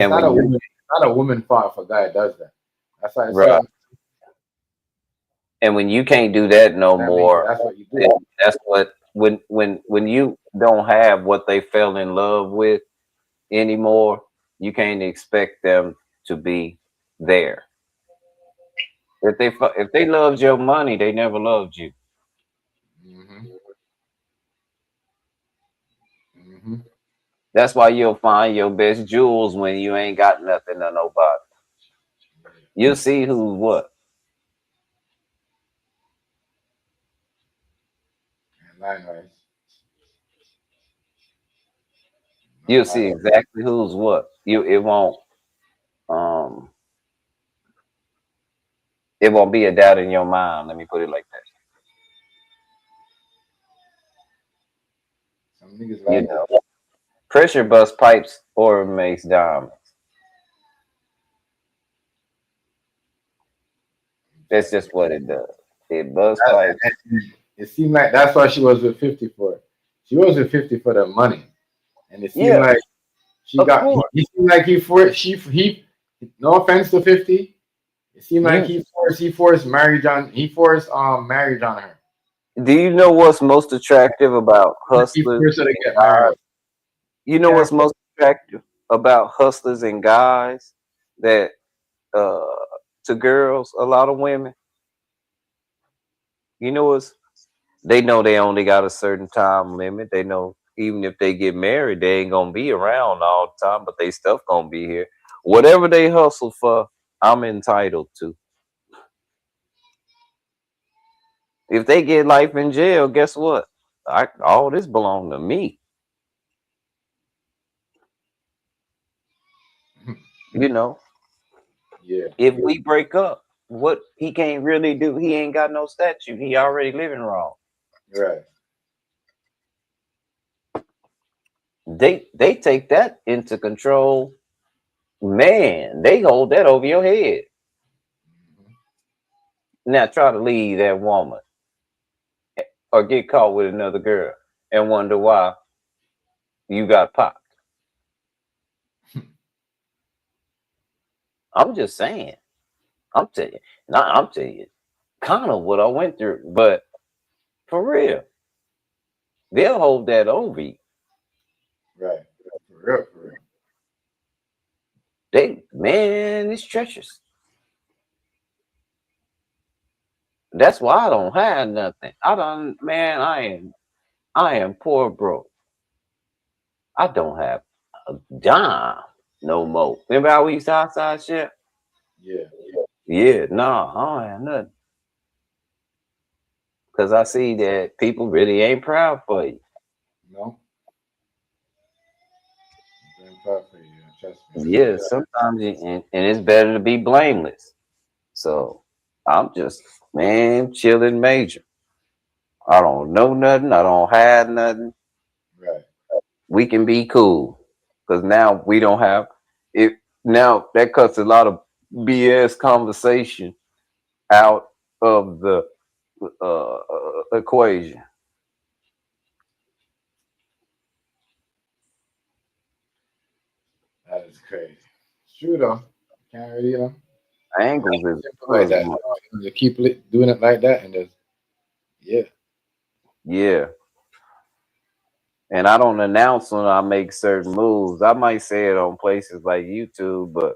And not when a you woman. Not a woman fault if a guy does that. That's why it's right, certain. and when you can't do that no That means more, that's what you then do. that's what when you don't have what they fell in love with anymore, you can't expect them to be there. If they loved your money, they never loved you. Hmm. Hmm. That's why you'll find your best jewels when you ain't got nothing to nobody. You'll see who's what. And likewise, You'll no see matter. exactly who's what. Um it won't be a doubt in your mind. Let me put it like that. Some niggas You like know, that. pressure bust pipes or makes diamonds. That's just what it does. It bust pipes. It seemed like that's why she was with 50 for. She was with 50 for the money, and it seemed Yeah, like she of got. course. He seemed like he forced. He. No offense to 50. It seemed like You he forced marriage on. He forced marriage on her. do you know what's most attractive about He hustlers forced her to and get guys? married. You know Can't. what's most attractive about hustlers and guys that uh to girls, a lot of women, you know what's they know they only got a certain time limit. They know even if they get married, they ain't gonna be around all the time, but they stuff gonna be here. Whatever they hustle for, I'm entitled to. If they get life in jail, guess what? All this belong to me. You know, Yeah. if we break up, what he can't really do, he ain't got no statute. He already living wrong. Right. They take that into control. Man, they hold that over your head. Mhm. Now try to leave that woman or get caught with another girl and wonder why you got popped. I'm just saying. I'm telling you. I'm telling you kind of what I went through. But for real, they'll hold that over you. Right. For real. For real. They man, it's treacherous. That's why I don't have nothing. I don't man, I am poor broke. I don't have a dime no more. Remember how we used to outside shit? Yeah. Yeah, nah, I don't have nothing. Cause I see that people really ain't proud for you. No. I'm proud for you. Trust me. I feel Yeah, that. sometimes and it's better to be blameless. So I'm just man chilling major. I don't know nothing. I don't have nothing. Right. We can be cool because now we don't have it. Now that cuts a lot of BS conversation out of the equation. That is crazy. It's true though. Can't really. Angles is Simple like that. good. You keep doing it like that, and just yeah. Yeah, and I don't announce when I make certain moves. I might say it on places like YouTube, but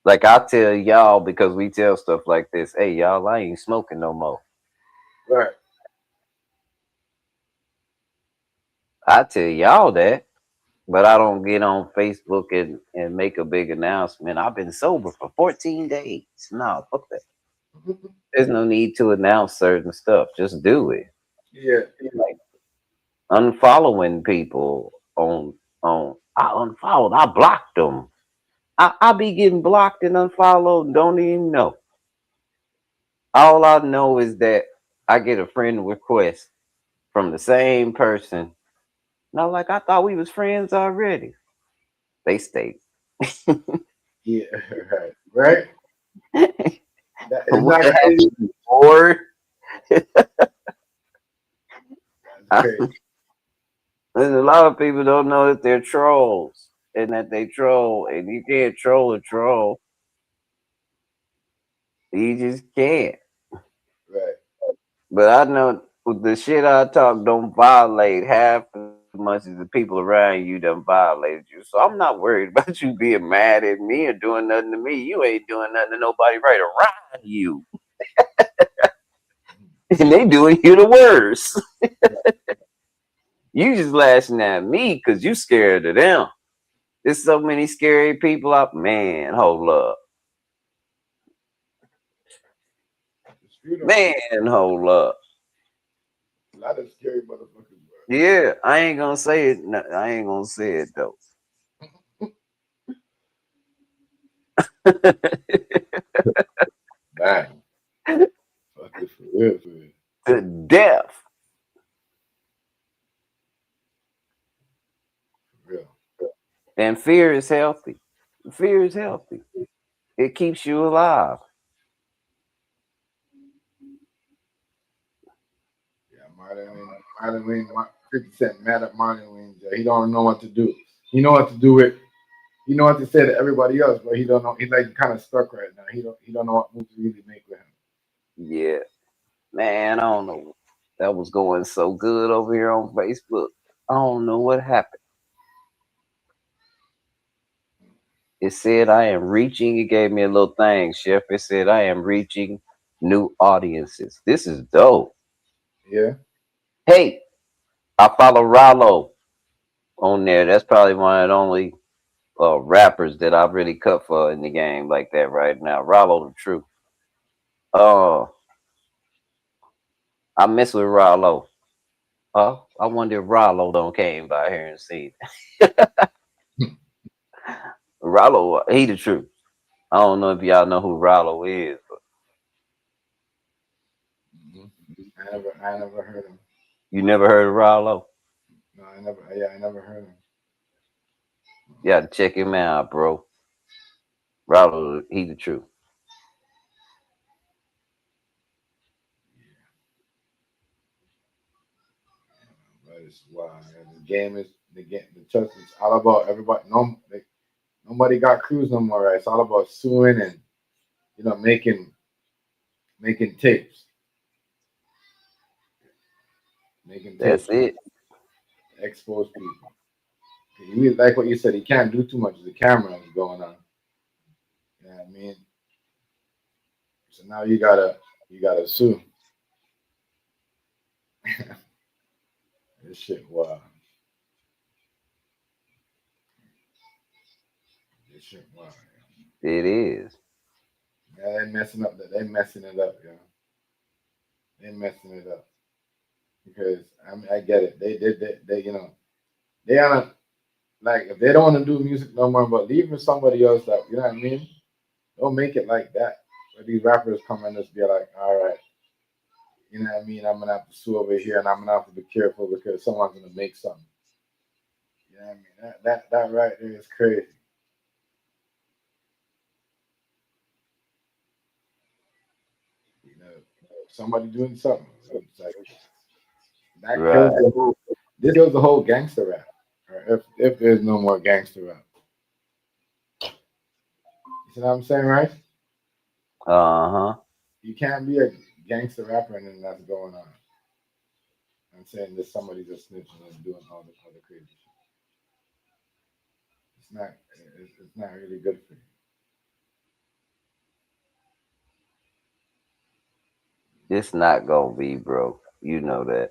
like I tell y'all because we tell stuff like this. Hey, y'all, I ain't smoking no more. Right. I tell y'all that, but I don't get on Facebook and make a big announcement. I've been sober for 14 days. No, fuck that. There's no need to announce certain stuff. Just do it. Yeah. Like unfollowing people on I unfollowed. I blocked them. I be getting blocked and unfollowed. And don't even know. All I know is that I get a friend request from the same person. And I'm like, I thought we was friends already. They stayed. Yeah. Right. Right. That is What not crazy. happened, boy? That's crazy. And a lot of people don't know that they're trolls. and that they troll, and you can't troll a troll. You just can't. Right. But I know with the shit I talk don't violate half as much as the people around you done violated you. So I'm not worried about you being mad at me or doing nothing to me. You ain't doing nothing to nobody right around you. And they doing you the worst. You just lashing at me because you scared of them. There's so many scary people out. Man, hold up. It's true though. Man, hold up. A lot of scary motherfuckers, bro. Yeah, I ain't gonna say it. I ain't gonna say it though. Man, fuck it for real, for real. To death. For real. And fear is healthy. Fear is healthy. It keeps you alive. Yeah, Marlon Wayne, 50 Cent mad at Marlon Wayans. Yeah, he don't know what to do. He know what to do with. He know what to say to everybody else, but he don't know. He's like kind of stuck right now. He don't know what move to really make with him. Yeah. Man, I don't know. That was going so good over here on Facebook. I don't know what happened. It said I am reaching. It gave me a little thing, Chef. It said I am reaching new audiences. This is dope. Yeah, Hey, I follow Rollo on there. That's probably one of the only rappers that I've really cut for in the game like that right now. Rollo the truth. Uh, I mess with Rollo. I wonder if Rollo don't came by here and seen Rollo. He the truth. I don't know if y'all know who Rollo is, but hmm I never heard him. you never heard of Rollo. No, I never. Yeah, I never heard him. You gotta check him out, bro. Rollo, he the truth. But it's wild. Man. The game is the trust is all about everybody. No, nobody got crews no more. Right? It's all about suing and making tapes, making That's tapes, it. expose people. You like what you said. He can't do too much. The camera is going on. You know what I mean? So now you gotta sue. This shit, wow. This shit, wow. It is. Yeah, they messing up. They messing it up, yo. They messing it up because I get it. They did. They they on a like if they don't want to do music no more, but leave for somebody else that you know what I mean. Don't make it like that. Where these rappers come and just be like, all right, you know what I mean. I'm gonna have to sue over here, and I'm gonna have to be careful because someone's gonna make something. You know what I mean? That right there is crazy. You know, somebody doing something. It's like that kills Right. the whole. This kills the whole gangster rap. Or if there's no more gangster rap, you see what I'm saying, right? Uh-huh. You can't be a gangster rapper and then that's going on. I'm saying there's somebody just snitching and doing all the other crazy shit. It's not. It's not really good for you. It's not gonna be, bro. You know that.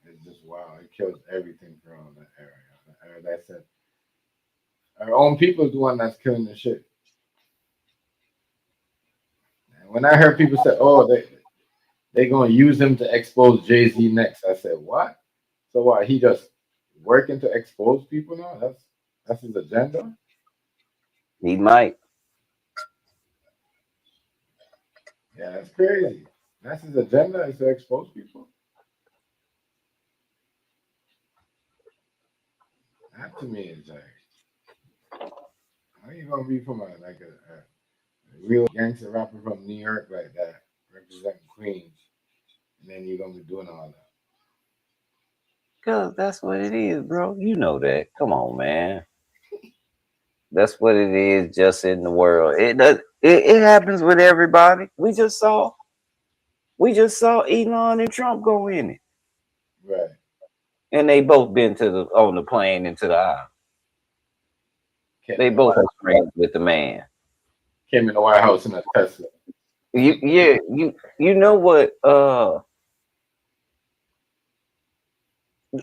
It's just wow. It kills everything from that area. The era that's it. Our own people is the one that's killing the shit. And when I heard people say, "Oh, they gonna use him to expose Jay Z next," I said, "What? So what? He just working to expose people now? That's his agenda? He might. Yeah, that's crazy. That's his agenda is to expose people. That to me is like, how you gonna be from a real gangster rapper from New York like that, representing Queens, and then you're gonna be doing all that? Cause that's what it is, bro. You know that. Come on, man. That's what it is. Just in the world, it does. It happens with everybody. We just saw Elon and Trump go in it, Right. and they both been to the on the plane into the aisle. Came They in the White both are friends with the man. came in the White House in a Tesla. You know what?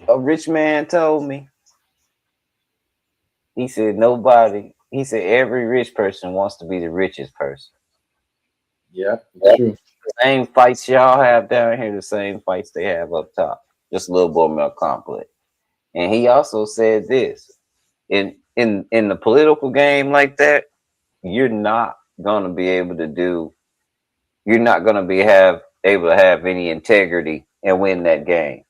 A rich man told me. He said nobody. He said every rich person wants to be the richest person. Yeah, it's true. Same fights y'all have down here, the same fights they have up top. Just a little more complex. And he also said this: in the political game like that, you're not gonna be able to do. You're not gonna be have able to have any integrity and win that game.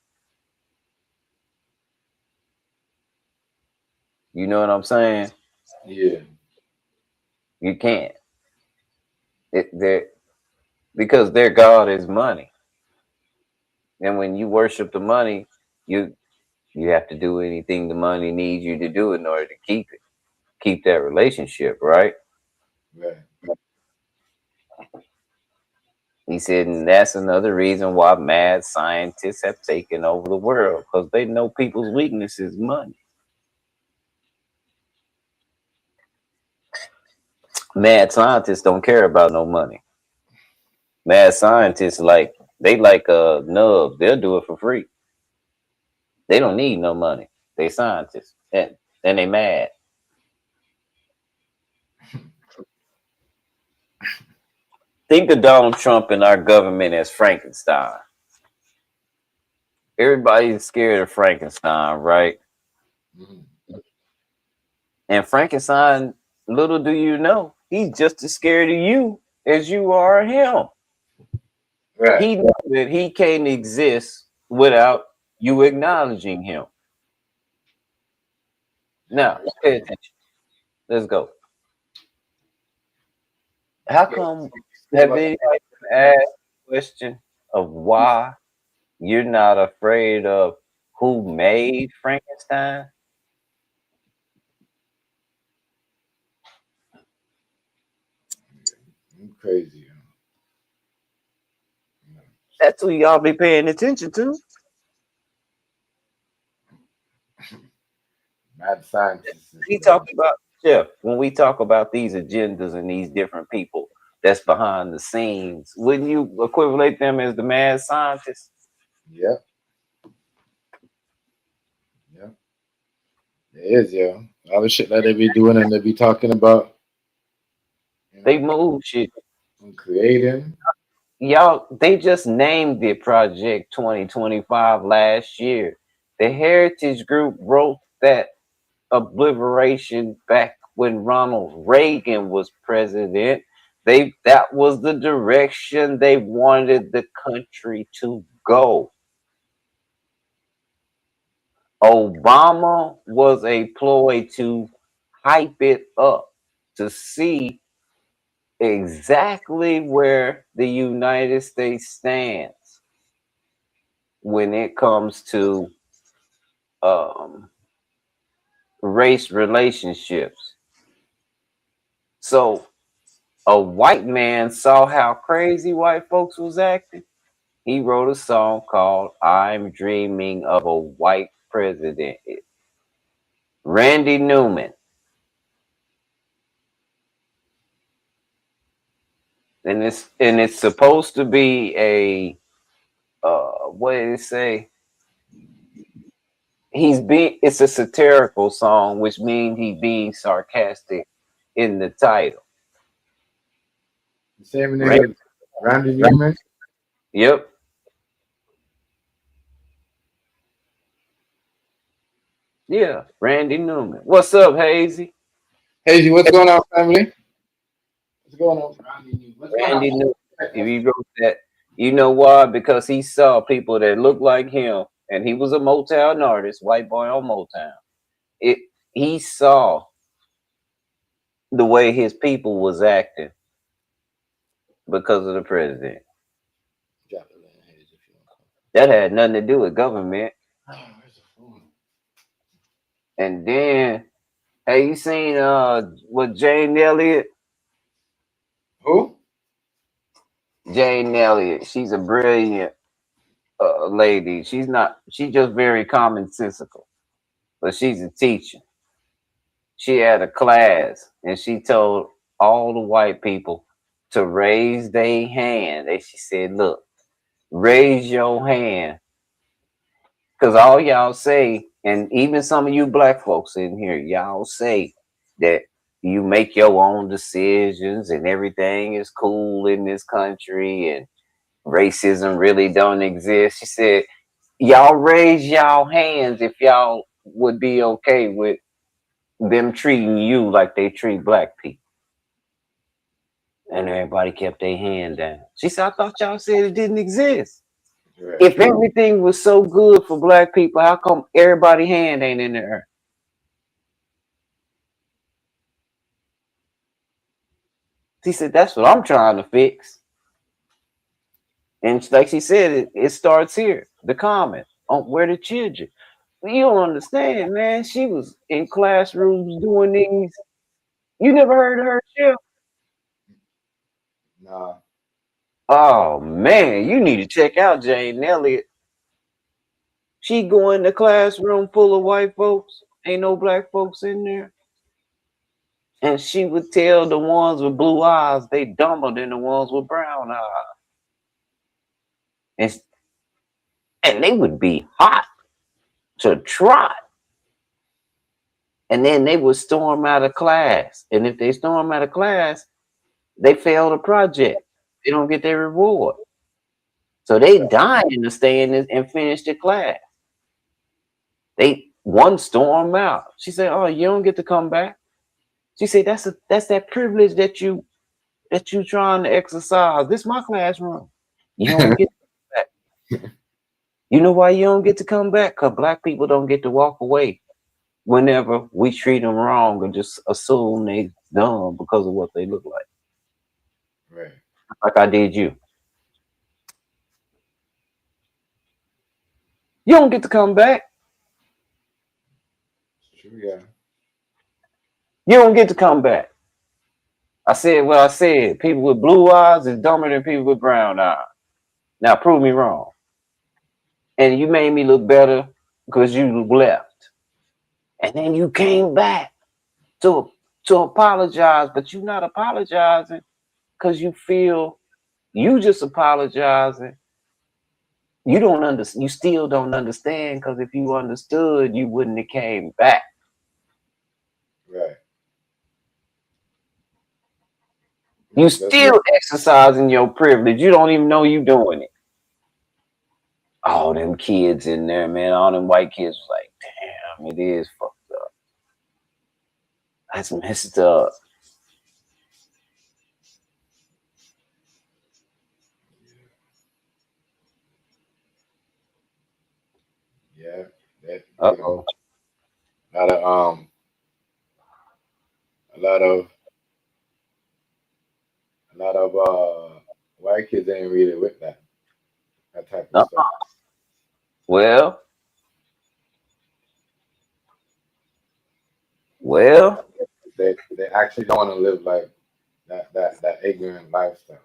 You know what I'm saying? Yeah. You can't. They're because their God is money, and when you worship the money, you you have to do anything the money needs you to do in order to keep that relationship, right? Right. He said, and that's another reason why mad scientists have taken over the world because they know people's weakness is money. Mad scientists don't care about no money. Mad scientists they like nubs. They'll do it for free. They don't need no money. They scientists and they mad. Think of Donald Trump and our government as Frankenstein. Everybody's scared of Frankenstein, right? Mhm. And Frankenstein, little do you know, he's just as scared of you as you are of him. Right. He knows that he can't exist without you acknowledging him. Now, pay attention. Let's go. How Yeah. come Think have about anybody asked the question of why you're not afraid of who made Frankenstein? I'm crazy. You know. That's who y'all be paying attention to. Mad scientists is We talk crazy. about Jeff when we talk about these agendas and these different people that's behind the scenes. Wouldn't you equivalent them as the mad scientists? Yep. Yep. It is, yo. All the shit that they be doing and they be talking about, you They know, move shit. and creating. Y'all, they just named it Project 2025 last year. The Heritage Group wrote that obliteration back when Ronald Reagan was president. That was the direction they wanted the country to go. Obama was a ploy to hype it up to see exactly where the United States stands when it comes to um, race relationships. So a white man saw how crazy white folks was acting. He wrote a song called "I'm Dreaming of a White President." Randy Newman, and it's supposed to be a what did it say? It's a satirical song, which means he's being sarcastic in the title. The same Right? nigga, Randy Newman. Yep. Yeah. Randy Newman. What's up, Hazy? Hazy, what's going on, family? What's going on? Randy Newman. What's going on? Randy Newman. If he wrote that, you know why? Because he saw people that looked like him, and he was a Motown artist, white boy on Motown. It he saw the way his people was acting because of the president. Drop it in, Hazy, if you want That had nothing to do with government. to. And then, hey, you seen what Jane Elliott? Who? Jane Elliott. She's a brilliant lady. She's not. She's just very commonsensical, but she's a teacher. She had a class, and she told all the white people to raise their hand. And she said, "Look, raise your hand, because all y'all say, and even some of you black folks in here, y'all say that you make your own decisions and everything is cool in this country and racism really don't exist." She said, y'all raise y'all hands if y'all would be okay with them treating you like they treat black people. And everybody kept their hand down. She said, I thought y'all said it didn't exist. Right. If everything was so good for black people, how come everybody hand ain't in the air? She said, that's what I'm trying to fix. And like she said, it starts here. The comment on where the children. You don't understand, man. She was in classrooms doing these. You never heard of her, Chef? Nah. Oh man, you need to check out Jane Elliott. She go in the classroom full of white folks, ain't no black folks in there. And she would tell the ones with blue eyes they dumber than the ones with brown eyes. And, and they would be hot to trot. And then they would storm out of class. And if they storm out of class, they fail the project. They don't get their reward. So they dying to stay in this and finish the class. They one storm out. She said, "Oh, you don't get to come back." She said, "That's that privilege that you trying to exercise. This is my classroom. You don't get to come back. You know why you don't get to come back? Because black people don't get to walk away whenever we treat them wrong and just assume they dumb because of what they look like. Right. Like I did you. You don't get to come back. True. Yeah. You don't get to come back. I said what I said. People with blue eyes is dumber than people with brown eyes. Now prove me wrong. And you made me look better because you left. And then you came back to to apologize, but you're not apologizing because you feel you just apologizing. You don't understand. You still don't understand because if you understood, you wouldn't have came back. Right. You That's right. still exercising your privilege. You don't even know you doing it. All them kids in there, man. All them white kids was like, damn, it is fucked up. That's messed up. Yeah. That Uh oh. a lot of a lot of a lot of white kids ain't really with that type of stuff. Well, well, They actually don't want to live like that ignorant lifestyle.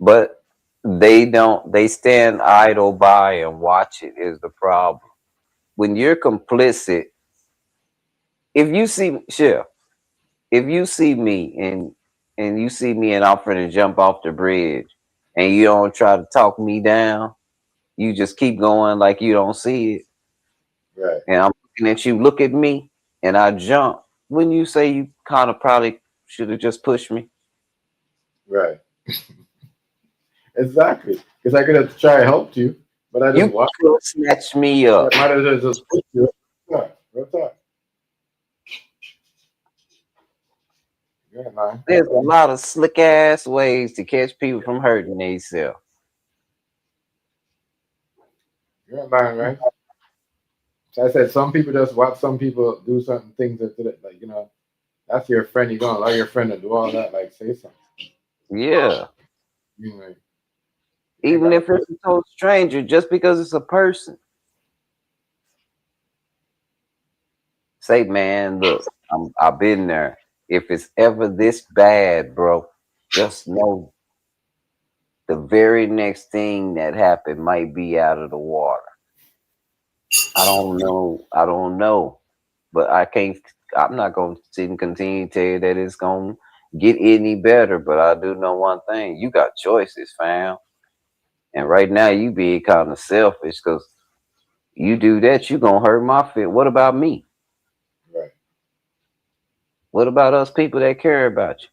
but they don't. They stand idle by and watch it is the problem. When you're complicit, if you see, sure, if you see me and you see me and I'm finna jump off the bridge, and you don't try to talk me down, you just keep going like you don't see it, Right. and I'm looking at you, look at me, and I jump. When you say you kind of probably should have just pushed me, Right. Exactly. Because I could have tried to help you, but I just you watched. could snatch me I up. might as well just push you. Yeah. Real talk. Yeah, man. There's a lot of slick ass ways to catch people from hurting themselves. Yeah, man. Right. So I said some people just watch some people do certain things that like that's your friend. You don't allow your friend to do all that. Like say something. Yeah, You know, like, you ain't even got to if push. it's a total stranger, just because it's a person. Say, man, look, I've been there. If it's ever this bad, bro, just know the very next thing that happened might be out of the water. I don't know. I don't know. But I can't, I'm not going to continue to tell you that it's going to get any better. But I do know one thing. You got choices, fam. And right now you being kind of selfish because you do that, you going to hurt my feelings. What about me? Right. What about us people that care about you?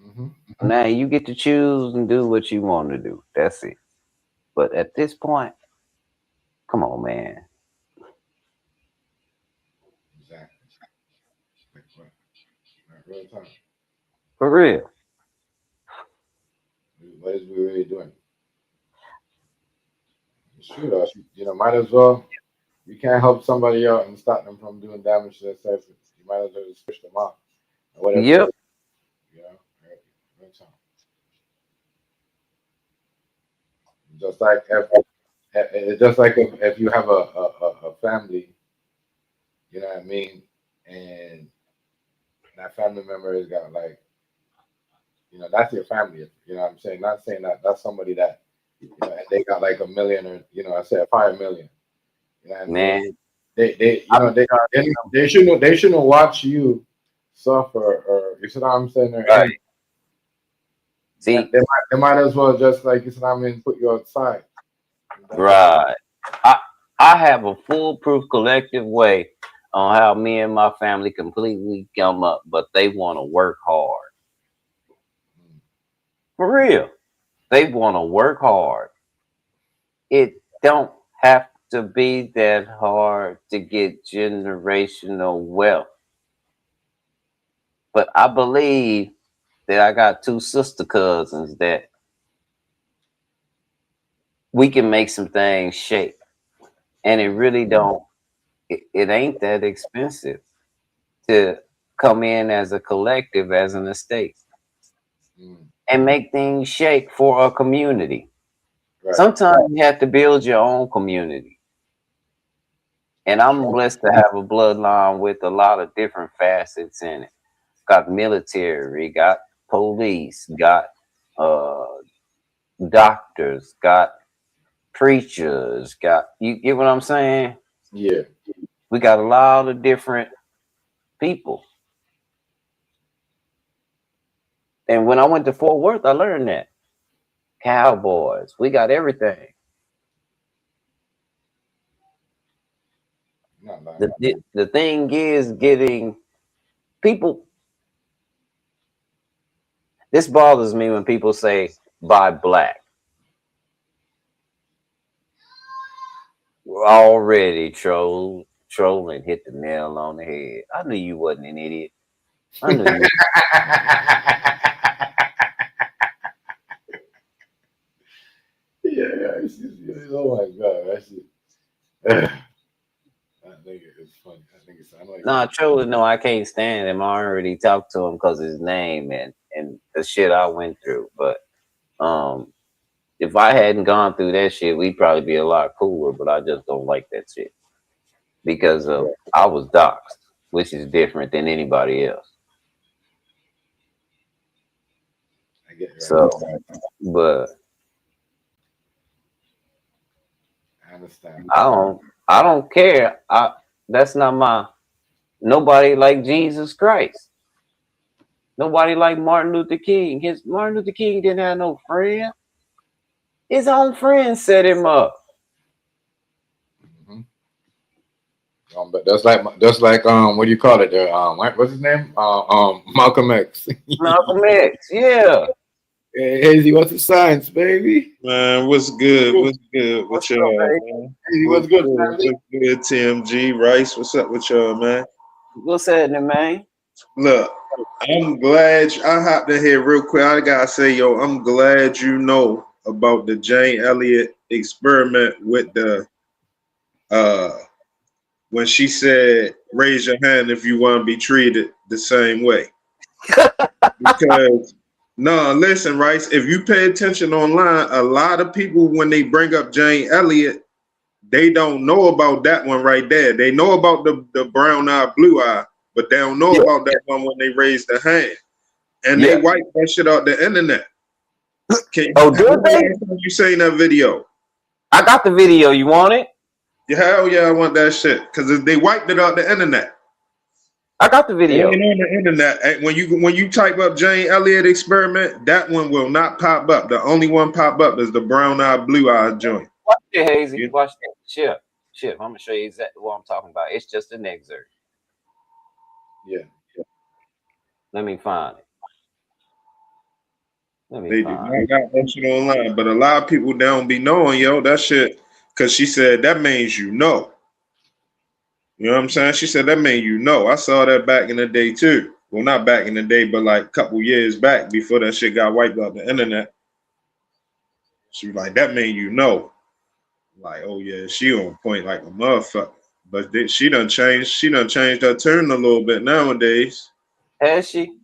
Mm-hmm. Now you get to choose and do what you want to do. That's it. But at this point, come on, man. Exactly. Like what? Like real time. For real. What is we really doing? It's true though. You know, might as well. You can't help somebody out and stop them from doing damage to themselves. You might as well just push them out. And whatever they, Yep. you know, real time. Just like it's just like if you have a family, you know what I mean, and that family member has got like, you know, that's your family. You know what I'm saying? Not saying that that's somebody that, you know, and they got like a million or, you know, I said 5 million. You know what I mean? Man. They you I've know been trying to tell them. they shouldn't watch you suffer or you see what I'm saying or any Right. See, they might as well just like you see what I mean put you outside. That's what right. I I have a foolproof collective way on how me and my family completely come up, but they want to work hard. For real. They want to work hard. It don't have to be that hard to get generational wealth. But I believe that I got two sister cousins that we can make some things shake. And it really don't it ain't that expensive to come in as a collective, as an estate, mm, and make things shake for a community. right. Sometimes you have to build your own community. And I'm blessed to have a bloodline with a lot of different facets in it. Got military, got police, got uh, doctors, got preachers, got, you get what I'm saying? Yeah. We got a lot of different people. And when I went to Fort Worth, I learned that. Cowboys, we got everything. Not lying The, about the, the thing is getting people, this bothers me when people say buy black. We're already trolling hit the nail on the head. I knew you wasn't an idiot. I knew you. yeah, oh my god, that's it. I think it's funny. I think it's I know Nah, exactly. trolling. No, I can't stand him. I already talked to him because his name and the shit I went through. But um, if I hadn't gone through that shit, we'd probably be a lot cooler. But I just don't like that shit because of Right. I was doxxed, which is different than anybody else. I get you right. So, but I understand. I don't. I don't care. That's not my. Nobody like Jesus Christ. Nobody like Martin Luther King. His Martin Luther King didn't have no friend. His own friend set him up. Hmm. But that's like what do you call it there? What's his name? Malcolm X. Malcolm X. Yeah. Hey, Hazy, what's the science, baby? Man, what's good? Good. What's good What's with up, y'all, baby? man? Hazy, What's what's good, good? family? What's good, TMG? Rice, what's up with y'all, man? What's happening, man? Look, I'm glad I hopped in here real quick. I gotta say, yo, I'm glad you know about the Jane Elliott experiment with the uh when she said, raise your hand if you want to be treated the same way. Because no, listen, Rice, if you pay attention online, a lot of people when they bring up Jane Elliott, they don't know about that one right there. They know about the brown eye, blue eye, but they don't know Yeah, about that one when they raise their hand. And they yeah. wipe that shit out the internet. Oh, When do the they? last time you seen that video? I got the video. You want it? Yeah, hell yeah, I want that shit. Because they wiped it out the internet. I got the It ain't video. on the internet. And when you type up Jane Elliott experiment, that one will not pop up. The only one pop up is the brown eye, blue eye joint. Watch it, Hazy. You, Watch that. Shit. Shit. I'm gonna show you exactly what I'm talking about. It's just an excerpt. Yeah. Let me find it. Let me they do find not got that shit online, but a lot of people don't be knowing, yo, that shit. Because she said that means you know. You know what I'm saying? She said that means you know. I saw that back in the day too. Well, not back in the day, but like a couple years back before that shit got wiped out the internet. She was like, that mean you know. Like, oh yeah, she on point like a motherfucker. But she done changed. She done changed her tune a little bit nowadays. it. Has she?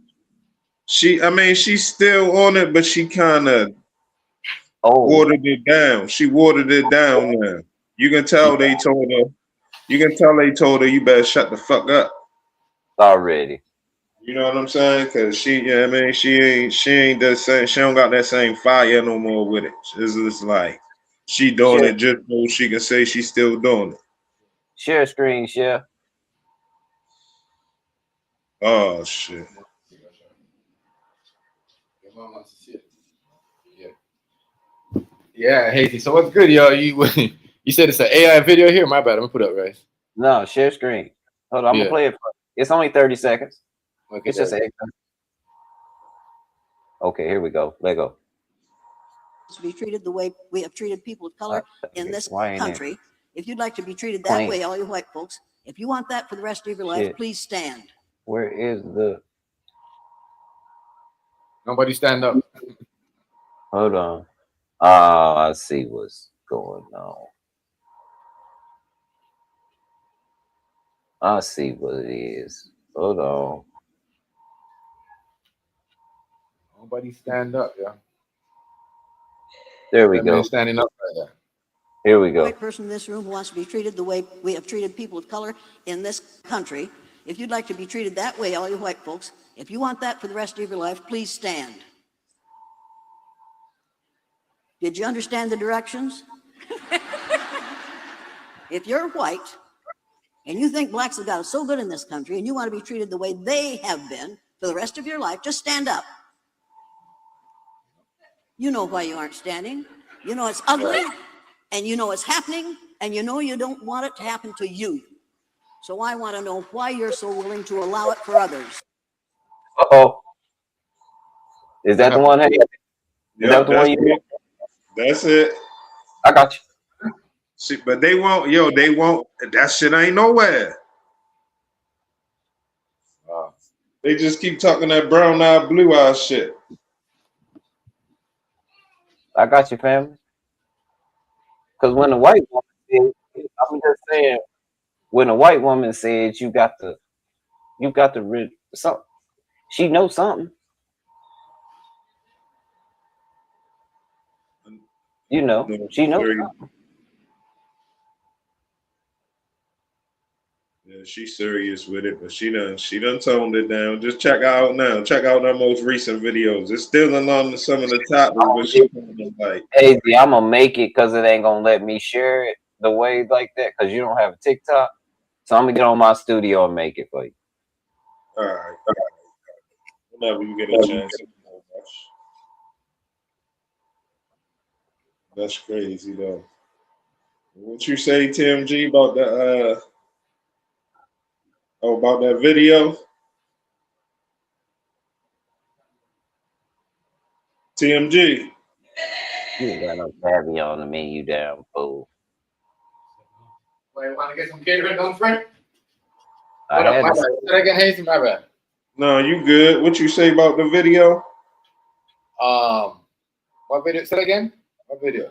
I mean, she's still on it, but she kind of Oh, watered it down. She watered it down now. You can tell yeah, they told her. You can tell they told her you better shut the fuck up. already. You know what I'm saying? Cause I mean, she ain't the same. She don't got that same fire no more with it. It's just like she doing Share, it just so she can say she's still doing it. share screen, share. Oh shit. Your mom wants to see it. Yeah. Yeah, Hazy. So what's good, yo? You you said it's an AI video here. My bad. I'm gonna put it up, right? No, share screen. Hold on, I'm gonna Yeah. play it. It's only 30 seconds. Okay, It's just bro. an excerpt. Okay, here we go. Let go. To be treated the way we have treated people of color in this Why ain't it country. If you'd like to be treated that playing? way, all you white folks, if you want that for the rest of your life, Shit. please stand. Where is the? Nobody stand up. Hold on. Oh, I see what's going on. I see what it is. Hold on. Nobody stand up, yeah. There we That man go. standing up right there. Here we A go. white person in this room who wants to be treated the way we have treated people of color in this country. If you'd like to be treated that way, all you white folks, if you want that for the rest of your life, please stand. Did you understand the directions? If you're white and you think blacks have got it so good in this country and you want to be treated the way they have been for the rest of your life, just stand up. You know why you aren't standing. You know it's ugly, and you know it's happening, and you know you don't want it to happen to you. So I want to know why you're so willing to allow it for others. Uh-oh. Is What that the happened? one? Hey, is that Yep, the one that's you? it. That's it. I got you. See, but they won't. Yo, they won't. That shit ain't nowhere. They just keep talking that brown eye, blue eye shit. I got you, family. Because when a white woman said, I'm just saying, when a white woman said you got to rid something, she knows something. You know, No, she knows very, something. yeah, she's serious with it, but she done toned it down. Just check out now. Check out her most recent videos. It's still along some of the topics, but she kind of like, Hazy, I'm gonna make it because it ain't gonna let me share it the way like that because you don't have a TikTok. So I'm gonna get on my studio and make it for you. all right, whenever you get a chance. That's crazy though. What you say, Tim G, about the about that video? TMG. You ain't got no caviar on the menu, damn fool. Wait, want to get some catering done, friend? I What up? had My to. bad. Did I get Hazy? My bad. No, you good. What you say about the video? What video? Say that again. What video?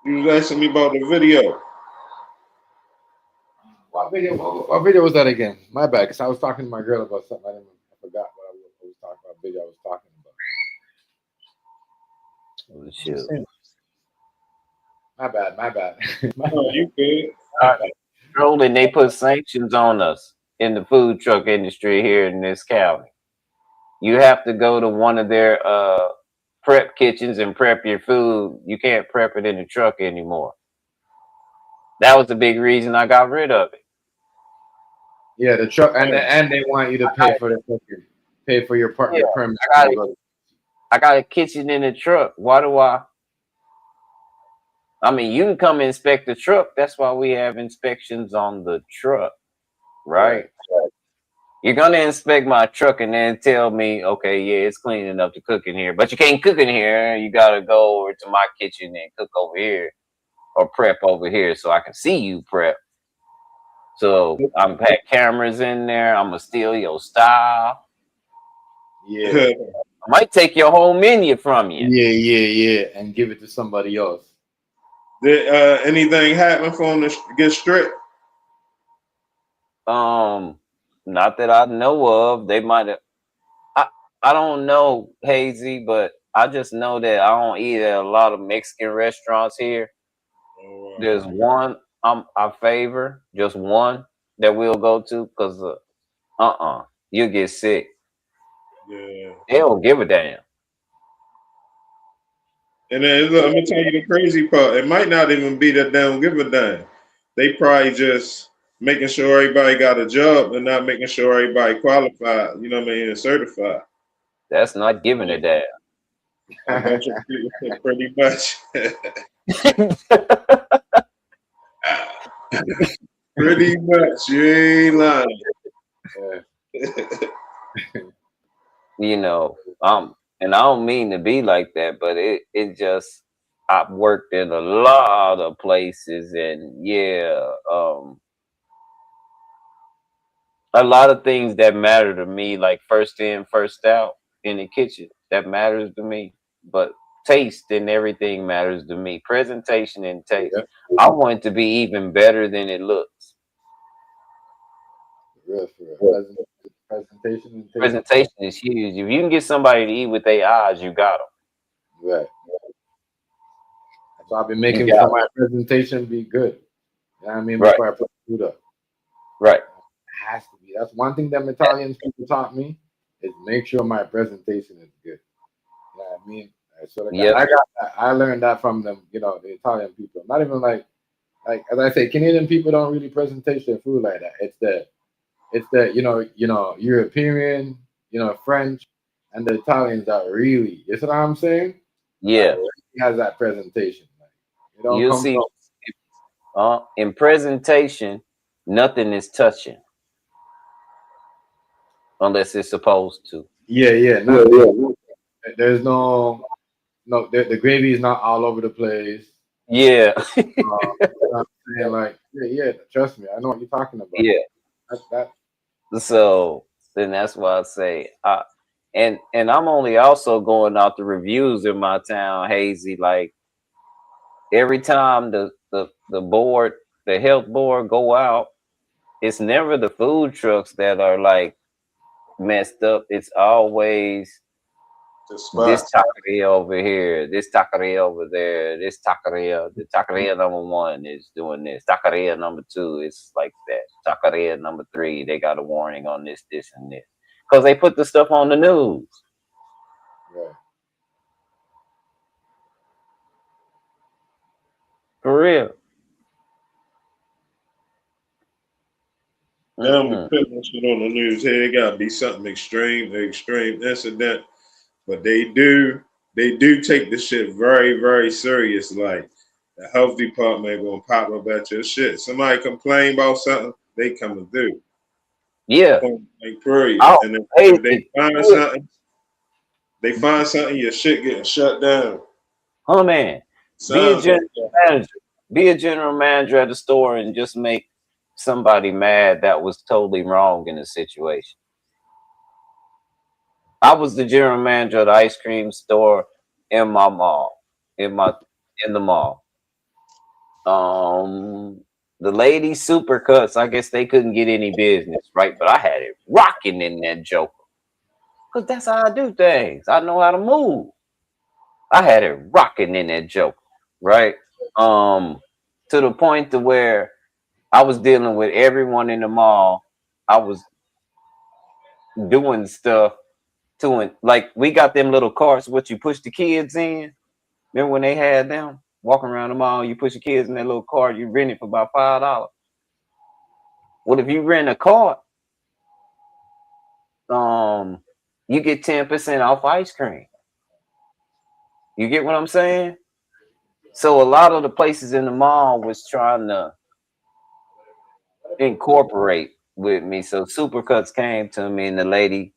You was asking me about the video. What video? What video was that again? My bad, because I was talking to my girl about something. I forgot what I was talking about. Video I was talking about. Oh, shoot. My bad. My bad. My Oh, bad. you good? Rolling, they put sanctions on us in the food truck industry here in this county. You have to go to one of their prep kitchens and prep your food. You can't prep it in the truck anymore. That was the big reason I got rid of it. Yeah, the truck, and Yeah. and they want you to pay for the cooking, pay for your part, Yeah, your permit I when got you it. go. To, I got a kitchen in the truck. Why do I? I mean, you can come inspect the truck. That's why we have inspections on the truck, right. right? You're gonna inspect my truck and then tell me, okay, yeah, it's clean enough to cook in here, but you can't cook in here. You gotta go over to my kitchen and cook over here or prep over here so I can see you prep. So I'm had cameras in there. I'm gonna steal your style. Yeah. I might take your whole menu from you. Yeah, and give it to somebody else. Did anything happen for him to get stripped? Um, Not that I know of. They might have. I I don't know, Hazy, but I just know that I don't eat at a lot of Mexican restaurants here. There's one I favor, just one that we'll go to because you get sick. Yeah. They don't give a damn. And then look, I'm gonna tell you the crazy part. It might not even be that they don't give a damn. They probably just making sure everybody got a job and not making sure everybody qualified. You know what I mean? And certified. That's not giving a damn. A bunch of people, pretty much. Pretty much. You ain't lying. You know, and I don't mean to be like that, but it just I've worked in a lot of places, and yeah, a lot of things that matter to me, like first in, first out in the kitchen, that matters to me. But taste and everything matters to me. Presentation and taste. Yeah, I want it to be even better than it looks. for real. Presentation and taste. Presentation is huge. If you can get somebody to eat with their eyes, you got them. Right. So I've been You making got sure 'em. my presentation be good. You know what I mean? Right, Before I put the food up. right. It has to be. That's one thing them Italian people taught me is make sure my presentation is good. You know what I mean? I sort of got, Yep. I got that. I learned that from them, the Italian people. Not even like as I say, Canadian people don't really presentation food like that. It's the European, French, and the Italians that really. You see what I'm saying? That Yeah. really has that presentation. Like, it don't You'll come see from. in presentation, nothing is touching unless it's supposed to. Yeah, nothing. There's no. The gravy is not all over the place. Yeah. I'm saying like, yeah. Trust me, I know what you're talking about. Yeah. That So then that's why I say and I'm only also going out the reviews in my town, Hazy. Like every time the health board go out, it's never the food trucks that are like messed up. It's always The this spots. taqueria over here, this taqueria over there, this taqueria. The taqueria number one is doing this. Taqueria number two is like that. Taqueria number three, they got a warning on this, this, and this. Because they put the stuff on the news. right. For real. Now we Mm-mm. put that shit on the news. Hey, it gotta be something extreme incident. But they do take the shit very, very serious. Like the health department gonna pop up at your shit. Somebody complain about something, they come to do. Yeah. Point blank, period. Oh, And if they Hazy. find something, your shit getting shut down. Oh, man. Be a Sounds like general that. manager. Be a general manager at the store and just make somebody mad that was totally wrong in the situation. I was the general manager of the ice cream store in my mall, in my in the mall. Um, the lady supercuts, I guess they couldn't get any business, right? But I had it rocking in that joker. Cause that's how I do things. I know how to move. I had it rocking in that joker, right? To the point to where I was dealing with everyone in the mall. I was doing stuff to it. Like we got them little carts, what you push the kids in. Remember when they had them walking around the mall? You push your kids in that little cart. You rent it for about $5. What if you rent a cart? You get 10% off ice cream. You get what I'm saying? So a lot of the places in the mall was trying to incorporate with me. So Supercuts came to me and the lady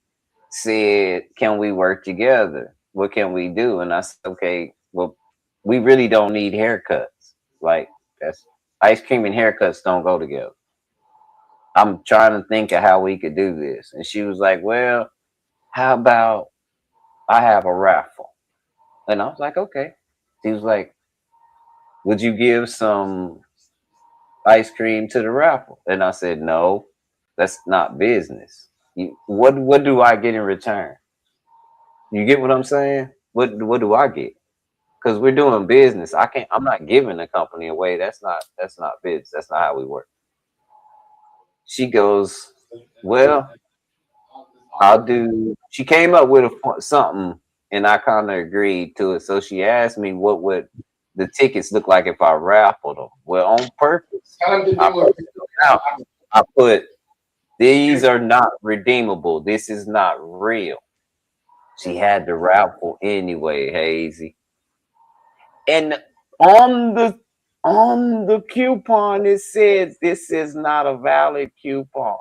said, "Can we work together? What can we do?" And I said, "Okay, well, we really don't need haircuts. Like that's ice cream and haircuts don't go together. I'm trying to think of how we could do this." And she was like, "Well, how about I have a raffle?" And I was like, "Okay." She was like, "Would you give some ice cream to the raffle?" And I said, "No, that's not business. What do I get in return? You get what I'm saying? What do I get? Because we're doing business. I'm not giving the company away. That's not business. That's not how we work." She goes, "Well, I'll do." She came up with something, and I kind of agreed to it. So she asked me what would the tickets look like if I raffled them. Well, on purpose, Tell them to I do put out. I put these are not redeemable. This is not real. She had the raffle anyway, Hazy. And on the on the coupon it said this is not a valid coupon.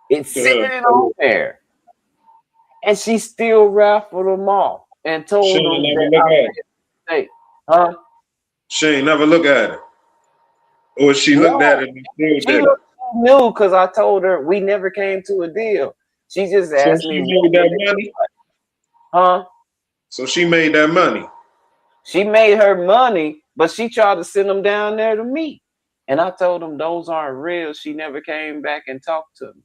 It said Yeah. it on there. And she still raffled them off and She told ain't them never that look I at it. made a mistake. Huh? She ain't never look at it. Or she looked No, at it and still she did it. looked so new because I told her we never came to a deal. She just So asked me she what made would that it look money. like. Huh? So she made that money. She made her money, but she tried to send them down there to me. And I told them those aren't real. She never came back and talked to me.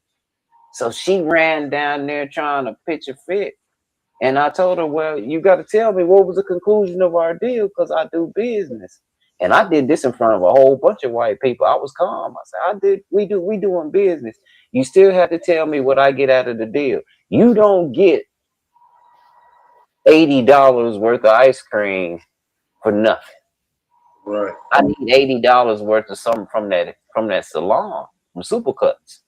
So she ran down there trying to pitch a fit. And I told her, "Well, you got to tell me what was the conclusion of our deal because I do business." And I did this in front of a whole bunch of white people. I was calm. I said, we doing business. You still have to tell me what I get out of the deal. You don't get $80 worth of ice cream for nothing. Right. I need $80 worth of something from that salon, from Supercuts.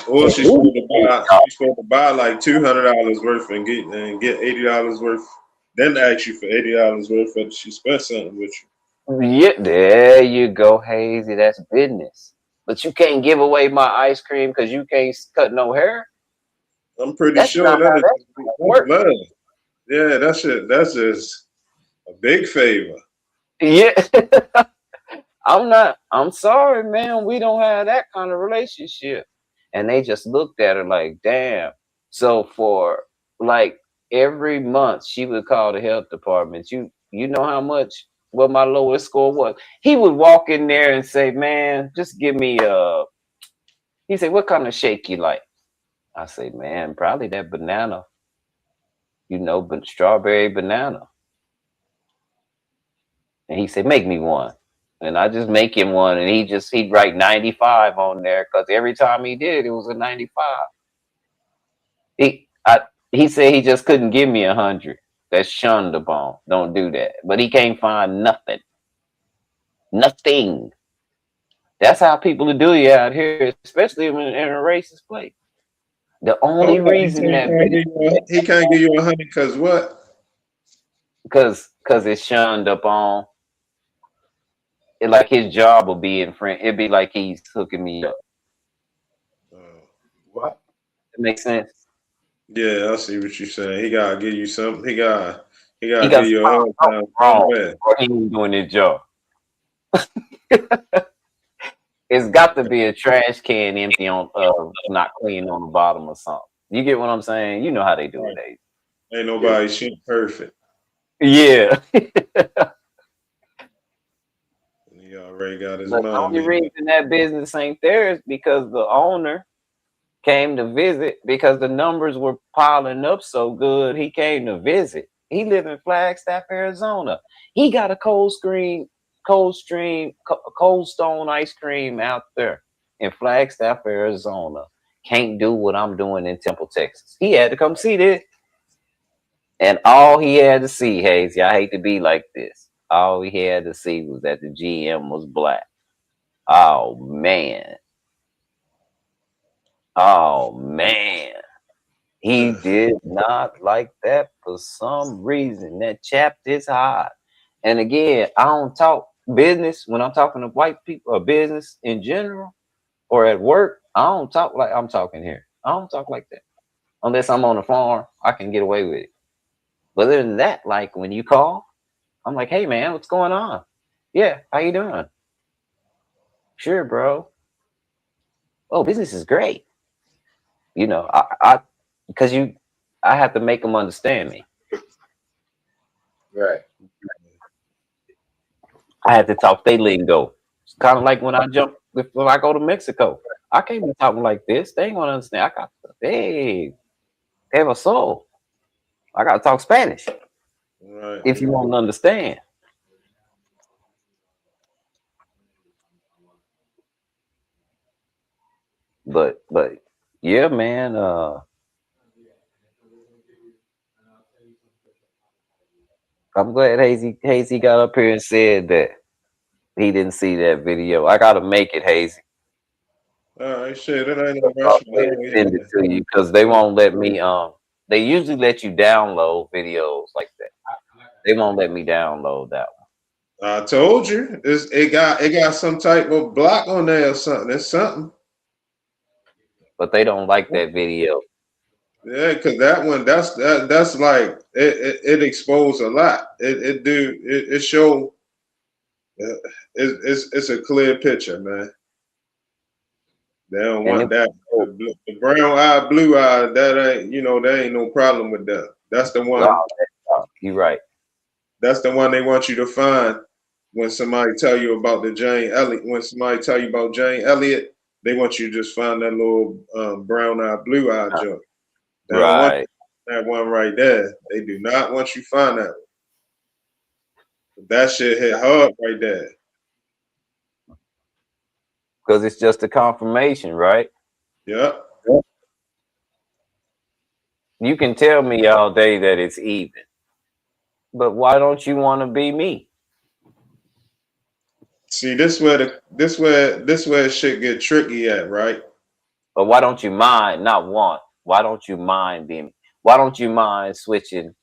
Or And she's you supposed to get buy $80. she's supposed to buy like $200 worth and get $80 worth, then ask you for $80 worth after she spent something with Yeah, there you go, Hazy. That's business. But you can't give away my ice cream because you can't cut no hair. you. I'm pretty That's sure not how that that's works. love. Yeah, that's just a big favor. Yeah. I'm sorry, man. We don't have that kind of relationship. And they just looked at her like, damn. So for like every month she would call the health department. You know how much what my lowest score was? He would walk in there and say, "Man, just give me he said, "What kind of shake you like?" I say, "Man, probably that banana, but strawberry banana." And he said, "Make me one." And I just make him one, and he'd write 95 on there because every time he did, it was a 95. He I he said he just couldn't give me 100. That's shunned upon. Don't do that. But he can't find nothing. Nothing. That's how people do you out here, especially in a racist place. The only Hold on, he reason can't that give you he can't give you 100 because what? because it's shunned upon. Like his job will be in front. It'd be like he's hooking me up. Uh, What? It makes sense. yeah, I see what you're saying. He gotta give you something. He He gotta got give you a hard something time wrong, somewhere. or he ain't doing his job. It's got to be a trash can empty on not clean on the bottom or something. You get what I'm saying? You know how they do Right. it, Ace. Ain't nobody shit perfect. Yeah. He already got his But the mind only made up. reason that business ain't there is because the owner came to visit because the numbers were piling up so good. He came to visit. He live in Flagstaff, Arizona. He got a cold stone ice cream out there in Flagstaff, Arizona. Can't do what I'm doing in Temple, Texas. He had to come see this. And all he had to see, Hazy, I hate to be like this. All he had to see was that the GM was black. Oh man. Oh man. He did not like that for some reason. That chapped his heart. And again, I don't talk business when I'm talking to white people or business in general or at work. I don't talk like I'm talking here. I don't talk like that. Unless I'm on the farm, I can get away with it. But other than that, like when you call, I'm like, hey man, what's going on? Yeah, how you doing? Sure, bro. Oh, business is great. You know, because I have to make them understand me. Right. I had to talk they lingo. It's kind of like when I go to Mexico. I can't be talking like this. They ain't gonna understand. They have a soul. I gotta talk Spanish Right. if you want to understand. But yeah, man. I'm glad Hazy got up here and said that he didn't see that video. I gotta make it, Hazy. All right, shit. It ain't no I'll rush for go ahead that. and send it to you because they won't let me. They usually let you download videos like that. They won't let me download that one. I told you, it got some type of block on there or something. It's something. But they don't like that video. Yeah, because that one, that's like it exposed a lot. It show. It's a clear picture, man. They don't And want it that. was The brown eye, blue eye, that ain't, there ain't no problem with that. That's the one. oh, you're right. That's the one they want you to find when somebody tell you about the Jane Elliott. When somebody tell you about Jane Elliott, they want you to just find that little brown eye, blue eye junk. They don't want Right. that one right there. They do not want you to find that one. That shit hit hard right there. Because it's just a confirmation, right? Yep. You can tell me all day that it's even. But why don't you want to be me? See, this where shit get tricky at, right? But why don't you mind not want? Why don't you mind being? Why don't you mind switching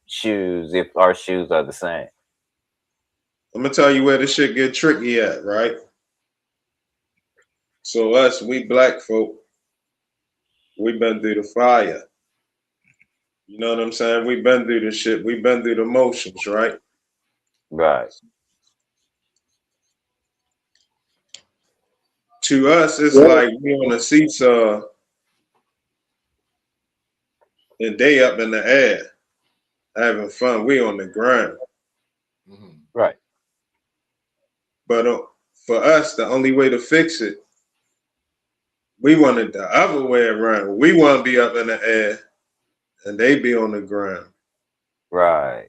shoes if our shoes are the same? I'm gonna tell you where this shit get tricky at, right? So us, we black folk, we been through the fire. You know what I'm saying? We been through the shit. We been through the motions, right? Right. To us, it's like we on a seesaw and they up in the air having fun. We on the ground. Mm-hmm. Right. But for us, the only way to fix it, we want it the other way around. We want to be up in the air and they be on the ground. Right.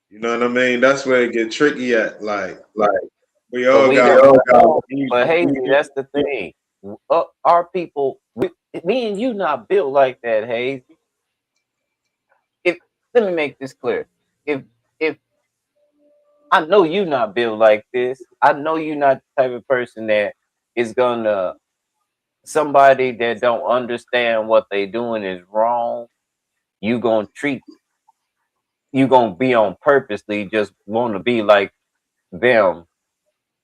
You know what I mean? That's where it get tricky at. Like we But all we got. don't know. But Hazy, that's the thing. Our people, me and you, not built like that, Hazy. If Let me make this clear. If if I know you not built like this, I know you not the type of person that is gonna somebody that don't understand what they doing is wrong. You gonna treat you gonna be on purposely just want to be like them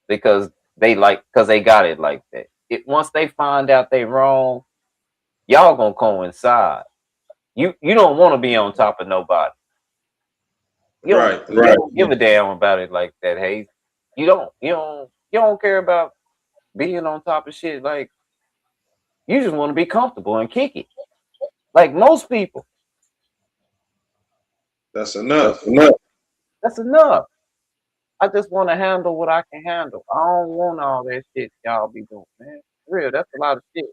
because because they got it like that. Once they find out they wrong, y'all gonna coincide. You don't want to be on top of nobody. Right. You don't give a damn about it like that, Hayes. You don't care about being on top of shit. Like you just want to be comfortable and kick it. Like most people. That's enough. That's enough. I just want to handle what I can handle. I don't want all that shit y'all be doing, man. For real, that's a lot of shit.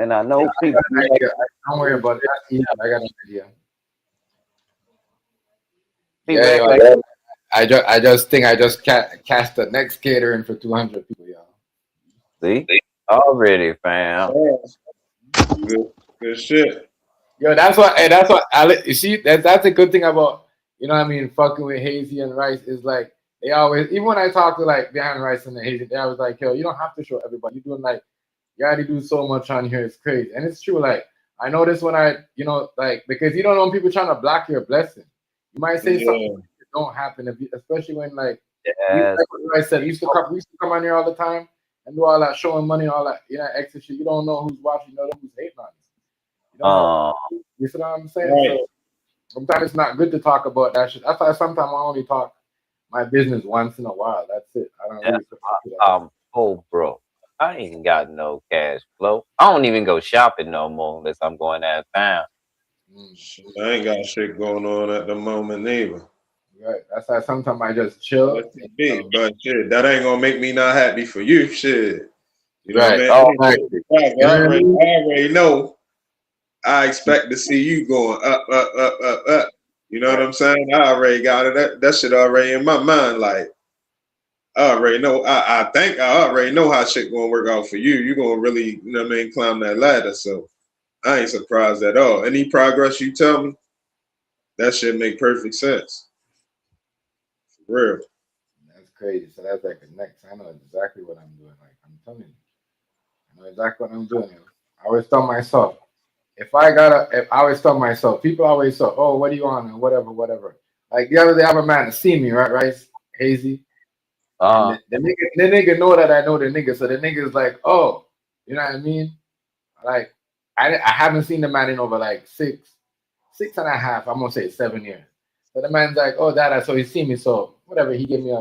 And I know I people. got an idea. Don't worry about that. Easy. I got an idea. People Yeah, act yo, like I just think I just cast the next catering for 200 people, yo. see already, fam. Good, good shit. Yo, that's what you see, that's a good thing about, you know what I mean, fucking with Hazy and Rice is like they always, even when I talk to like behind Rice and the Hazy, they always like, yo, you don't have to show everybody. You're doing like, you already do so much on here, it's crazy. And it's true, like I notice when I, like, because you don't want people trying to block your blessing. You might say something Yeah, that don't happen, especially when like Yes. like what I said, we used to come on here all the time and do all that showing money, all that, extra shit. You don't know who's watching, you don't know who's hating on you. You don't know. Uh, You see what I'm saying? right. So sometimes it's not good to talk about that shit. That's why sometimes I only talk my business once in a while. That's it. I don't that's really put into that. oh, bro. I ain't got no cash flow. I don't even go shopping no more unless I'm going out of town. Mm, Shit, I ain't got shit going on at the moment neither. right. That's why sometimes I just chill. That's the big, but shit, that ain't gonna make me not happy for you. Shit, you know what Right. I Oh, mean? right. You know what I mean? I already know. I expect to see you going up, up, up, up, up. You know what Right. I'm saying? I already got it. That shit already in my mind. Like I already know. I think I already know how shit gonna work out for you. You gonna really, you know what I mean, climb that ladder. So I ain't surprised at all. Any progress you tell me, that shit make perfect sense. For real. That's crazy. So that's like the next. I know exactly what I'm doing. Like I'm telling you, I know exactly what I'm doing. I always tell myself, if I always tell myself, people always say, oh, what do you want? And whatever, whatever. Like the other day, I have a man to see me, right? Hazy. And Uh, the nigga know that I know the nigga. So the nigga's like, oh, you know what I mean? Like, I haven't seen the man in over like six and a half, I'm gonna say 7 years. So the man's like, oh, dad, so he see me, so whatever. He gave me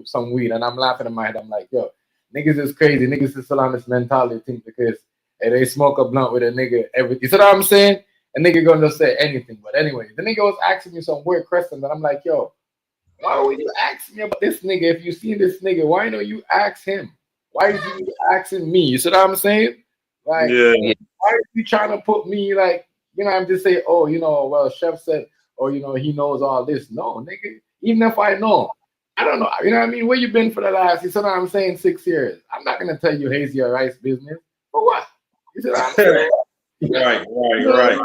some weed, and I'm laughing in my head. I'm like, yo, niggas is crazy. Niggas is still on this mentality thing because they smoke a blunt with a nigga. You see what I'm saying? A nigga gonna just say anything. But anyway, the nigga was asking me some weird questions, and I'm like, yo, why would you ask me about this nigga? If you seen this nigga, why don't you ask him? Why is you asking me? You see what I'm saying? Like, Yeah, yeah, why are you trying to put me like, I'm just saying, oh, well, Chef said, or he knows all this. No, nigga. Even if I know, I don't know. You know what I mean? Where you been for the last, you see what I'm saying, 6 years? I'm not gonna tell you Hazy or Rice business. For what? You see what I'm saying? right, right, You know, right.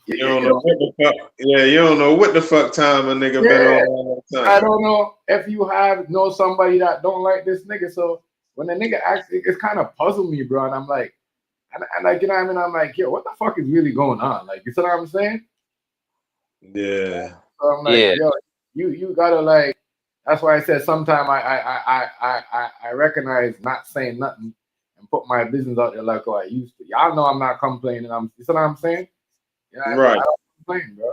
You don't know what the fuck. Yeah, you don't know what the fuck time a nigga been yeah. on all that I time. don't know if you know somebody that don't like this nigga. So when the nigga asks, it's kind of puzzled me, bro. And I'm like, and like, you know what I mean? I'm like, yo, what the fuck is really going on? Like, you see what I'm saying? Yeah, So I'm like, yeah, yo, you gotta like. That's why I said sometime I recognize not saying nothing and put my business out there like I used to. Y'all know I'm not complaining. You see what I'm saying? You know what I mean? right. I don't complain, bro.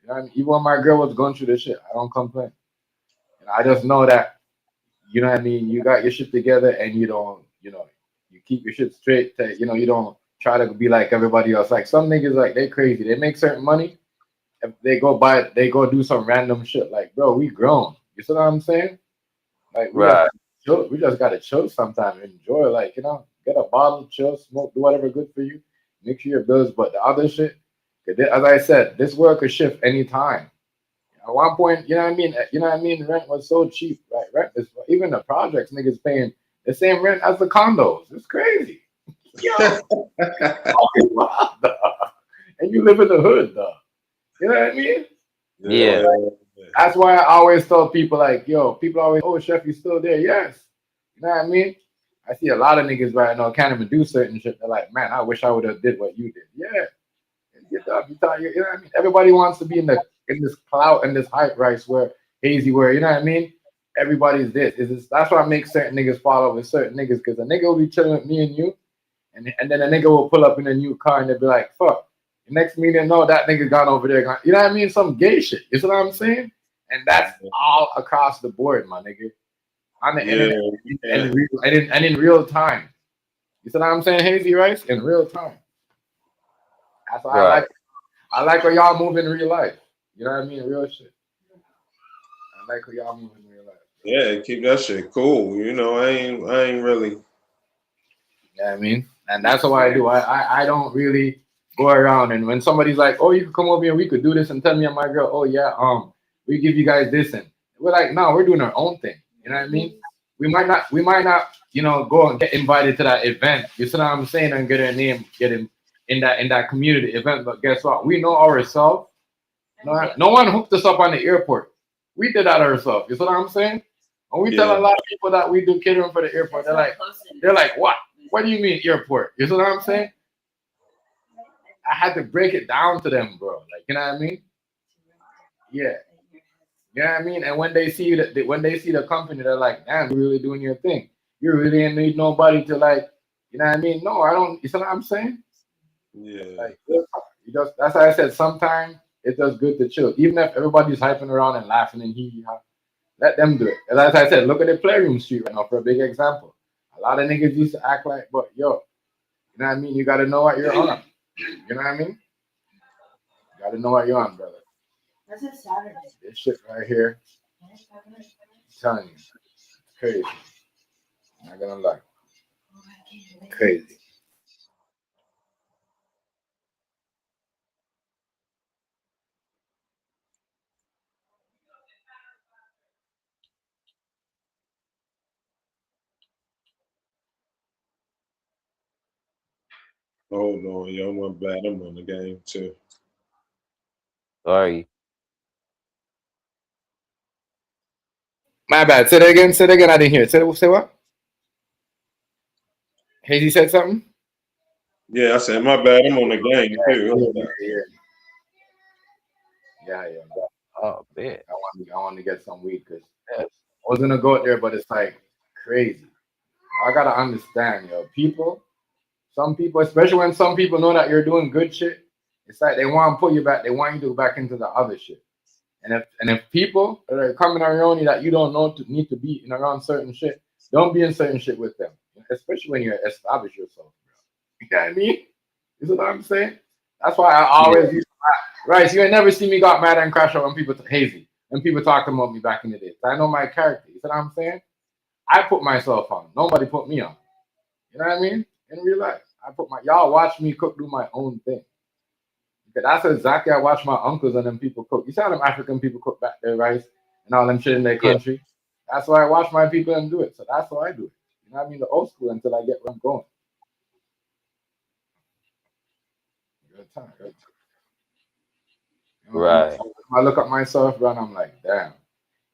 You know what I mean? Even when my girl was going through this shit, I don't complain. I just know that, you know what I mean, you got your shit together and you don't, you keep your shit straight. You don't try to be like everybody else. Like some niggas, like they crazy. They make certain money. If they go do some random shit. Like, bro, we grown. You see what I'm saying? Like right. we just gotta chill sometime, enjoy. Like, get a bottle, chill, smoke, do whatever good for you. Make sure your bills. But the other shit, as I said, this world could shift anytime. At one point, you know what I mean? Rent was so cheap, right? Rent is even the projects niggas paying the same rent as the condos. It's crazy. Yo, fucking wild, dog. And you live in the hood, though. You know what I mean? So Yeah, Yeah, that's why I always tell people like, yo, people always, oh, Chef, you still there? Yes. You know what I mean? I see a lot of niggas right now can't even do certain shit. They're like, man, I wish I would have did what you did. Yeah. Get up. You know what I mean? Everybody wants to be in this cloud and this hype rice where Hazy where, you know what I mean? Everybody's this. That's why I make certain niggas follow with certain niggas, because a nigga will be chilling with me and you, and then a nigga will pull up in a new car and they'll be like, fuck. The next minute, no, that nigga gone over there. You know what I mean? Some gay shit. You see what I'm saying? And that's all across the board, my nigga. On the yeah, internet yeah. and in real time. You see what I'm saying, Hazy Rice? In real time. That's why right. I like how y'all move in real life. You know what I mean? Real shit. I like how y'all move in real life. Yeah, keep that shit cool. You know, I ain't really. You know what I mean? And that's what I do. I don't really go around, and when somebody's like, "Oh, you could come over here, we could do this," and tell me and my girl, "Oh yeah, we give you guys this," and we're like, "No, we're doing our own thing." You know what I mean? We might not, go and get invited to that event. You see what I'm saying? And get a name, get in that community event. But guess what? We know ourselves. No one hooked us up on the airport. We did that ourselves. You see what I'm saying? And we tell Yeah. a lot of people that we do catering for the airport. They're like, what? What do you mean airport? You see what I'm saying? I had to break it down to them, bro. Like, you know what I mean? Yeah. You know what I mean? And when they see the company, they're like, damn, you're really doing your thing. You really ain't need nobody to, like, you know what I mean? No, I don't. You see what I'm saying? Yeah. Like, that's why I said sometimes it does good to chill. Even if everybody's hyping around and laughing and hee hee ha, let them do it. And as I said, look at the Playroom Street right now for a big example. A lot of niggas used to act like, but yo, you know what I mean? You got to know what you're on. You know what I mean? You got to know what you're on, brother. That's a Saturday. This shit right here, I'm telling you, it's crazy. I'm not gonna lie, crazy. Hold on, yo. I'm glad I'm on the game too. Sorry. My bad. Say that again. Say that again. I didn't hear it. Say what? Hazy said something. Yeah, I said my bad. I'm on the game too. Yeah, Hold on. yeah, yeah, yeah. Oh, man. I want to get some weed because I was gonna go there, but it's like crazy. I gotta understand, yo. Some people, especially when some people know that you're doing good shit, it's like they want to pull you back. They want you to go back into the other shit. And if people that are coming around you that you don't know to need to be in around certain shit, don't be in certain shit with them. Especially when you establish yourself, bro. You know what I mean? You see what I'm saying? That's why I Yeah. always used to, right. So you ain't never see me got mad and crash out when people hazy. When people talk about me back in the day. I know my character. You see what I'm saying? I put myself on. Nobody put me on. You know what I mean? In real life. Y'all watch me cook, do my own thing. Because that's exactly I watch my uncles and them people cook. You see how them African people cook back their rice and all them shit in their Yeah. country? That's why I watch my people and do it. So that's why I do it. You know what I mean? The old school until I get where I'm going. Good time. Good time. You know, Right. I look at myself, bro, and I'm like, damn.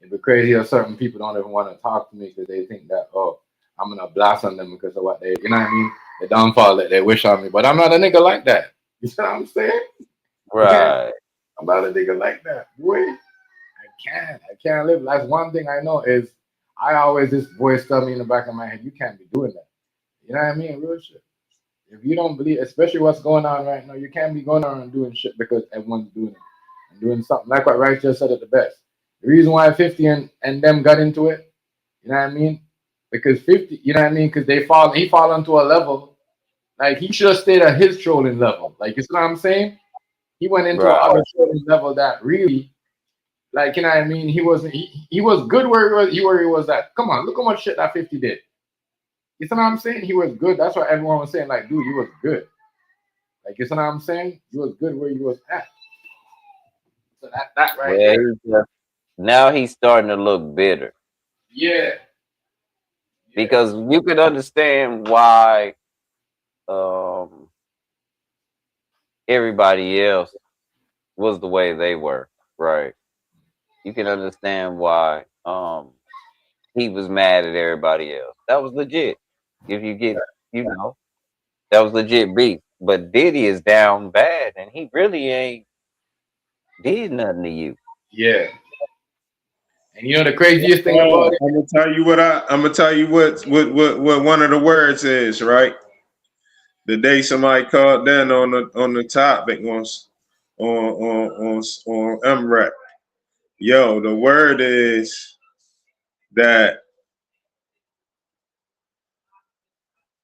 It'd be crazy if certain people don't even want to talk to me because they think that, oh, I'm gonna blast on them because of what they, you know what I mean? The downfall that they wish on me. But I'm not a nigga like that. You see what I'm saying? Yeah, Right. I'm not a nigga like that. Boy, I can't live. That's one thing I know is I always this voice tell me in the back of my head, you can't be doing that. You know what I mean? Real shit. If you don't believe, especially what's going on right now, you can't be going on and doing shit because everyone's doing it and doing something like what Rice just said at the best. The reason why 50 and them got into it, you know what I mean? Because 50, you know what I mean? Because he fall into a level like he should have stayed at his trolling level. Like you see what I'm saying? He went into a Right. other trolling level that really, like you know what I mean? He was good where he was at. Come on, look how much shit that 50 did. You see what I'm saying? He was good. That's why everyone was saying, like, dude, you was good. Like, you see what I'm saying? You was good where you was at. So that right Well, there. now he's starting to look bitter Yeah. Yeah. because you can understand why um, everybody else was the way they were, right? You can understand why he was mad at everybody else. That was legit. If you get, you know, that was legit beef. But Diddy is down bad, and he really ain't did nothing to you. Yeah. And you know the craziest thing about it? I'm gonna tell you what one of the words is, right? The day somebody called down on the topic on MREC. Yo, the word is that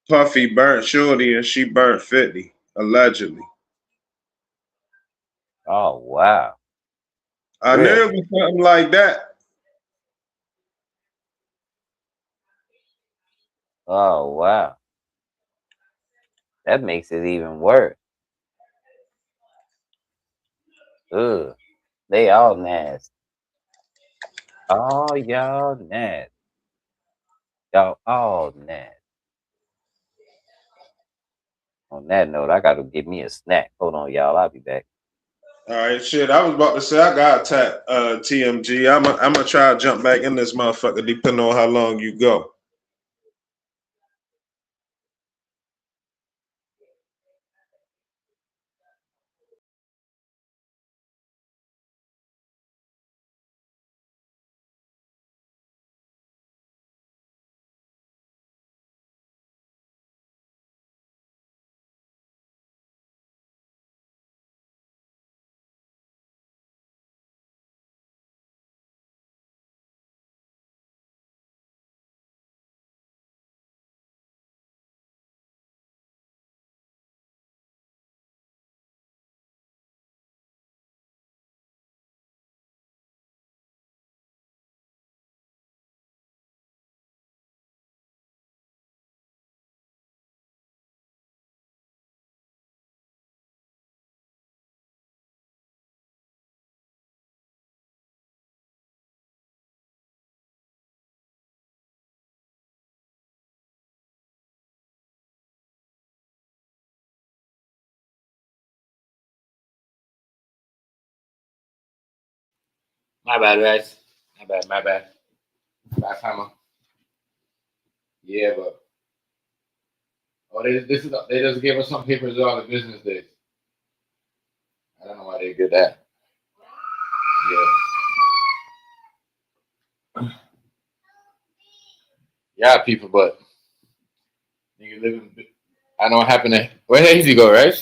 Puffy burnt Shorty and she burnt 50, allegedly. Oh wow, I knew really? it was something like that. Oh wow. That makes it even worse. Ugh. They all nasty. Oh, y'all nasty. Y'all all nasty. On that note, I gotta give me a snack. Hold on, y'all. I'll be back. All right, shit. I was about to say I got tap TMG. I'm gonna try to jump back in this motherfucker depending on how long you go. My bad, guys. My bad. Last hammer. Yeah, but they just gave us some papers on the business days. I don't know why they did that. Yeah, yeah, people, but nigga living. I know what happened. Where Hazy go, right?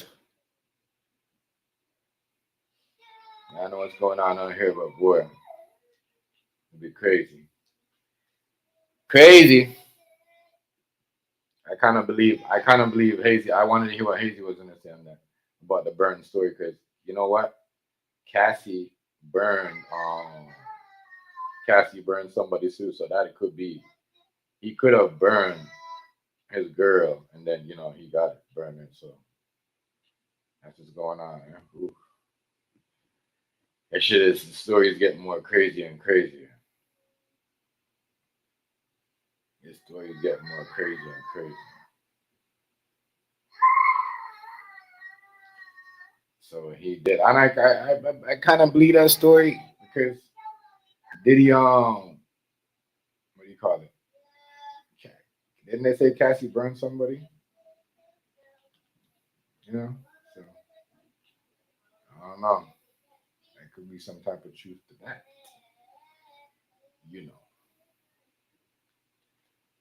I know what's going on here, but boy, it'd be crazy. Crazy. I kind of believe Hazy. I wanted to hear what Hazy was gonna say on that about the burn story, because you know what, Cassie burned. Cassie burned somebody too, so that it could be he could have burned his girl, and then he got it burning. So that's what's going on. Man. Ooh. That shit is the story is getting more crazy and crazier. The story is getting more crazy and crazy. So he did, and I kind of believe that story because Diddy what do you call it? Didn't they say Cassie burned somebody? So I don't know. There could be some type of truth to that. You know,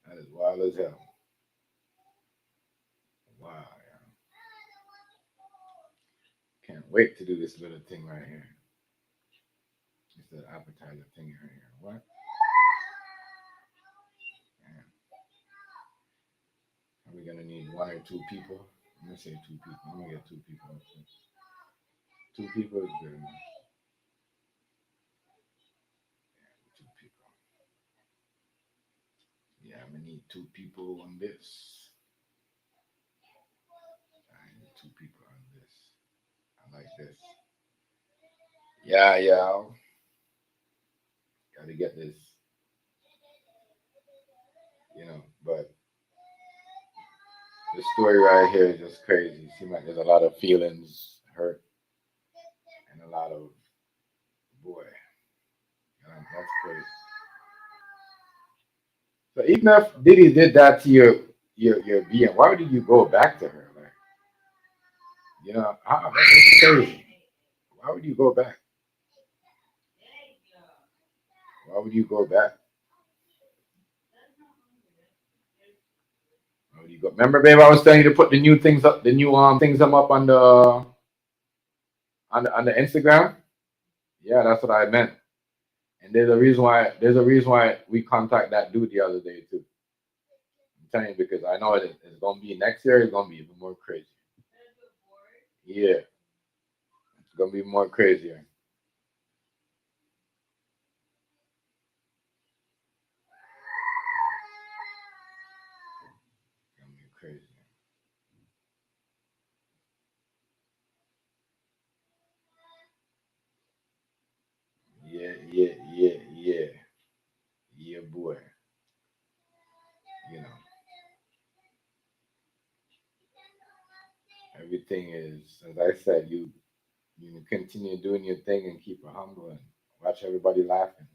that is wild as hell. Wow, yeah. Can't wait to do this little thing right here. It's the appetizer thing right here. What? Man, are we gonna need one or two people? I'm gonna say two people. I'm gonna get two people. Two people is good enough. Two people. Yeah, I'm gonna need two people on this. I need two people on this. I like this. Yeah, yeah. Gotta get this. But the story right here is just crazy. It seems like there's a lot of feelings hurt and a lot of boy. That's crazy. So even if Diddy did that to your being, why did you go back to her? Like, that's crazy. Why would you go back? Why would you go back? Why would you go? Remember, babe, I was telling you to put the new things up, the new things up on the Instagram. Yeah, that's what I meant. And there's a reason why we contact that dude the other day too. I'm telling you because I know it's gonna be next year. It's gonna be even more crazy. Yeah, it's gonna be more crazier. It's gonna be crazy. boy, you know, everything is, as I said, you continue doing your thing and keep it humble and watch everybody laughing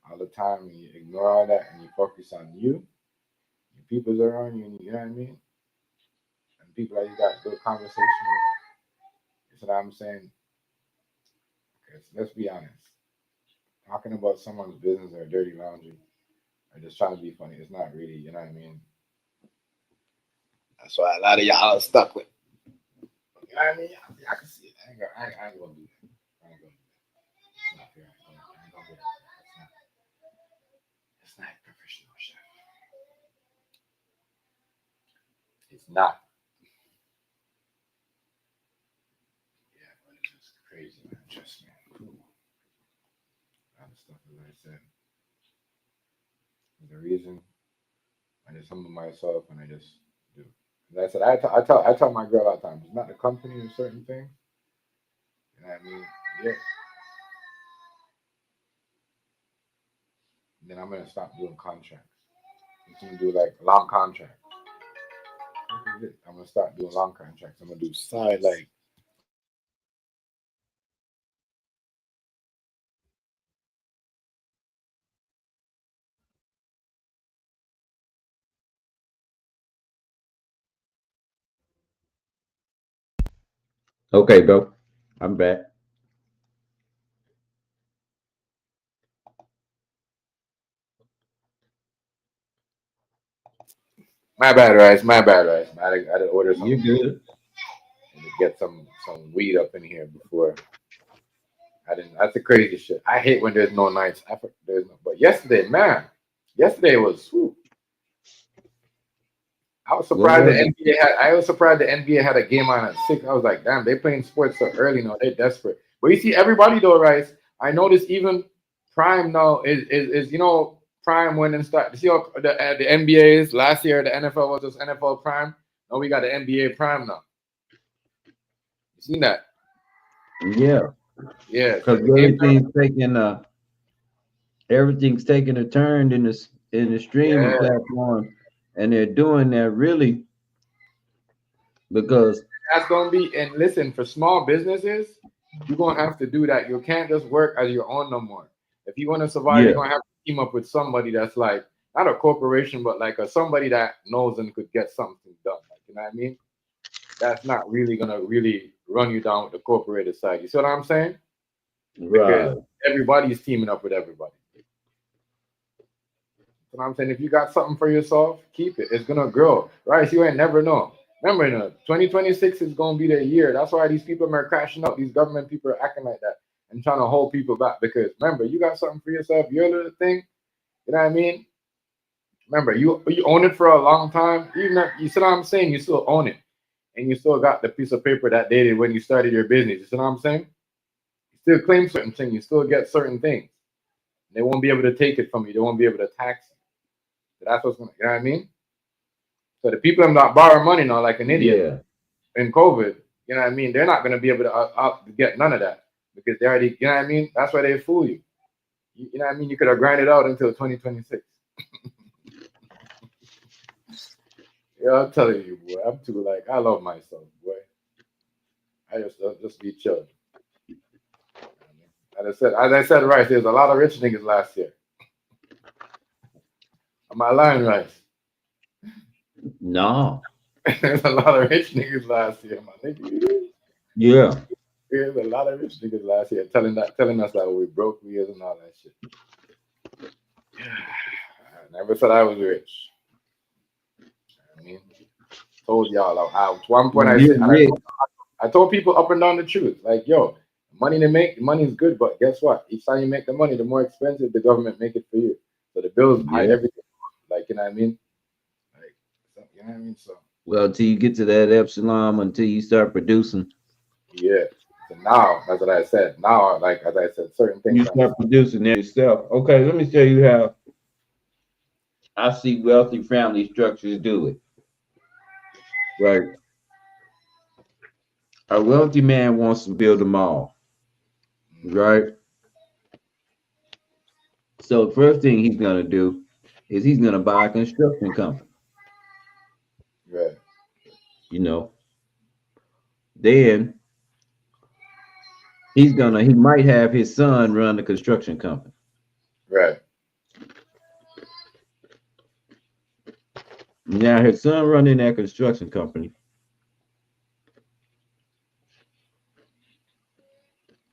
all the time. And you ignore all that and you focus on you, the people around you, and you know what I mean? And people that you got good conversation with. That's what I'm saying. Because let's be honest, talking about someone's business or dirty laundry or just trying to be funny, it's not really, you know what I mean? That's why a lot of y'all are stuck with. You know what I mean? I can see it. I ain't gonna do that. I ain't gonna do that. It's not fair. I ain't gonna do that. It's not professional, chef. It's not. Yeah, but it's just crazy, man. Trust me. Ooh, a lot of stuff, as I said. The reason I just humble myself and I just do. As I said, I tell my girl all the time, it's not the company or certain things. You know what I mean? Yeah. Then I'm gonna stop doing contracts. I'm gonna do like long contracts. I'm gonna start doing long contracts. I'm gonna do side like Okay, bro. I'm back. my bad rice, my bad rice. I did order You some good? and to get some weed up in here before I didn't. That's the crazy shit. I hate when there's no nights. There's no. But yesterday, man, yesterday was. Whew, I was What surprised the was it? NBA had. I was surprised the NBA had a game on at 6. I was like, damn, they playing sports so early now. They're desperate. But you see, everybody though, Rice. I noticed even Prime now is Prime went and start. You see how the NBA is last year. The NFL was just NFL Prime. Now we got the NBA Prime now. You seen that? Yeah, Yeah. So because the game. everything's taking a turn in the streaming Yeah. platform, and they're doing that really because That's gonna be and listen for small businesses, you're gonna have to do that. You can't just work as your own no more. If you want to survive, you're yeah, gonna have to team up with somebody that's like not a corporation, but like somebody that knows and could get something done. Like you know what I mean? That's not really gonna really run you down with the corporate side. You see what I'm saying? Because right, everybody's teaming up with everybody. You know what I'm saying? If you got something for yourself, keep it. It's gonna grow. Right? You ain't never know. Remember, 2026 is gonna be the year. That's why these people are crashing out. These government people are acting like that and trying to hold people back. Because remember, you got something for yourself, your little thing. You know what I mean? Remember, you own it for a long time. Even if, you see what I'm saying, you still own it. And you still got the piece of paper that dated when you started your business. You see what I'm saying? You still claim certain things, you still get certain things. They won't be able to take it from you, they won't be able to tax you. So that's what's gonna, you know what I mean? So the people that not borrow money now, like an idiot yeah, in COVID, you know what I mean? They're not going to be able to get none of that because they already, you know what I mean? That's why they fool you. You know what I mean? You could have grinded out until 2026. Yeah, I'm telling you, boy. I'm too like I love myself, boy. I just be chill. As I said, right, there's a lot of rich niggas last year. Am I lying, right? no, There's a lot of rich niggas last year, my nigga. yeah, There's a lot of rich niggas last year telling us that we broke we is and all that shit. I never said I was rich. I mean, told y'all at one point I you're said and rich, I told people up and down the truth. Like, yo, money to make, money is good, but guess what? Each time you make the money, the more expensive the government make it for you. So the bills high, yeah. everything. Like, you know what I mean? Like, so, you know what I mean? So Well, until you get to that epsilon, until you start producing, yeah. So now, that's what I said. Now, like as I said, certain things you I'm start producing that yourself. Okay, let me tell you how I see wealthy family structures do it. Right, a wealthy man wants to build a mall. mm, Right, So the first thing he's gonna do is he's gonna buy a construction company. Right. You know, then he might have his son run the construction company. Right. Now his son running that construction company,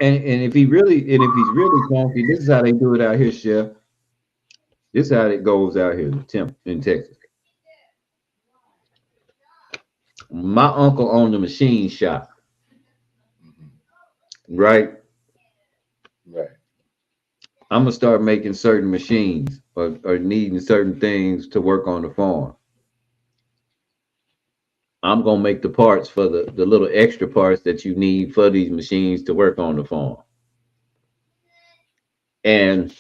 and if he's really funky, this is how they do it out here, Chef. This is how it goes out here in Texas. My uncle owned a machine shop, Hmm. right? Right. I'm gonna start making certain machines or needing certain things to work on the farm. I'm gonna make the parts for the little extra parts that you need for these machines to work on the farm. And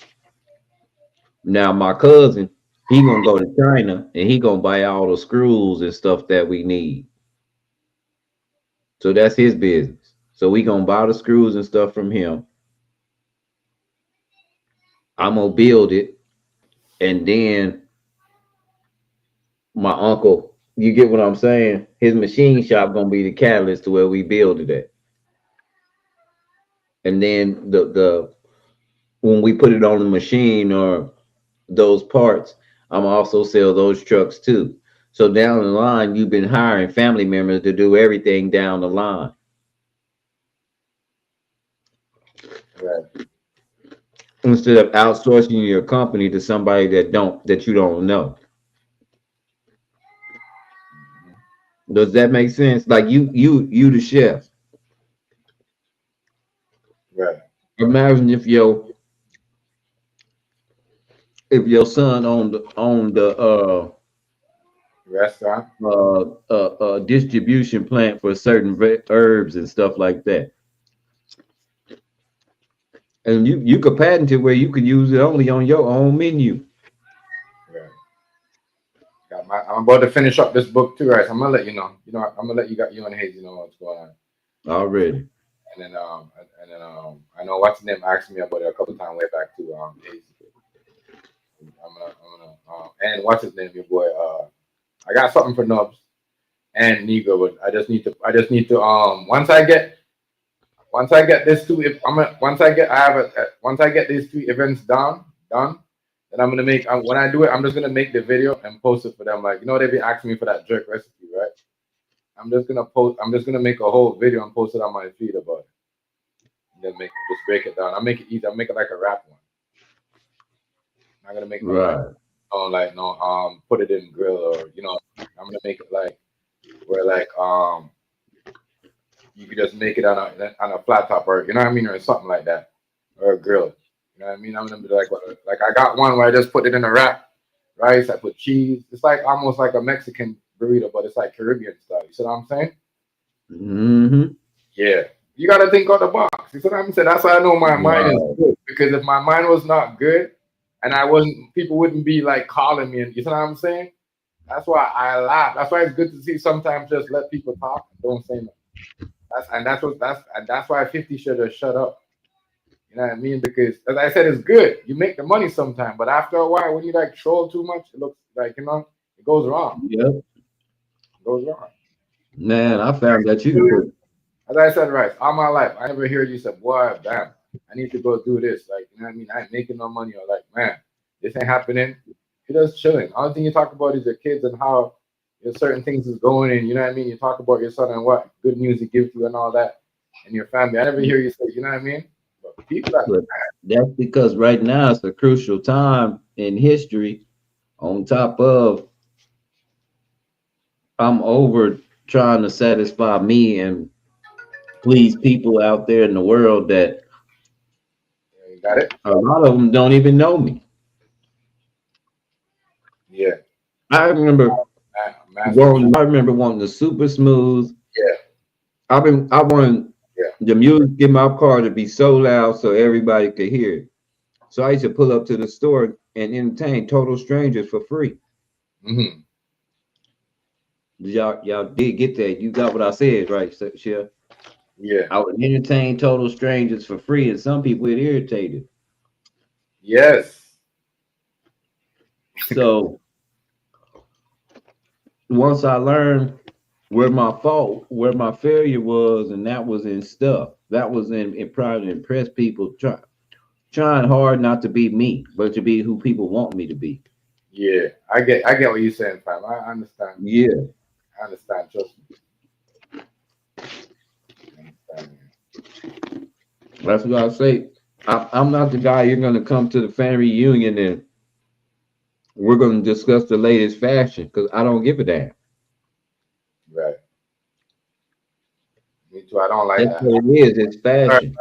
now my cousin, he gonna go to China and he gonna buy all the screws and stuff that we need. So that's his business. So we gonna buy the screws and stuff from him. I'm gonna build it, and then my uncle, you get what I'm saying? His machine shop gonna be the catalyst to where we build it at. And then the when we put it on the machine or those parts, I'm also sell those trucks too. So down the line, you've been hiring family members to do everything down the line Right. instead of outsourcing your company to somebody that you don't know. Hmm. Does that make sense? Like you the chef. Right. Imagine if your son owned the Restaurant. distribution plant for certain herbs and stuff like that. And you could patent it where you could use it only on your own menu Right. I'm about to finish up this book too, right? So I'm gonna let you know. I'm gonna let you and Hazy know what's going on. already. I know what's his name asked me about it a couple times way back too. Hazy. And what's his name, your boy? I got something for Nubs and Negro, but once I get this two, if I'm a, once I get I have a once I get these 3 events done, then I'm gonna make. When I do it, I'm just gonna make the video and post it for them. Like they've been asking me for that jerk recipe, right? I'm just gonna make a whole video and post it on my feed about it. And then just break it down. I'll make it easy. I'll make it like a rap one. I'm not gonna make no like Right. no put it in grill or I'm gonna make it like where like you could just make it on a flat top or what I mean or something like that or a grill. You know what I mean? I'm gonna be like I got one where I just put it in a wrap, rice. I put cheese. It's like almost like a Mexican burrito, but it's like Caribbean style. You see what I'm saying? Mm-hmm. Yeah. You gotta think out the box. You see what I'm saying? That's why I know my mind is Right. good. Because if my mind was not good and I wasn't, people wouldn't be like calling me and you see what I'm saying? That's why I laugh. That's why it's good to see sometimes just let people talk and don't say nothing. That's why 50 should have shut up. You know what I mean? Because as I said, it's good. You make the money sometime, but after a while, when you like troll too much, it looks like it goes wrong. Yep. It goes wrong. Man, I found that you could put. As I said, right, all my life, I never hear you say, boy, damn, I need to go do this. Like, you know what I mean? I ain't making no money. Or like, man, this ain't happening. You're just chilling. Only thing you talk about is your kids and how certain things is going and you know what I mean? You talk about your son and what good news he gives you and all that and your family. I never hear you say, you know what I mean? But people that But that's because right now it's a crucial time in history. On top of I'm over trying to satisfy me and please people out there in the world that you got it? a lot of them don't even know me. Yeah. I remember Master I remember wanting the super smooth. yeah, I wanted yeah. the music in my car to be so loud so everybody could hear it. So I used to pull up to the store and entertain total strangers for free. Mm-hmm. Y'all did get that. You got what I said, right, Chef? Yeah. I would entertain total strangers for free, and some people it irritated. Yes. So once I learned where my fault, where my failure was, and that was in stuff. That was in trying to impress people, trying hard not to be me, but to be who people want me to be. Yeah, I get what you're saying, fam. I understand. Yeah, I understand. Trust me. I understand. that's what I say. I'm not the guy you're gonna come to the family reunion and we're gonna discuss the latest fashion because I don't give a damn. Right. Me too. I don't like That's that. what it is. It's Right. fashion.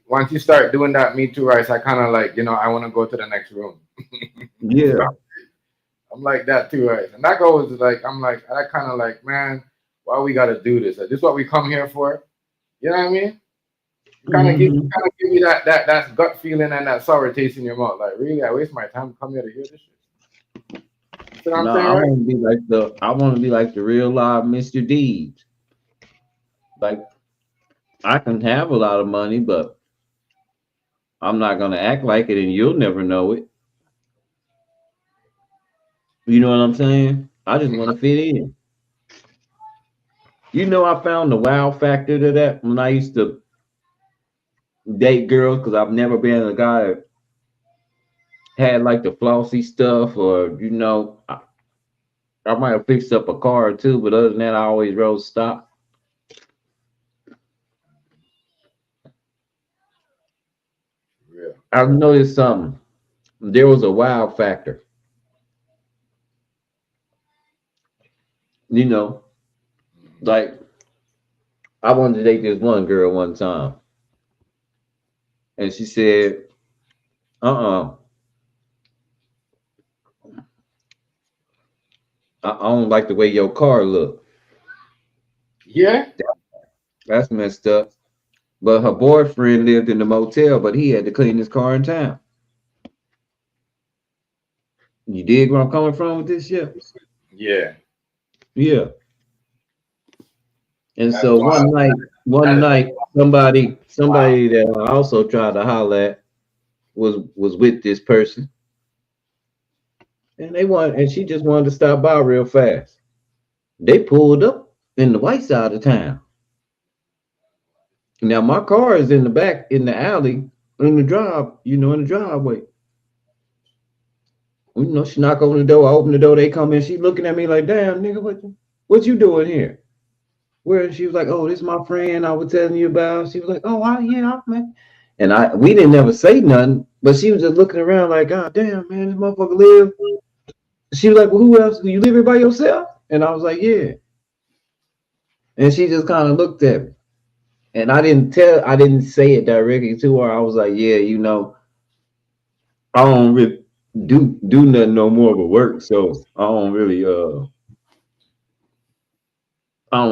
Once you start doing that, me too, Rice. I kind of like, I want to go to the next room. Yeah. I'm like that too, right? And that goes like, I kind of like, man, why we got to do this? Like, this is what we come here for. You know what I mean? Mhm. Kind of give you that gut feeling and that sour taste in your mouth. Like, really, I waste my time to come here to hear this shit. You see what I'm No, saying, I right? want to be like the real live Mr. Deeds. Like I can have a lot of money, but I'm not gonna act like it, and you'll never know it. You know what I'm saying? I just want to fit in. I found the wow factor to that when I used to date girls because I've never been a guy that had like the flossy stuff, or I might have fixed up a car or two, but other than that, I always rode stock. Real. I've noticed something. There was a wow factor. You know, like I wanted to date this one girl one time, and she said, "Uh-uh, I don't like the way your car look. Yeah. That's messed up." But her boyfriend lived in the motel, but he had to clean his car in town. You dig where I'm coming from with this shit? Yeah. Yeah. And That's so wild. one That is night, wild. somebody that I also tried to holler at was with this person, and she just wanted to stop by real fast. They pulled up in the white side of town. Now my car is in the back in the alley in the in the driveway. She knock on the door, I open the door, they come in, she looking at me like, damn, nigga, what you doing here? Where she was like, oh, this is my friend I was telling you about. She was like, oh, yeah, man. And we didn't ever say nothing, but she was just looking around like, God damn, man, this motherfucker live. She was like, well, who else? You live here by yourself? And I was like, yeah. And she just kind of looked at me. And I didn't say it directly to her. I was like, yeah, I don't really do nothing no more but work. So I don't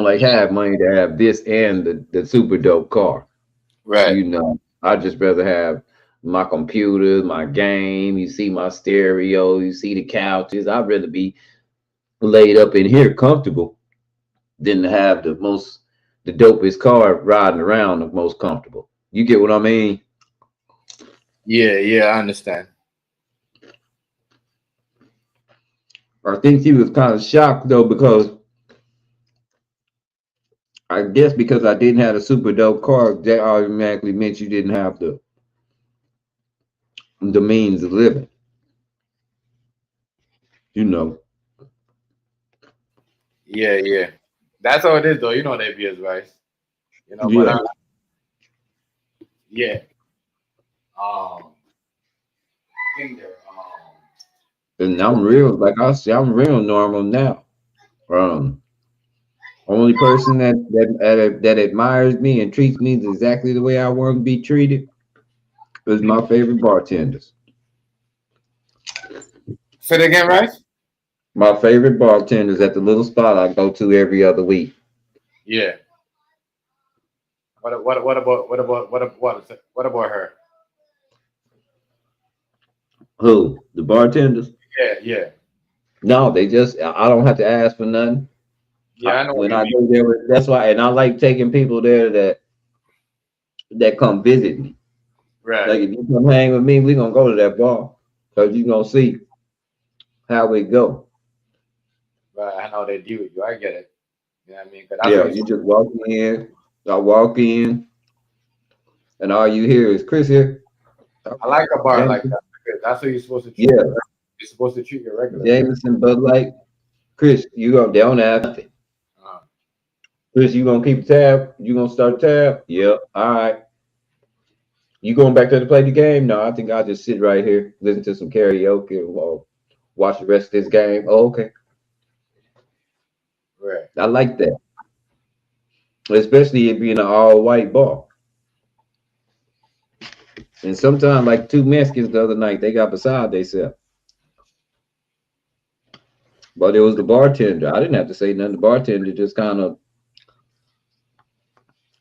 like have money to have this and the super dope car. Right. I just rather have my computer, my game. You see my stereo, you see the couches. I'd rather be laid up in here comfortable than to have the dopest car riding around the most comfortable. You get what I mean? Yeah. Yeah. I understand. I think she was kind of shocked though because I guess because I didn't have a super dope car, that automatically meant you didn't have the means of living. You know. Yeah. Yeah. That's how it is, though. You know they be as Rice. But Yeah. yeah. Um. Think there. And I'm real, like I say, I'm real normal now. Um, Only person that admires me and treats me exactly the way I want to be treated is my favorite bartenders. Say it again, Rice. My favorite bartenders at the little spot I go to every other week. Yeah. What about her? Who? The bartenders? Yeah. Yeah. No, they just I don't have to ask for nothing. Yeah. I know what When you I mean. go there, that's why, and I like taking people there that come visit me. Right. Like if you come hang with me, we gonna go to that bar because you gonna see. how it go. But I know they deal with you. I get it. You know what I mean? Because that's what Yeah, you're you supposed just walk in. I walk in, and all you hear is Chris here. I like a bar like Jameson. that because that's how you're supposed to treat Yeah, your. You're supposed to treat your regulars, man. Jameson, Bud Light. Chris, you go down have nothing. Uh, Chris, you gonna keep tab? You gonna start tab? Yep. All right. You going back there to play the game? No, I think I'll just sit right here, listen to some karaoke, or watch the rest of this game. Oh, okay. right. I like that, especially it being an all white bar. And sometimes, like two Mexicans the other night, they got beside themselves. But it was the bartender. I didn't have to say nothing. The bartender just kind of,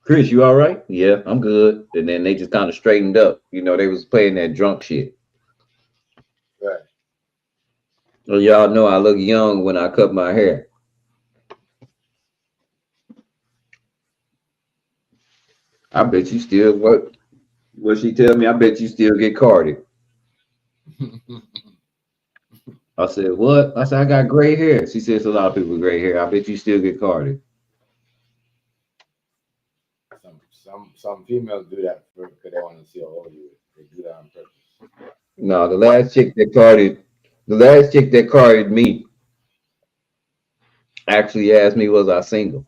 Chris, you all right? Yeah, I'm good. And then they just kind of straightened up. You know, they was playing that drunk shit. Right. Well, y'all know I look young when I cut my hair. I bet you still what she tell me? I bet you still get carded. I said, what? I said, I got gray hair. She says a lot of people with gray hair. I bet you still get carded. Some females do that because they want to see how old you is. They do that on purpose. No, the last chick that carded me actually asked me, was I single?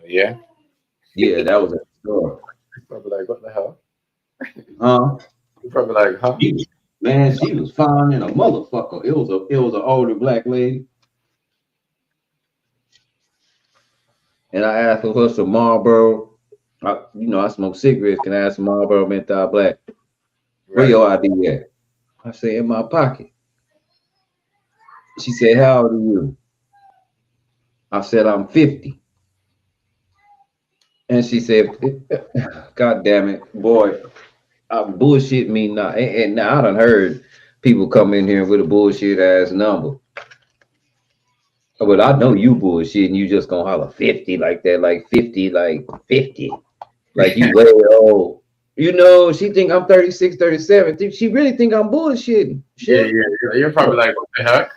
Yeah. Yeah, that was a story. You're probably like, what the hell? Huh? You're probably like, huh? Man, she was fine in a motherfucker. It was an older black lady. And I asked her for some Marlboro. I smoke cigarettes. Can I have some Marlboro menthol black? Where Right. your ID at? I said, in my pocket. She said, how old are you? I said, I'm 50. And she said, God damn it, boy, I'm bullshit me now. And now I done heard people come in here with a bullshit ass number. But I know you bullshit and you just gonna holler 50 like that, like 50, like 50. Like you way old. You know, she think I'm 36, 37. She really think I'm bullshitting. Yeah, Shit. yeah. You're probably like, what the heck?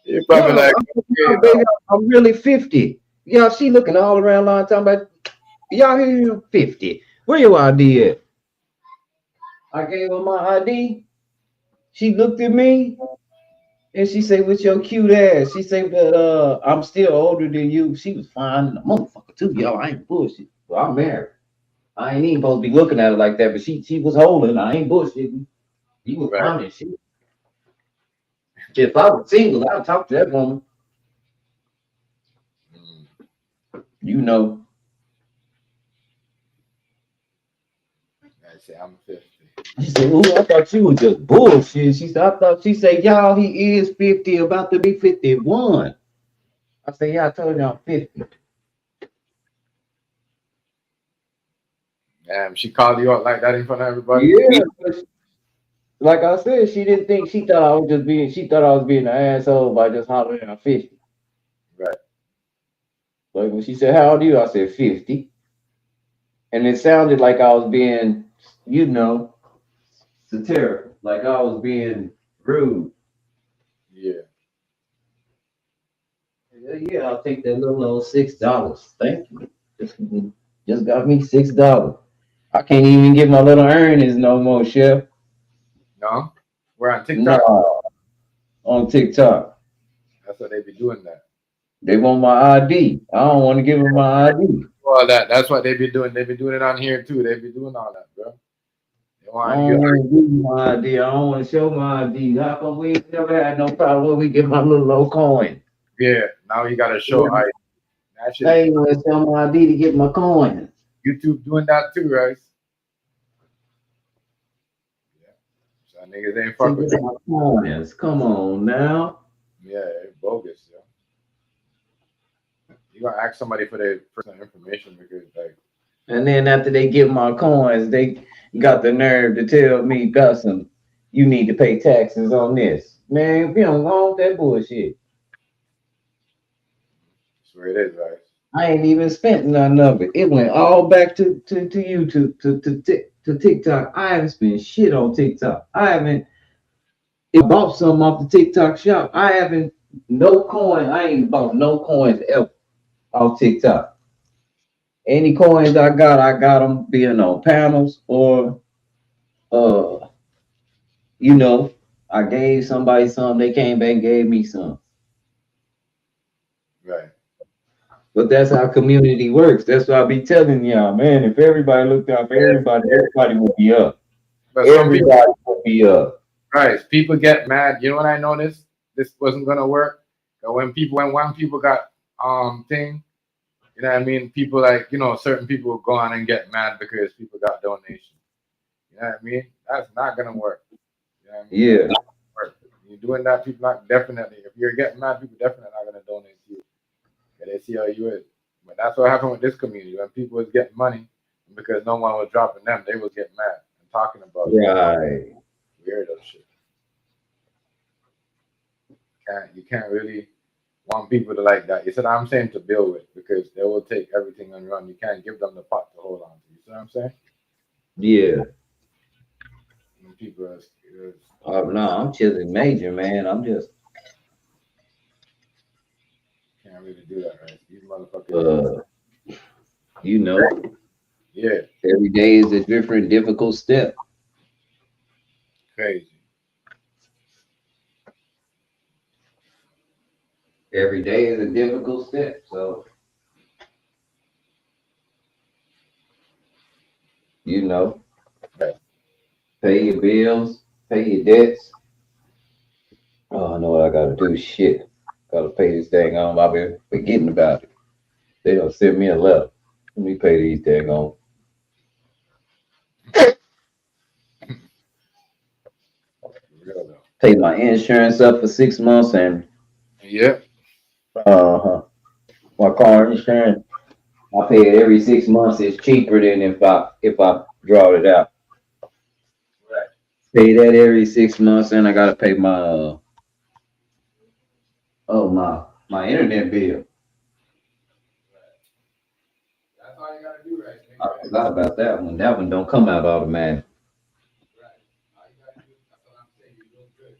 You're probably No, like, no, okay, baby, I'm really 50. Yeah, she looking all around line talking about y'all here 50. Where your ID at? I gave her my ID. She looked at me and she said, with your cute ass. She said, but I'm still older than you. She was fine and a motherfucker too, yo. I ain't bullshit. Well, I'm married. I ain't even supposed to be looking at her like that, but she was holding. I ain't bullshitting. You was right. fine and shit. If I was single, I'd talk to that woman. Mm. You know. I say I'm 50. She said, "Ooh, I thought you was just bullshit." She said, she said, y'all, he is 50, about to be 51. I said, yeah, I told you I'm 50. Damn, she called you out like that in front of everybody. Yeah. Like I said, she thought she thought I was being an asshole by just hollering at 50. Right. Like when she said, how old are you? I said 50. And it sounded like I was being, satirical, like I was being rude. Yeah. Yeah, I'll take that little old $6. Thank you. Just got me $6. I can't even get my little earnings no more, Chef. No? We're on TikTok. No, on TikTok. That's what they be doing that. They want my ID. I don't want to give them my ID. Well, that's what they be doing. They be doing it on here too. They be doing all that, bro. They I want don't you. want to give you my ID. I don't want to show my ID. How come we ain't never had no problem when we get my little old coin? Yeah. Now you gotta show. I that shit. I ain't want to show my ID to get my coins. YouTube doing that too, right? Yeah. So niggas ain't fuck with Get you. my coins. Come on now. Yeah, it's bogus, yo. You gonna ask somebody for their personal information because like And then after they get my coins, they got the nerve to tell me, Dustin, you need to pay taxes on this. Man, we don't want that bullshit. that's where it is, right? I ain't even spent none of it. It went all back to YouTube, to TikTok. I haven't spent shit on TikTok. I bought some off the TikTok shop. I haven't no coin. I ain't bought no coins ever off TikTok. Any coins I got them being on panels or uh, you know, I gave somebody some. They came back and gave me some. Right. But that's how community works. That's what I be telling y'all, man. If everybody looked out for everybody, everybody would be up. But some people, Everybody would be up. right? People get mad. You know what I noticed? This wasn't gonna work. But when one people got thing, you know what I mean? People like, certain people will go on and get mad because people got donations. You know what I mean? That's not gonna work. You know what I mean? Yeah. That's not gonna work. You're doing that, people not definitely. If you're getting mad, people definitely not gonna donate to you. Yeah, they see how you is. But that's what happened with this community. When people was getting money because no one was dropping them, they was getting mad and talking about Right. weirdo shit. You can't really want people to like that. You see what I'm saying? To build with, because they will take everything and run. You can't give them the pot to hold on to. You see what I'm saying? Yeah. And people Oh no, I'm chilling major, man. I'm just can't really do that, right? These motherfuckers. you know, Yeah, every day is a different difficult step. crazy. Every day is a difficult step. So, you know, Right. pay your bills, pay your debts. Oh, I know what I gotta do. Shit. Gotta pay this thing on. I've been forgetting about it. They don't send me a letter. Let me pay these thing on. For real though. Pay my insurance up for 6 months and Yeah. uh my car insurance. I pay it every 6 months. It's cheaper than if I draw it out. Right. Pay that every 6 months, and I gotta pay my my internet bill. That's all you gotta do, right? I forgot about that one. That one don't come out automatic. Right. All you gotta do, that's what I'm saying. You're doing good.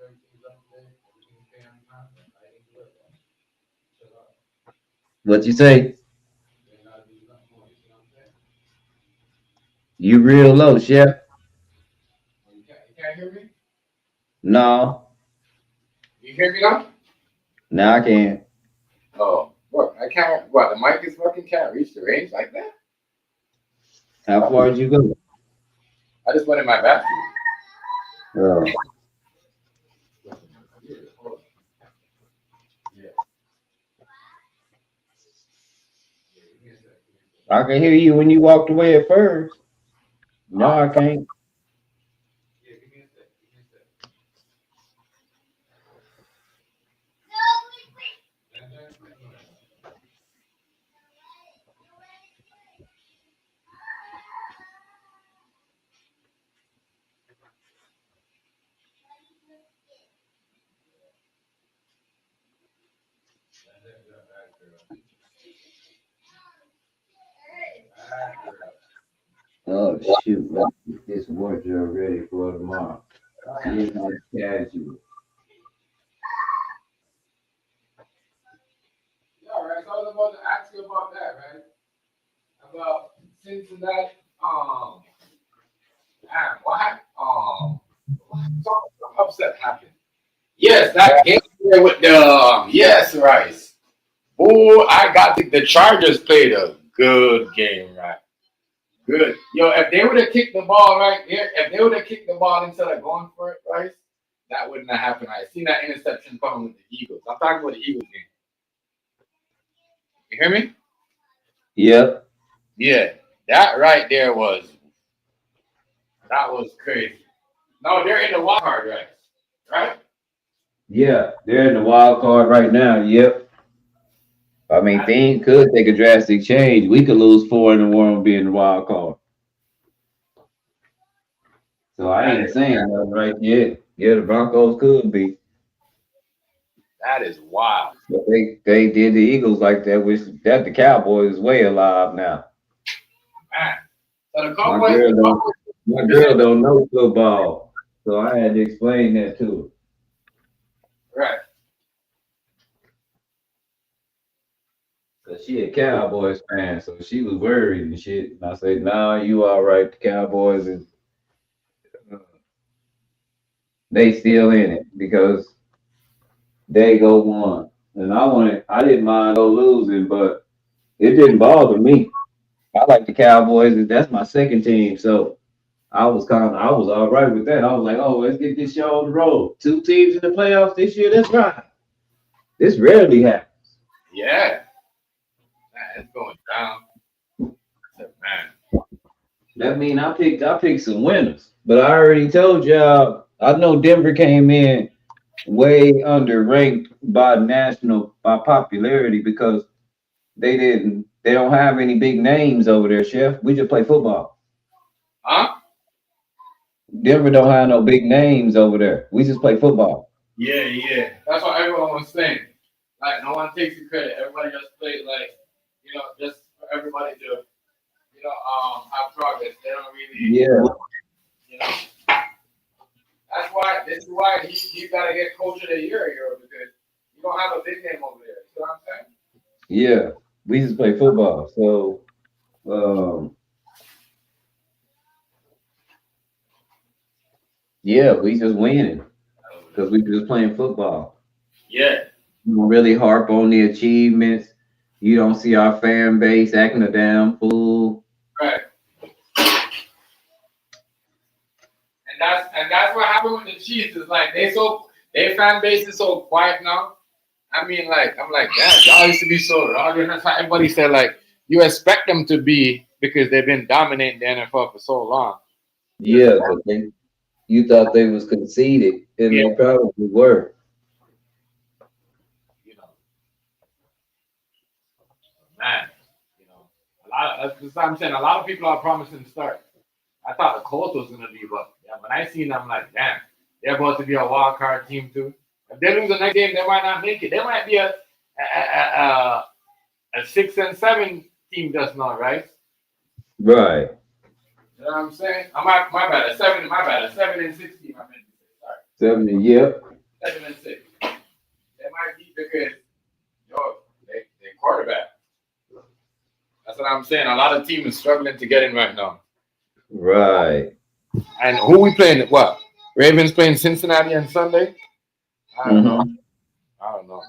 Everything's up there. Everything's paying on time. I ain't worried about it. Shut up. What you say? You ain't gotta do nothing more. You see what I'm saying? You real low, chef? Oh, you can't hear me? No, You hear me now? now I can. Oh, what? I can't. What? The mic is fucking can't reach the range like that? How far did you go? I just went in my bathroom. Oh, Yeah, hold on. Yeah. Yeah, give me a sec. Give me a sec. I can hear you when you walked away at first. No, I can't. Yeah, give me a sec. Give me a sec. Oh shoot! Let's get this wardrobe ready for tomorrow. It's not casual. Yeah, right. So I was about to ask you about that, right? About Cincinnati. Man, what? Some upset happened. Yes, that game there with the yes, Rice. Oh, I got the Chargers played a good game, right? Good. Yo, if they would have kicked the ball right there, if they would have kicked the ball instead of going for it, Rice, that wouldn't have happened. I seen that interception coming with the Eagles. I'm talking about the Eagles game. You hear me? Yep. Yeah, that right there was crazy. No, they're in the wild card race, right? Yeah, they're in the wild card right now. Yep. I mean, things could take a drastic change. We could lose 4 in a row and be in the wild card. So I That ain't is, saying nothing right yet. Yeah, the Broncos could be. that is wild. But they did the Eagles like that, which that the Cowboys is way alive now. Man. So the My Cowboys, girl don't my girl don't know football. So I had to explain that to Right. her. So she a Cowboys fan, so she was worried and shit. And I said, "Nah, you all right? The Cowboys is they still in it because they go won." And I didn't mind go losing, but it didn't bother me. I like the Cowboys, and that's my second team. So I was all right with that. I was like, oh, let's get this show on the road. Two teams in the playoffs this year. That's right. This rarely happens. Yeah. Man, it's going down. I said, man. That mean I picked some winners. But I already told y'all, I know Denver came in way underranked by popularity because they don't have any big names over there, Chef. We just play football. Huh? Denver don't have no big names over there. We just play football. Yeah, yeah. That's what everyone was saying. Like, no one takes the credit. Everybody just plays like, just for everybody to, have progress. They don't really, Yeah, you know. This is why he's got to get coach of the year here because you don't have a big name over there. You know what I'm saying? yeah. We just play football. So um yeah, we just winning because we just playing football. Yeah. You don't really harp on the achievements. You don't see our fan base acting a damn fool. Right. And that's what happened with the Chiefs. Is like their fan base is so quiet now. I mean, like I'm like, damn, y'all used to be so rowdy. And that's why everybody said like you expect them to be because they've been dominating the NFL for so long. Because Yeah, but you thought they was conceited, and yeah, they probably were. you know, man, a lot of that's what I'm saying. A lot of people are promising start. I thought the Colts was gonna be, but yeah, when I seen them, I'm like, damn, they're about to be a wild card team too. If they lose the next game, they might not make it. They might be a 6-7 team just now, right? Right. You know what I'm saying? My bad, a 7. My bad, a 7-6 team. I meant to say, sorry, 70. Yep. 7-6. They might be because they quarterback. That's what I'm saying. A lot of teams struggling to get in right now. Right. And who we playing? What? Ravens playing Cincinnati on Sunday? I don't know. Mm-hmm. I don't know.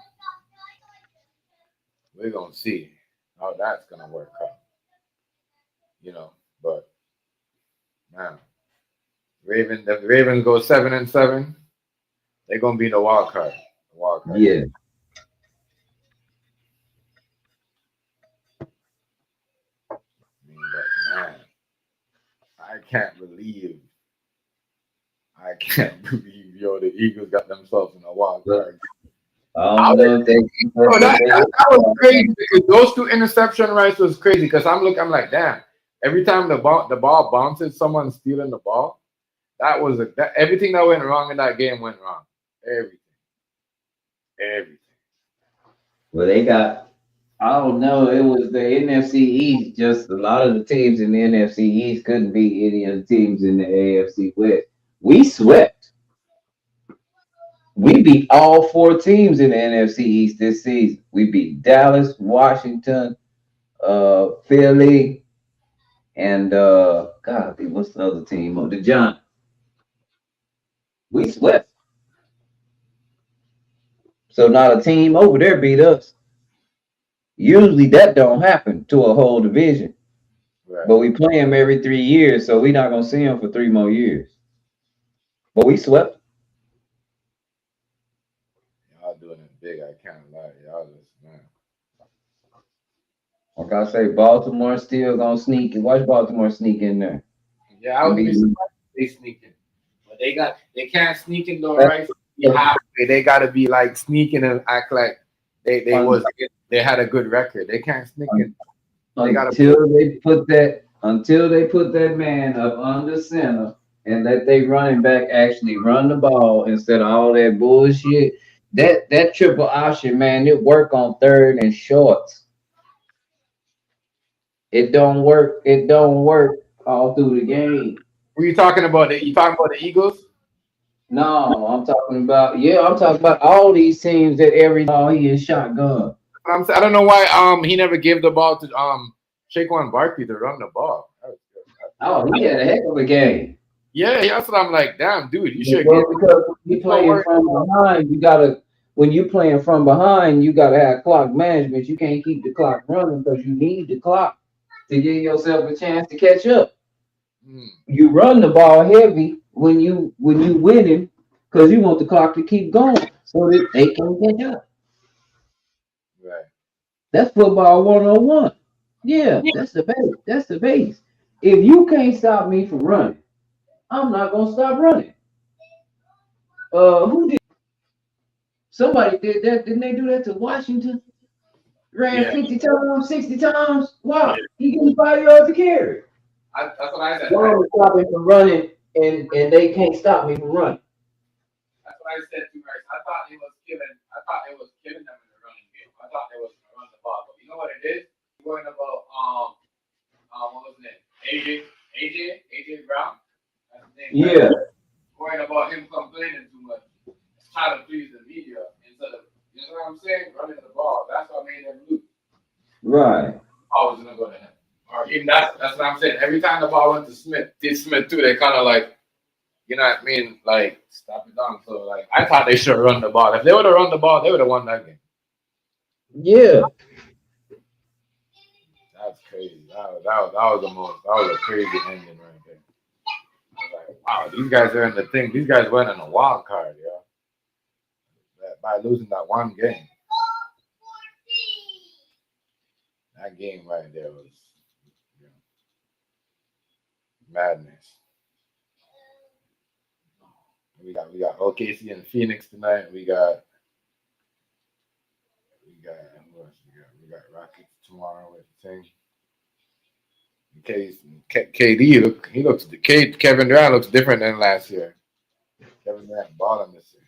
We're gonna see how that's gonna work out. But man, the Ravens go 7-7. They're gonna be the wild card. The wild card. Yeah. But man, I can't believe I can't believe the Eagles got themselves in a wild But card. I don't know if Bro, that was crazy because those two interception rights was crazy because I'm like, damn. Every time the ball bounces, someone's stealing the ball. Everything that went wrong in that game went wrong. Everything, everything. well, they got. I don't know. It was the NFC East. Just a lot of the teams in the NFC East couldn't beat any of the teams in the AFC West. We swept. We beat all four teams in the NFC East this season. We beat Dallas, Washington, Philly, and God, what's the other team? Oh, the Giants. We swept. So not a team over there beat us. Usually that don't happen to a whole division. Right. But we play them every 3 years, so we're not gonna see them for 3 more years. But we swept. Y'all doing it big. I can't lie. Y'all just man. Like I say, Baltimore still gonna sneak. Watch Baltimore sneak in there Yeah, I and would be. be surprised if they sneak in. But they can't sneak in though, right? They gotta be like sneaking and act like they had a good record. They can't sneak in. They gotta Until they put that man up under center and let they running back actually run the ball instead of all that bullshit. That triple option, man, it work on third and shorts. It don't work. It don't work all through the game. Who you talking about? You talking about the Eagles? No, I'm talking about I'm talking about all these teams that every ball he is shotgun. I don't know why he never gave the ball to Saquon Barkley to run the ball. That was good. Oh, he had a heck of a game. Yeah, that's what I'm like. Damn, dude, you should Well, get. because when you He's so playing worried from about. behind, when you playing from behind, you gotta have clock management. You can't keep the clock running because you need the clock to give yourself a chance to catch up. Hmm, You run the ball heavy when you winning because you want the clock to keep going so that they can catch up. right. That's football 101. Yeah, that's the base. That's the base. If you can't stop me from running, I'm not gonna stop running. Who did somebody did that? Didn't they do that to Washington? Ran Yeah, 50 times, 60 times. yeah. Wow, he getting 5 yards to carry. That's what I said. Why am I stopping from running and they can't stop me from running? That's what I said to her. I thought it was killing. I thought it was killing them in the running game. I thought they was gonna run the ball, but you know what it is? Going about what was his name? AJ Brown. That's his name, right? Yeah, Going about him complaining too much, trying to please the media instead of you know what I'm saying, running the ball. That's what made them lose. right. I was gonna go to him. Or even that's what I'm saying. Every time the ball went to Smith too, they kind of like you know what I mean, like stop it down. So like I thought they should run the ball. If they would have run the ball, they would have won that game. Yeah. That's crazy. That was the most. That was a crazy ending right there. I was like, wow, these guys are in the thing. These guys went in a wild card, yo. By losing that one game. That game right there was you know, madness. We got OKC and Phoenix tonight. We got who else we got Rockets tomorrow with the team. KD Kevin Durant looks different than last year. Kevin Durant balling this year.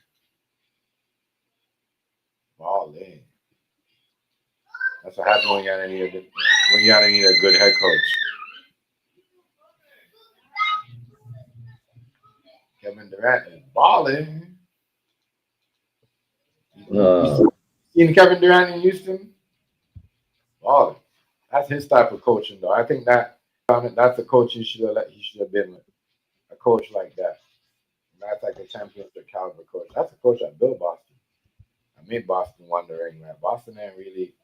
Balling. That's what happens when you gotta need a good head coach. Kevin Durant is balling. Uh, You seen Kevin Durant in Houston? Balling. That's his type of coaching, though. I think that's the coach he should have been with. A coach like that. And that's like a championship caliber coach. That's a coach that built Boston. I made Boston won the ring, man. Boston ain't really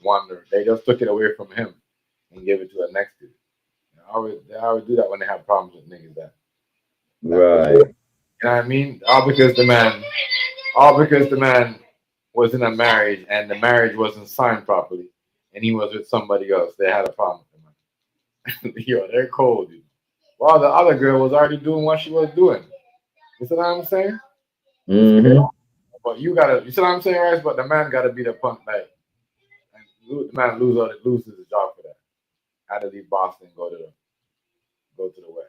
wonder. They just took it away from him and gave it to the next dude. They always do that when they have problems with niggas that push. right. You know what I mean? All because the man was in a marriage and the marriage wasn't signed properly and he was with somebody else. They had a problem with him. Yo, they're cold, dude. While the other girl was already doing what she was doing. You see what I'm saying? It's crazy. Mm-hmm. But you see what I'm saying, right? But the man gotta be the punk like and the man loses his job for that. Had to leave Boston and go to the West.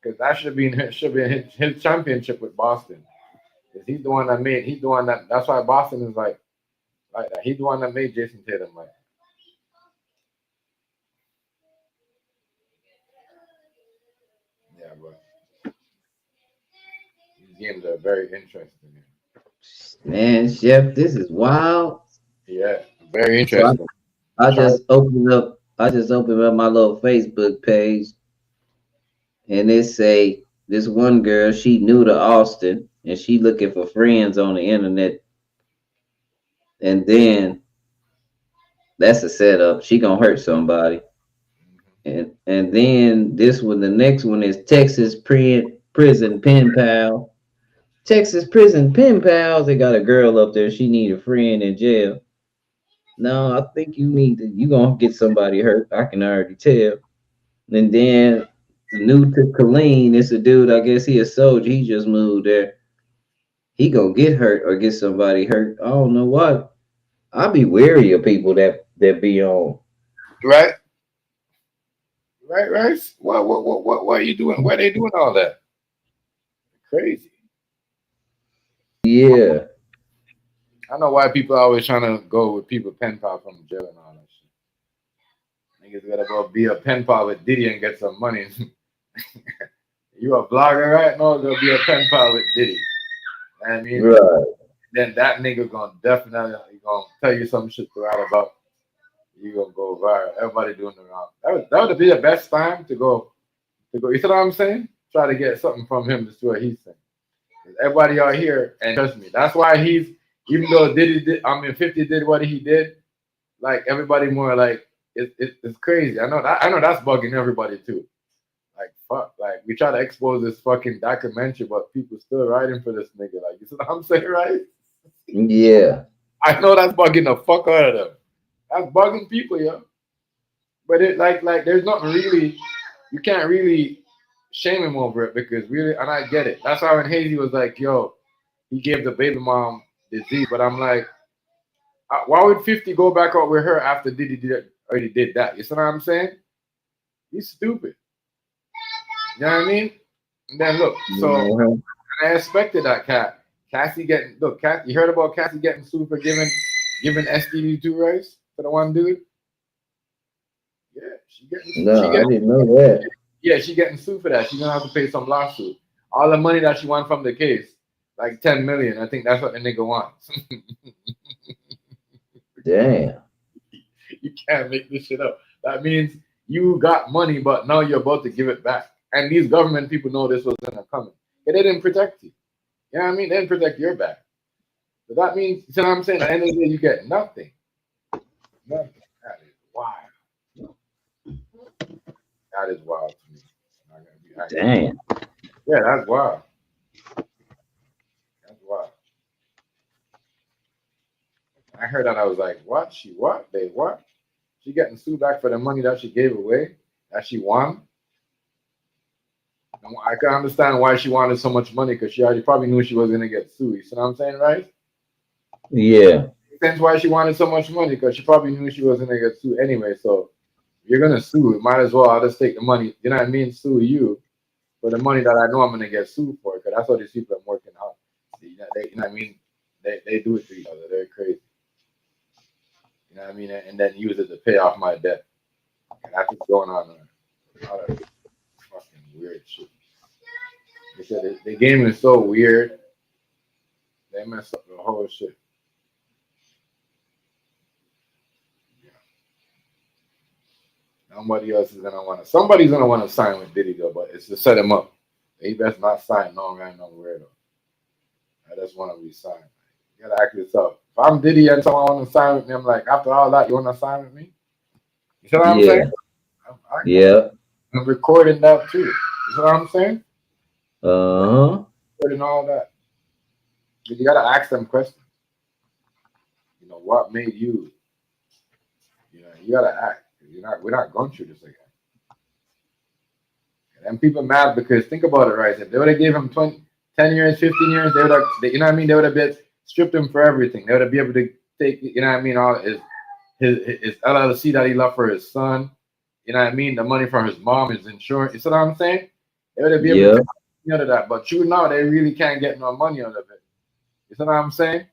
Because that should be his championship with Boston. Because he's the one that's why Boston is like that. He's the one that made Jason Tatum like that. Yeah, but these games are very interesting. Man, Chef, this is wild. Yeah, very So interesting. I Charlotte, just opened up my little Facebook page and it say this one girl, she new to Austin and she looking for friends on the internet. And then that's a setup. She gonna hurt somebody. And then this one, the next one is Texas prison pen pal. Texas prison pen pals. They got a girl up there. She need a friend in jail. No, I think you gonna get somebody hurt. I can already tell. And then new to Colleen, it's a dude. I guess he a soldier. He just moved there. He gonna get hurt or get somebody hurt. I don't know what. I be wary of people that be on. right? Right? What are you doing? Why are they doing all that? Crazy. Yeah, I know why people are always trying to go with people pen pal from jail and all that shit. Niggas gotta go be a pen pal with Diddy and get some money. You a vlogger right now, gonna be a pen pal with Diddy. I mean, Right. then that nigga gonna definitely gonna tell you some shit to write about. You gonna go viral. Everybody doing it wrong. That would be the best time to go. You see what I'm saying? Try to get something from him to see what he's saying. 'Cause everybody out here, and trust me, that's why he's, even though Diddy did, 50 did what he did, like everybody more like it's crazy. I know that's bugging everybody too. Like fuck, like we try to expose this fucking documentary, but people still writing for this nigga. Like you see what I'm saying, right? Yeah. I know that's bugging the fuck out of them. That's bugging people, yo. But it like there's nothing really, you can't really shame him over it because really, and I get it. That's why when Hazy was like, yo, he gave the baby mom disease, but I'm like, why would 50 go back out with her after Diddy already did that? You see what I'm saying? He's stupid. You know what I mean? And then look, so Mhm. I expected that cat. Cassie getting, look, Cat, you heard about Cassie getting sued for giving STD2 rights to the one dude? Yeah, No, I didn't know that. she getting sued for that. She's gonna have to pay some lawsuit. All the money that she won from the case, like 10 million. I think that's what the nigga wants. Damn. You can't make this shit up. That means you got money, but now you're about to give it back. And these government people know this was gonna come. And they didn't protect you. You know what I mean? They didn't protect your back. So that means, you know what I'm saying? At the end of the day, you get nothing. Nothing. That is wild. That is wild to me. I'm not gonna be acting. Damn. Yeah, that's wild. That's wild. I heard that, I was like, what? She what? They what? She getting sued back for the money that she gave away, that she won. And I can understand why she wanted so much money because she already probably knew she was gonna get sued. You see what I'm saying, right? Yeah. That's why she wanted so much money because she probably knew she was gonna get sued anyway. So if you're gonna sue, might as well I'll just take the money. You know what I mean? Sue you for the money that I know I'm gonna get sued for because that's what these people are working hard. You know what I mean? They do it to each other. They're crazy. You know what I mean? And then use it to pay off my debt. And that's what's going on there. All that fucking weird shit. They said the game is so weird. They mess up the whole shit. Somebody else is gonna want to. Somebody's gonna want to sign with Diddy though, but it's to set him up. He best not sign no man nowhere though. I just want to be signed. You gotta act yourself. If I'm Diddy and someone want to sign with me, I'm like, after all that, you want to sign with me? You see what I'm Yeah. saying? Yeah. I'm recording that too. You see what I'm saying? Uh-huh. Recording all that. But you gotta ask them questions. You know, what made you? You know, you gotta act. We're not going through this again. And people mad because think about it, right? If they would have gave him 10 years, 15 years, they would have, you know what I mean? They would have been stripped him for everything. They would have been able to take, you know what I mean, all his LLC that he left for his son. You know what I mean? The money from his mom, his insurance. You see what I'm saying? They would have been able to take money out of that. But true now, they really can't get no money out of it. You see what I'm saying?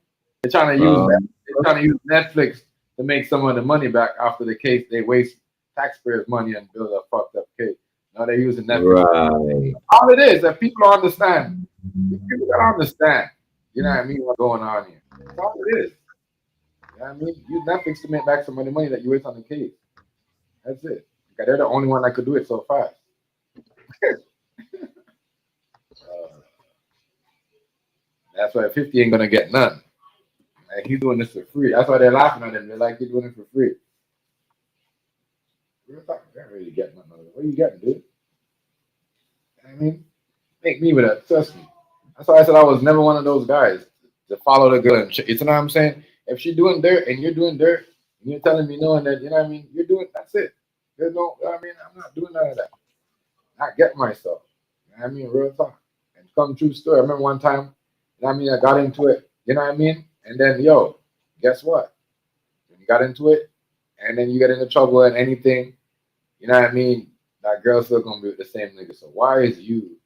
They're trying to use they're trying to use Netflix to make some of the money back after the case. They waste taxpayers' money and build a fucked up case. Now they're using Netflix. Right. All it is that people don't understand. People don't understand. You know what I mean? What's going on here? That's all it is. You know what I mean? Use Netflix to make back some of the money that you waste on the case. That's it. Because they're the only one that could do it so fast. That's why 50 ain't gonna get none. Like, he's doing this for free. That's why they're laughing at him. They're like, he's doing it for free. You're talking, they don't really get nothing out of it. What are you getting, dude? You know what I mean? Make me with that. Trust me. That's why I said I was never one of those guys to follow the girl. You know what I'm saying? If she's doing dirt and you're doing dirt, and you're telling me no, and that, you know what I mean? You're doing, that's it. There's no, I mean, I'm not doing none of that. I get myself. You know what I mean? Real talk. And come true story. I remember one time, you know what I mean? I got into it. You know what I mean? And then, yo, guess what? When you got into it, and then you get into trouble and anything, you know what I mean? That girl's still gonna be with the same nigga. So why is you?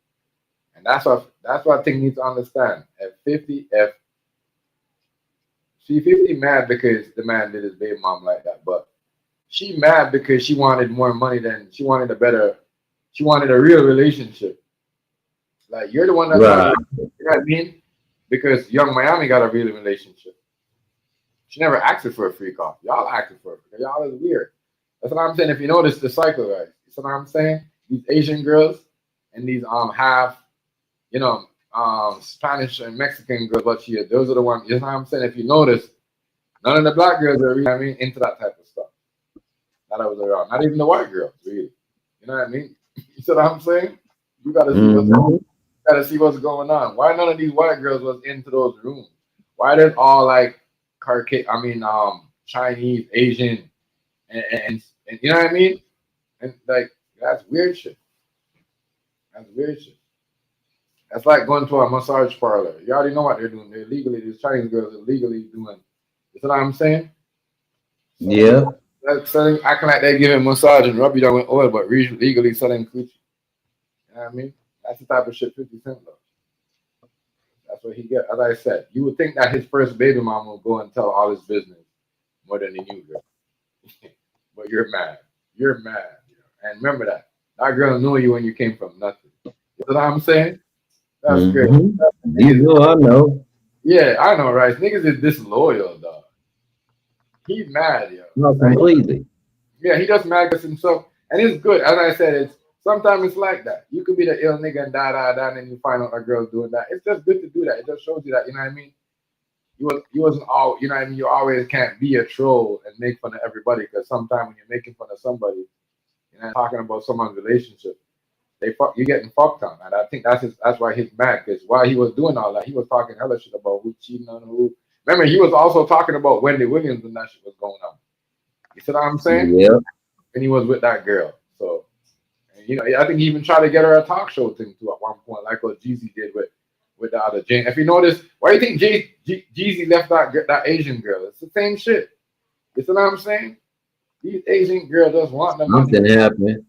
And that's what I think you need to understand. If she 50 mad because the man did his baby mom like that, but she mad because she wanted more money than she wanted a real relationship. Like you're the one that's not. Right. You know what I mean? Because Young Miami got a real relationship. She never asked for a freak off. Y'all acted for it. Y'all is weird. That's what I'm saying. If you notice the cycle, right? You see what I'm saying? These Asian girls and these half, you know, Spanish and Mexican girls, but she those are the ones. You know what I'm saying? If you notice, none of the black girls are really, I mean, into that type of stuff. That I was around. Not even the white girls, really. You know what I mean? You see what I'm saying? You gotta see what's Mm-hmm. gotta see what's going on. Why none of these white girls was into those rooms? Why they're all like Chinese, Asian, and you know what I mean? And like that's weird shit. That's weird shit. That's like going to a massage parlor. You already know what they're doing. They're legally these Chinese girls are legally doing. You know what I'm saying? Yeah. Selling, acting like they're giving massage and rub you down with oil, but legally selling coochie. You know what I mean? That's the type of shit 50 Cent does. That's what he get. As I said, you would think that his first baby mama would go and tell all his business more than he knew, girl. But you're mad. You're mad. And remember that. That girl knew you when you came from nothing. You know what I'm saying? That's great. Mm-hmm. You know, I know. Yeah, I know, right? Niggas is disloyal, dog. He's mad, yo. Not Like, completely. yeah, he just mad because himself. And it's good. As I said, it's sometimes it's like that. You could be the ill nigga and and then you find out a girl's doing that. It's just good to do that. It just shows you that, you know what I mean? You wasn't all, you know what I mean? You always can't be a troll and make fun of everybody because sometimes when you're making fun of somebody, you know, talking about someone's relationship, you getting fucked on. And I think that's why he's mad because while he was doing all that, he was talking hella shit about who cheating on who. Remember, he was also talking about Wendy Williams and that shit was going on. You see what I'm saying? Yeah. And he was with that girl. So, and, you know, I think he even tried to get her a talk show thing too at one point, like what Jeezy did with the other Jane. If you notice, why do you think Jeezy left that Asian girl? It's the same shit. You see what I'm saying? These Asian girls just want the money. Something happened.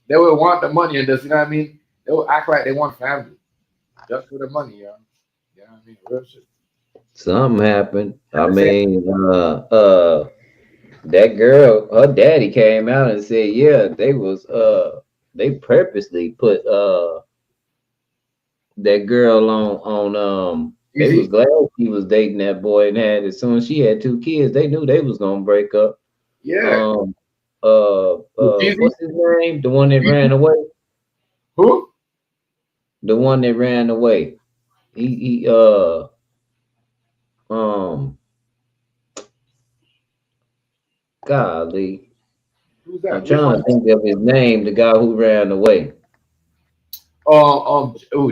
They will want the money and just, you know what I mean? They will act like they want family just for the money, yo. You know what I mean? Real shit. Something happened. At I the same, mean, that girl, her daddy came out and said, yeah, they purposely put that girl on they was Easy. glad she was dating that boy and had as soon as she had 2 kids, they knew they was gonna break up. Yeah. Um Easy. what's his name? The one that ran away? Who? The one that ran away. He um golly. Who's I'm that? Which trying one? to think of his name, the guy who ran away.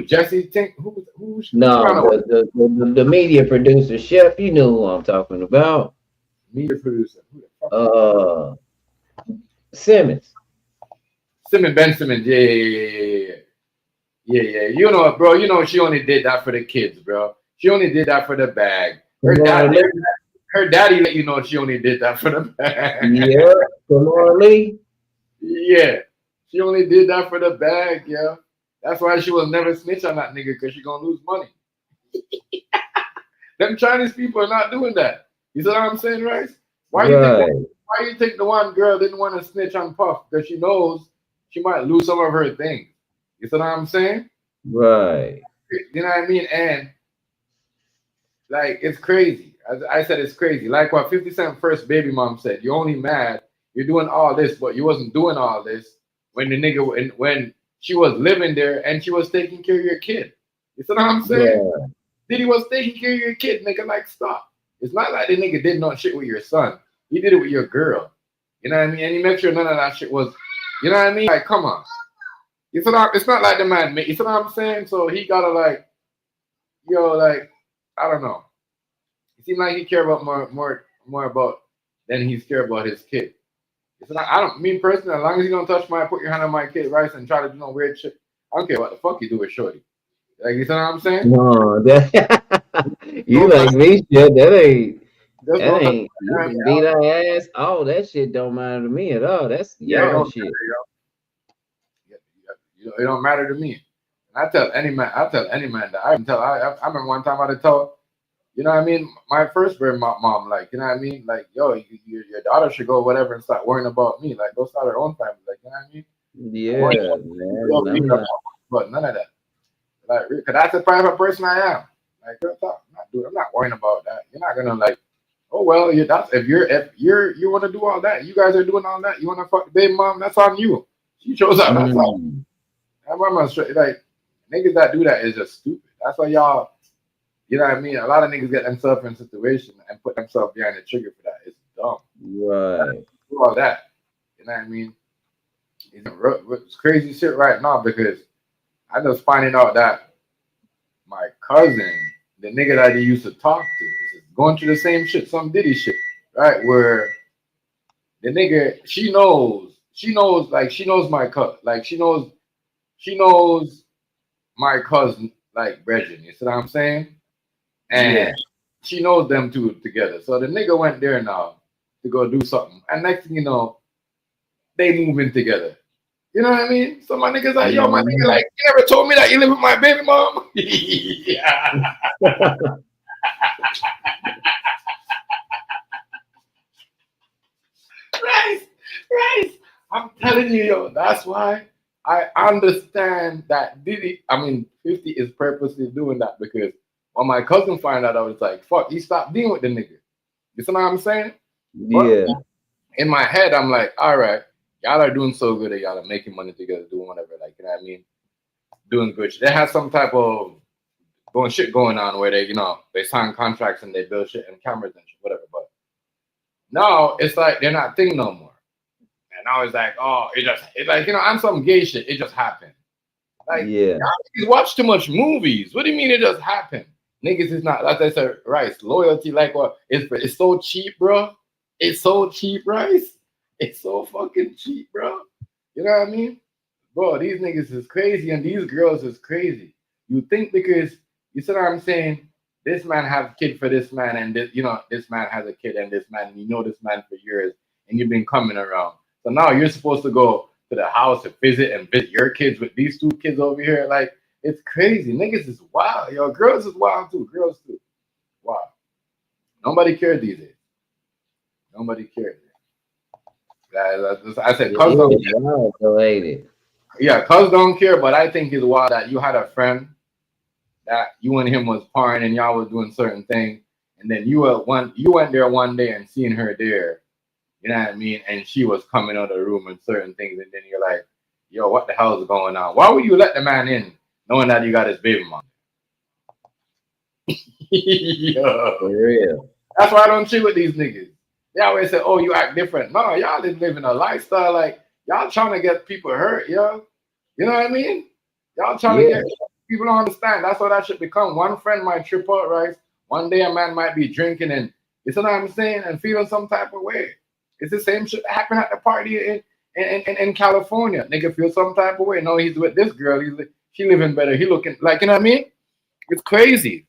Jesse Tink. Who ran No, away? the media producer, Chef, you know who I'm talking about. Media producer. Who the fuck? Uh Simmons. Ben Simmons. Yeah, yeah, yeah, yeah, yeah, yeah, yeah. You know, bro. You know, she only did that for the kids, bro. She only did that for the bag. Her Kamar daddy, Lee. her daddy let you know she only did that for the bag. Yeah, Kamar Lee. Yeah, she only did that for the bag, yeah. That's why she will never snitch on that nigga because she gonna lose money. Them Chinese people are not doing that. You see what I'm saying, right? Why you think? Right, Why you think the one girl didn't want to snitch on Puff because she knows she might lose some of her things. You see what I'm saying? right. You know what I mean? And like it's crazy. As I said, it's crazy. Like what 50 Cent first baby mom said, you're only mad, you're doing all this, but you wasn't doing all this when the nigga when she was living there and she was taking care of your kid. You see what I'm saying? Yeah, Diddy was taking care of your kid, nigga. Like stop. It's not like the nigga did no shit with your son. He did it with your girl. You know what I mean? And he made sure none of that shit was, you know what I mean? Like, come on. It's not like the man, you see what I'm saying? So he gotta like, like, I don't know. It seems like he care about more about than he's care about his kid. It's not. I don't. Me personally, as long as you don't touch put your hand on my kid, right, and try to do no weird shit. I don't care what the fuck you do with Shorty. Like you see what I'm saying? no, that you Don't touch. like me, shit. Just That don't touch. ain't you can beat our ass. Oh, that shit don't matter to me at all. That's Yeah, it y'all don't shit. matter, it don't matter to me. And I tell any man that I can tell. I remember one time I had to tell. You know what I mean? My first birth mom, like, you know what I mean? Like, yo, your daughter should go whatever and start worrying about me. Like, go start her own family. Like, you know what I mean? I want Yeah, you man. to I'm be not. but none of that. Like, cause that's the private person I am. Like, real talk. I'm not worrying about that. You're not gonna like, oh well, that's if you want to do all that, you guys are doing all that. You want to fuck the baby mom, that's on you. She chose that. That's all. Mm. I'm straight. Like niggas that do that is just stupid. That's why y'all. You know what I mean? A lot of niggas get themselves in a situation and put themselves behind the trigger for that. It's dumb. Right. Do all that. You know what I mean? It's crazy shit right now because I just finding out that my cousin, the nigga that he used to talk to, is going through the same shit, some Diddy shit, right? Where the nigga, she knows my cousin, like she knows my cousin, like Brethren. You see what I'm saying? Yeah. And she knows them two together. So the nigga went there now to go do something, and next thing you know, they moving together. You know what I mean? So my nigga's like, yo, my nigga, like, you never told me that you live with my baby mom. Yeah. Right. I'm telling you, yo, that's why I understand that Diddy, 50 is purposely doing that because when my cousin found out, I was like, fuck, he stopped dealing with the nigga. You see what I'm saying? But Yeah. in my head, I'm like, all right, y'all are doing so good that y'all are making money together, doing whatever, like, you know what I mean? Doing good shit. They have some type of going on where they sign contracts and they build shit and cameras and shit, whatever. But now it's like they're not thing no more. And now it's like, oh, it's like, I'm some gay shit. It just happened. Like, Yeah. y'all niggas watch too much movies. What do you mean it just happened? Niggas is not, like I said, Rice. Loyalty, like what? It's so cheap, bro. It's so cheap, Rice. It's so fucking cheap, bro. You know what I mean? Bro, these niggas is crazy and these girls is crazy. You think because, you see what I'm saying? This man have a kid for this man and this man has a kid and this man, you know this man for years and you've been coming around. So now you're supposed to go to the house and visit your kids with these two kids over here. Like, it's crazy. Niggas is wild. Yo, girls is wild too. Girls too. Wow. Nobody cares these days. Nobody cares. I said, It cuz don't is wild, though, ain't it? yeah, cuz don't care, but I think it's wild that you had a friend that you and him was partying and y'all was doing certain things, and then you went there one day and seen her there, you know what I mean, and she was coming out of the room and certain things, and then you're like, yo, what the hell is going on? Why would you let the man in knowing that you got his baby mom? Yo. For real. That's why I don't chill with these niggas. They always say, oh, you act different. No, y'all is living a lifestyle like y'all trying to get people hurt, yo. You know what I mean? Y'all trying to get people don't understand. That's what that should become. One friend might trip out, right? One day a man might be drinking and you see what I'm saying and feeling some type of way. It's the same shit that happened at the party in California. Nigga feel some type of way. No, he's with this girl. She living better. He looking like, you know what I mean? It's crazy.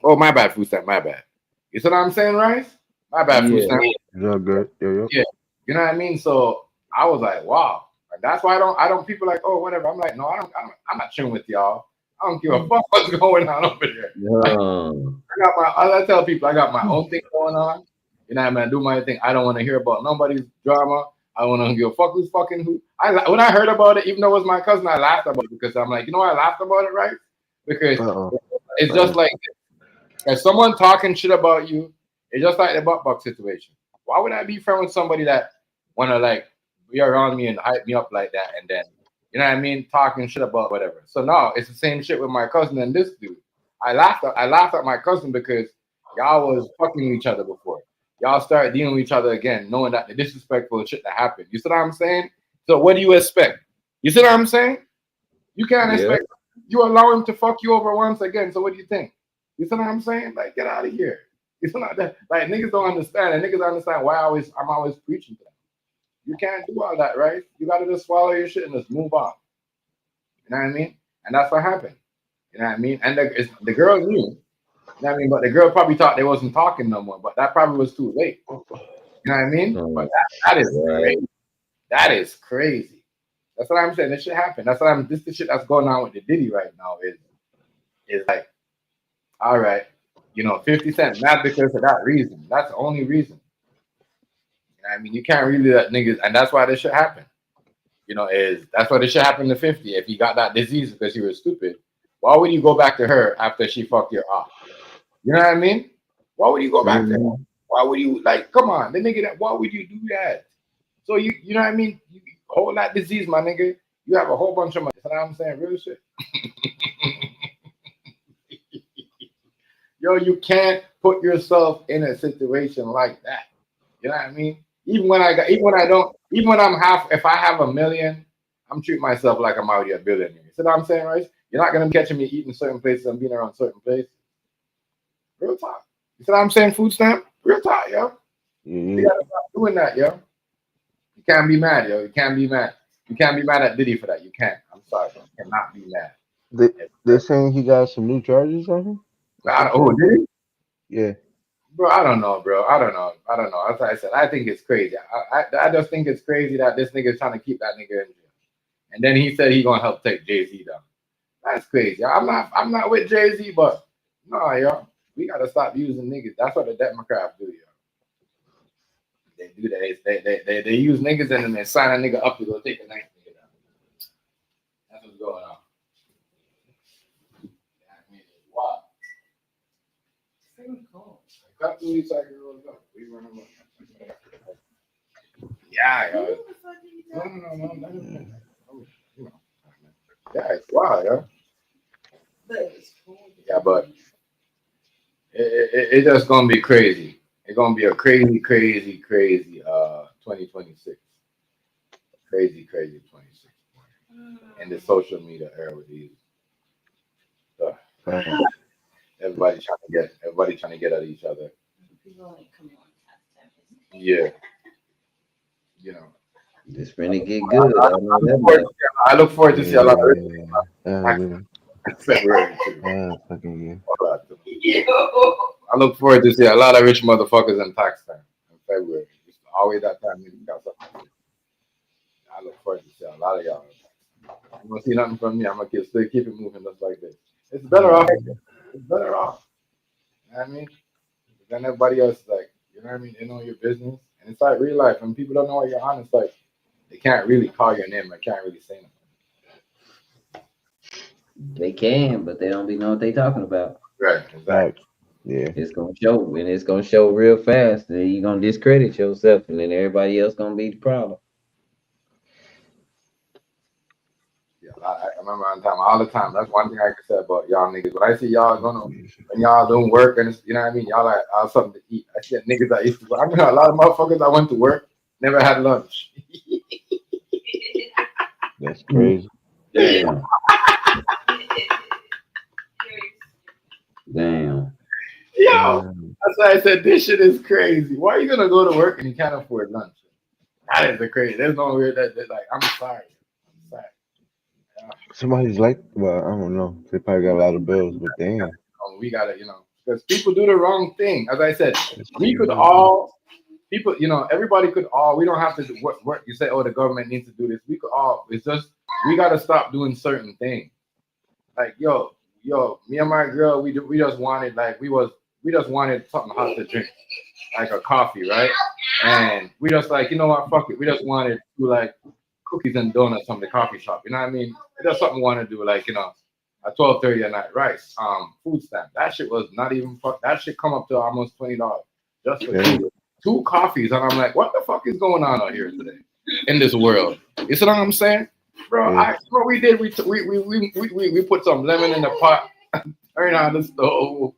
Oh, my bad, food stamp. My bad. You see what I'm saying, Rice? My bad, food stamp. Yeah, good. Yeah. Yeah. You know what I mean? So I was like, wow. That's why I don't people like, oh, whatever. I'm like, no, I'm not chilling with y'all. I don't give a fuck what's going on over there. Like, I tell people I got my own thing going on. You know what I mean? I do my thing. I don't want to hear about nobody's drama. I want to give a fuck who's fucking who. When I heard about it, even though it was my cousin, I laughed about it because I'm like, you know why I laughed about it, right? Because it's just like if someone talking shit about you, it's just like the butt situation. Why would I be friends with somebody that wanna like be around me and hype me up like that and then you know what I mean, talking shit about whatever. So now it's the same shit with my cousin and this dude. I laughed at my cousin because y'all was fucking each other before. Y'all started dealing with each other again, knowing that the disrespectful shit that happened. You see what I'm saying? So what do you expect? You see what I'm saying? You can't expect you allow him to fuck you over once again. So what do you think? You see what I'm saying? Like, get out of here. It's not that like niggas don't understand, and niggas understand why I'm always preaching to them. You can't do all that, right? You gotta just swallow your shit and just move on. You know what I mean? And that's what happened. You know what I mean? And the girl knew. You know what I mean? But the girl probably thought they wasn't talking no more, but that probably was too late. You know what I mean? But that is crazy. That is crazy. That's what I'm saying. This shit happened. That's what this the shit that's going on with the Diddy right now is like, all right, 50 Cent, not because of that reason. That's the only reason. You know what I mean? You can't really let niggas, and that's why this shit happened. That's why this shit happened to 50. If he got that disease because he was stupid, Why would you go back to her after she fucked your off? You know what I mean? Why would you go back to her? Mhm. Why would you like? Come on, the nigga. That why would you do that? So you know what I mean? You hold that disease, my nigga. You have a whole bunch of money. You know what I'm saying? Real shit. Yo, you can't put yourself in a situation like that. You know what I mean? Even when I don't, even when I'm half, if I have a million, I'm treating myself like I'm already a billionaire. You see what I'm saying, right? You're not gonna be catching me eating certain places and being around certain places. Real talk. You see what I'm saying? Food stamp. Real talk, yo. You Yeah. gotta stop doing that, yo. You can't be mad, yo. You can't be mad. You can't be mad at Diddy for that. You can't. I'm sorry. You cannot be mad. They they're saying he got some new charges on him or some Oh, shit. Diddy? Yeah. Bro, I don't know, bro. I don't know. I don't know. As I said, I think it's crazy. I just think it's crazy that this nigga is trying to keep that nigga in jail. And then he said he gonna help take Jay-Z down. That's crazy. I'm not with Jay-Z, but no, yo. We gotta stop using niggas. That's what the Democrats do, yo. They do that. They use niggas and then they sign a nigga up to go take a nice nigga down. That's what's going on. I mean, wow. Cut through these cycles. We run them up. Yeah, yo. No. Yeah, it's wild, yo. Yeah, but it's just gonna be crazy. It's gonna be a crazy 2026. Crazy 26. In the social media era with these. Everybody trying to get at each other. Yeah, you know. It's finna get good. I know that much. I look forward to see a lot of Yeah. February too. Fucking I look forward to see a lot of rich motherfuckers in tax time in February. It's always that time. You got something. I look forward to see a lot of y'all. You won't see nothing from me. I'm gonna still keep it moving just like this. It's better off. It's better off. You know what I mean? Then everybody else is like, you know what I mean? They know your business. And it's like real life. When people don't know what you're on, it's like they can't really call your name. They can't really say nothing. They can, but they don't be know what they talking about. Right, exactly. Facts. Yeah. It's gonna show, and it's gonna show real fast. Then you're gonna discredit yourself, and then everybody else gonna be the problem. Yeah, I remember one time, all the time. That's one thing I can say about y'all niggas. When I see y'all when y'all don't work, and it's, you know what I mean, y'all like have something to eat. I see niggas that used to. I mean, a lot of motherfuckers I went to work never had lunch. That's crazy. Damn. Damn. Yo, that's why I said this shit is crazy. Why are you gonna go to work and you can't afford lunch? That is the crazy. There's no weird that like I'm sorry. Somebody's like, well, I don't know. They probably got a lot of bills, but damn. We gotta, because people do the wrong thing. As I said, we could crazy. all people, everybody could all. We don't have to do what you say. Oh, the government needs to do this. We could all. It's just we gotta stop doing certain things. Like yo, me and my girl, we just wanted we just wanted something hot to drink, like a coffee, right? And we just like, you know what, fuck it. We just wanted to like cookies and donuts from the coffee shop. You know what I mean? That's something we want to do, like, at 12:30 at night, right? Food stamp. That shit was not even that shit come up to almost $20 just for two coffees. And I'm like, what the fuck is going on out here today in this world? You see what I'm saying? Bro, what we did, we put some lemon in the pot, turn on the stove,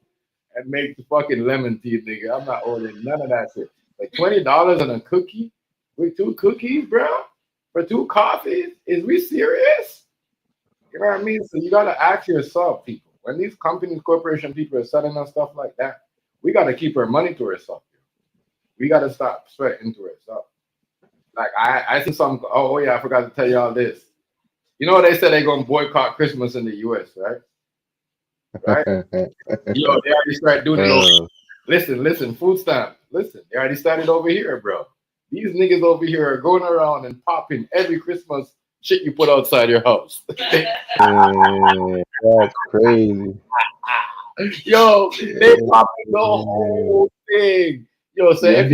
and make the fucking lemon tea, nigga. I'm not ordering none of that shit. Like $20 on a cookie with two cookies, bro, for two coffees? Is we serious? You know what I mean? So you gotta ask yourself, people. When these companies, corporation people are selling us stuff like that, we gotta keep our money to ourselves. We gotta stop sweating to ourselves. Like I see some. Oh yeah, I forgot to tell y'all this. You know they said they're gonna boycott Christmas in the U.S., right? Right? Yo, they already started doing it. Over. Listen, food stamp. Listen, they already started over here, bro. These niggas over here are going around and popping every Christmas shit you put outside your house. That's crazy. Yo, they popping the whole thing. Yo, so if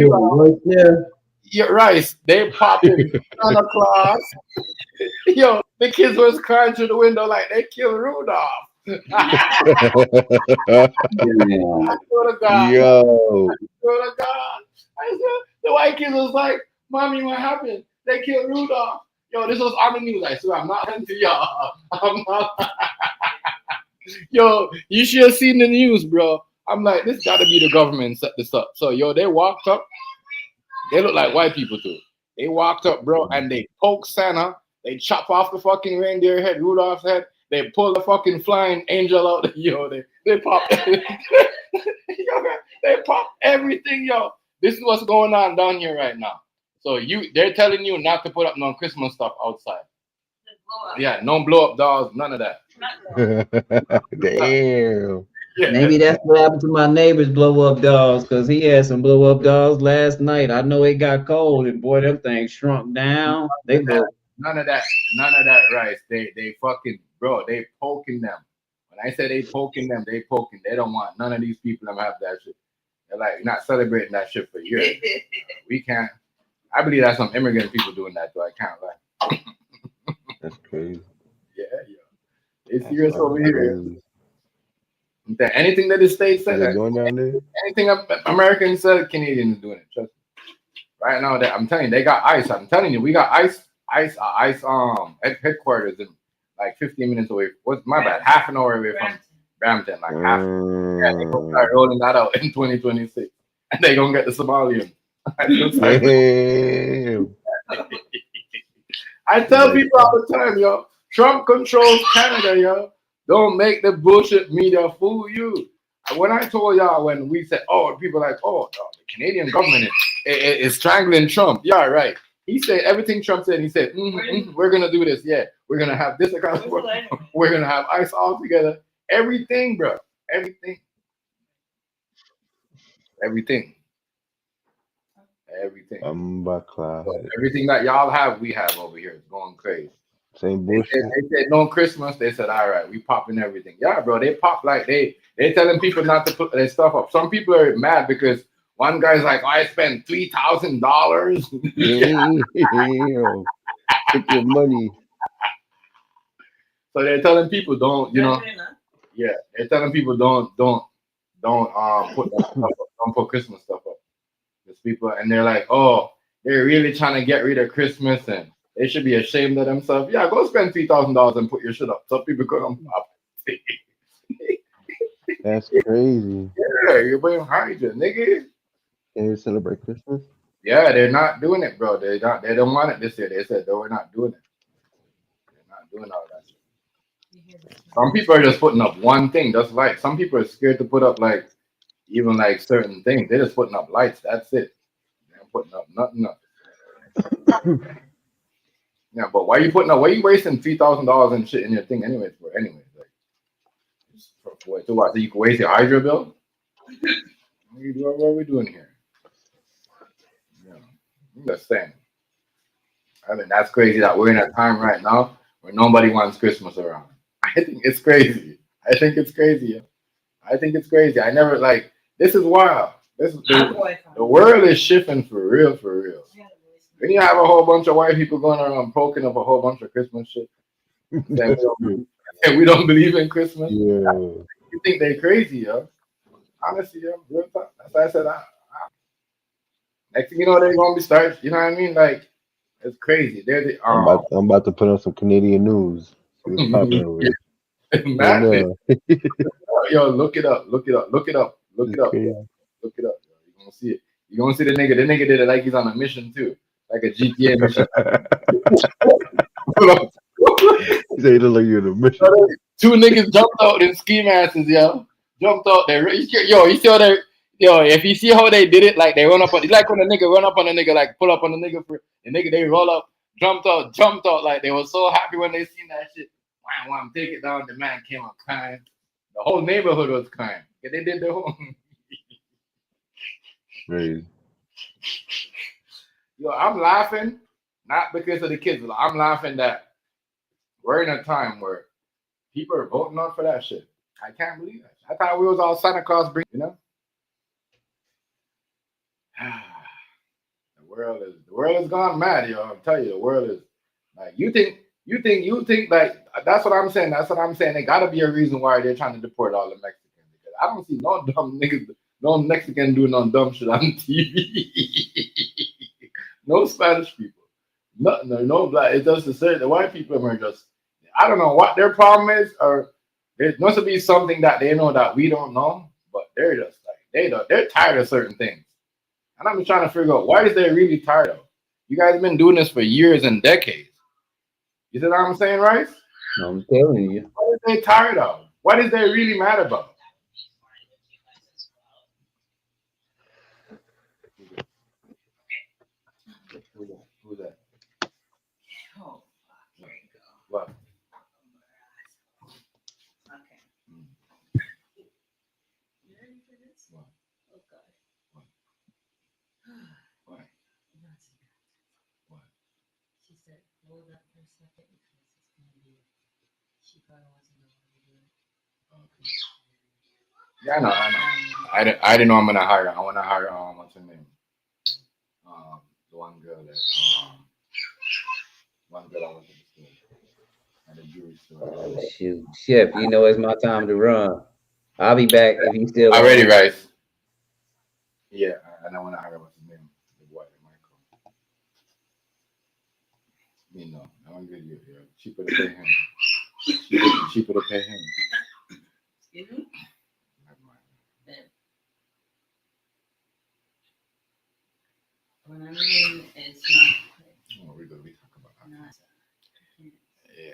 you're right, they popping Santa Claus. Yo, the kids was crying through the window like they killed Rudolph. I swear to God. Yo, Swear to God. I swear, the white kids was like, Mommy, what happened? They killed Rudolph. Yo, this was on the news. I swear, I'm not lying to y'all. I'm not. Yo, you should have seen the news, bro. I'm like, this gotta be the government set this up. So, yo, they walked up. They look like white people too. They walked up, bro, and they poked Santa. They chop off the fucking reindeer head, Rudolph's head. They pull the fucking flying angel out. Yo, they pop. They pop everything, yo. This is what's going on down here right now. So they're telling you not to put up no Christmas stuff outside. Yeah, no blow up dolls, none of that. damn. Yeah. Maybe that's what happened to my neighbor's blow up dolls, because he had some blow up dolls last night. I know it got cold, and boy, them things shrunk down. They look. None of that. None of that rice. They fucking bro. They poking them. When I say they poking them, they poking. They don't want none of these people to have that shit. They're like not celebrating that shit for years. We can't. I believe that's some immigrant people doing that though. I can't lie. That's crazy. Yeah, yeah. It's That's serious over fucking here. crazy. That anything that the states Are they said, doing down there? anything Americans said, Canadians doing it. Trust me. Right now, I'm telling you, they got ice. I'm telling you, we got ice headquarters in like 15 minutes away. What's my bad? Half an hour away from Brampton. Like half. Yeah, they gonna start rolling that out in 2026, and they gonna get the Somalians. Damn. I tell people all the time, yo, Trump controls Canada, yo. Don't make the bullshit media fool you. When I told y'all when we said, oh, people like, oh, no, the Canadian government is strangling Trump. Yeah, right. He said everything Trump said. He said, we're gonna do this. Yeah, we're gonna have this account. We're gonna have ICE all together. Everything, bro. Everything. Everything. Everything. I'm about cloud. So everything that y'all have, we have over here. It's going crazy. Same They bullshit. said no Christmas. They said, all right, we popping everything. Yeah, bro. They pop like they telling people not to put their stuff up. Some people are mad because one guy's like, oh, I spent $3,000. Damn. Took your money. So they're telling people don't, yeah, they're telling people don't put that stuff up. Don't put Christmas stuff up. There's people and they're like, oh, they're really trying to get rid of Christmas and they should be ashamed of themselves. Yeah, go spend $3,000 and put your shit up. Some people come up. That's crazy. Yeah, you're being hygiene, nigga. Can you celebrate Christmas? Yeah, they're not doing it, bro. They don't want it this year. They said, no, we're not doing it. They're not doing all that shit. Some people are just putting up one thing. Just like some people are scared to put up like even like certain things. They're just putting up lights. That's it. They're putting up nothing else. Yeah, but why you putting up? Why you wasting $3,000 and shit in your thing anyways? For anyways, like for what? So what? So you can waste your hydro bill? What are we doing here? Yeah, I'm just saying. I mean, that's crazy that we're in a time right now where nobody wants Christmas around. I think it's crazy. I think it's crazy. Yeah. I think it's crazy. I never like. This is wild. This is the world is shifting for real, for real. When you have a whole bunch of white people going around poking up a whole bunch of Christmas shit, and we don't believe in Christmas. Yeah. You think they're crazy, yo? Honestly, yo, real talk. That's why I said, next thing you know, they're gonna be start. You know what I mean? Like, it's crazy. They're the I'm about to put on some Canadian news. See what's popping over here. Imagine. Yo, look it up. Look it up. Look it up. Look it up. Crazy. Look it up. You're gonna see it. You're gonna see the nigga. The nigga did it like he's on a mission too, like a GTA mission. He said he look like you're in a mission. Two niggas jumped out in ski masks, yo. Jumped out there. Yo, you see how they, yo, if you see how they did it, like they run up on, like when a nigga run up on a nigga, like pull up on a nigga for the nigga, they roll up, jumped out, like they were so happy when they seen that shit. Wham, take it down. The man came up crying. The whole neighborhood was crying. Yeah, they did their whole. Crazy. Yo, I'm laughing, not because of the kids. I'm laughing that we're in a time where people are voting on for that shit. I can't believe that. I thought we was all Santa Claus bring, you know? The world has gone mad, yo. I'm telling you, the world is like you think You think like that's what I'm saying. That's what I'm saying. There got to be a reason why they're trying to deport all the Mexicans. Because I don't see no dumb niggas, no Mexican doing no dumb shit on TV. No Spanish people, no black. It's just to say the white people are just. I don't know what their problem is, or there must be something that they know that we don't know. But they're just like they're tired of certain things, and I'm just trying to figure out why is they really tired of. You guys have been doing this for years and decades. You see what I'm saying, Rice? I'm telling you. What is they tired of? What is they really mad about? Who's that? Oh, here you go. What? Okay. You ready for this? What? Oh God. What? What? What? She said, hold up for a second because it's gonna be. She probably wants to know what to do. Okay. Yeah, I know. I didn't know I'm gonna hire. I want to hire. What's her name? The one girl that one girl I went to the store at the jewelry store. Oh shoot, Chef, you know it's my time to run. I'll be back if you still Already, on. Rice. Yeah, and I want to hire what's his name, the boy, Michael. You know, I want to get you here. Cheaper to pay him. Cheaper to pay him. Excuse me? Never mind. Then when I mean it's not Oh, we talk about that. not Yeah,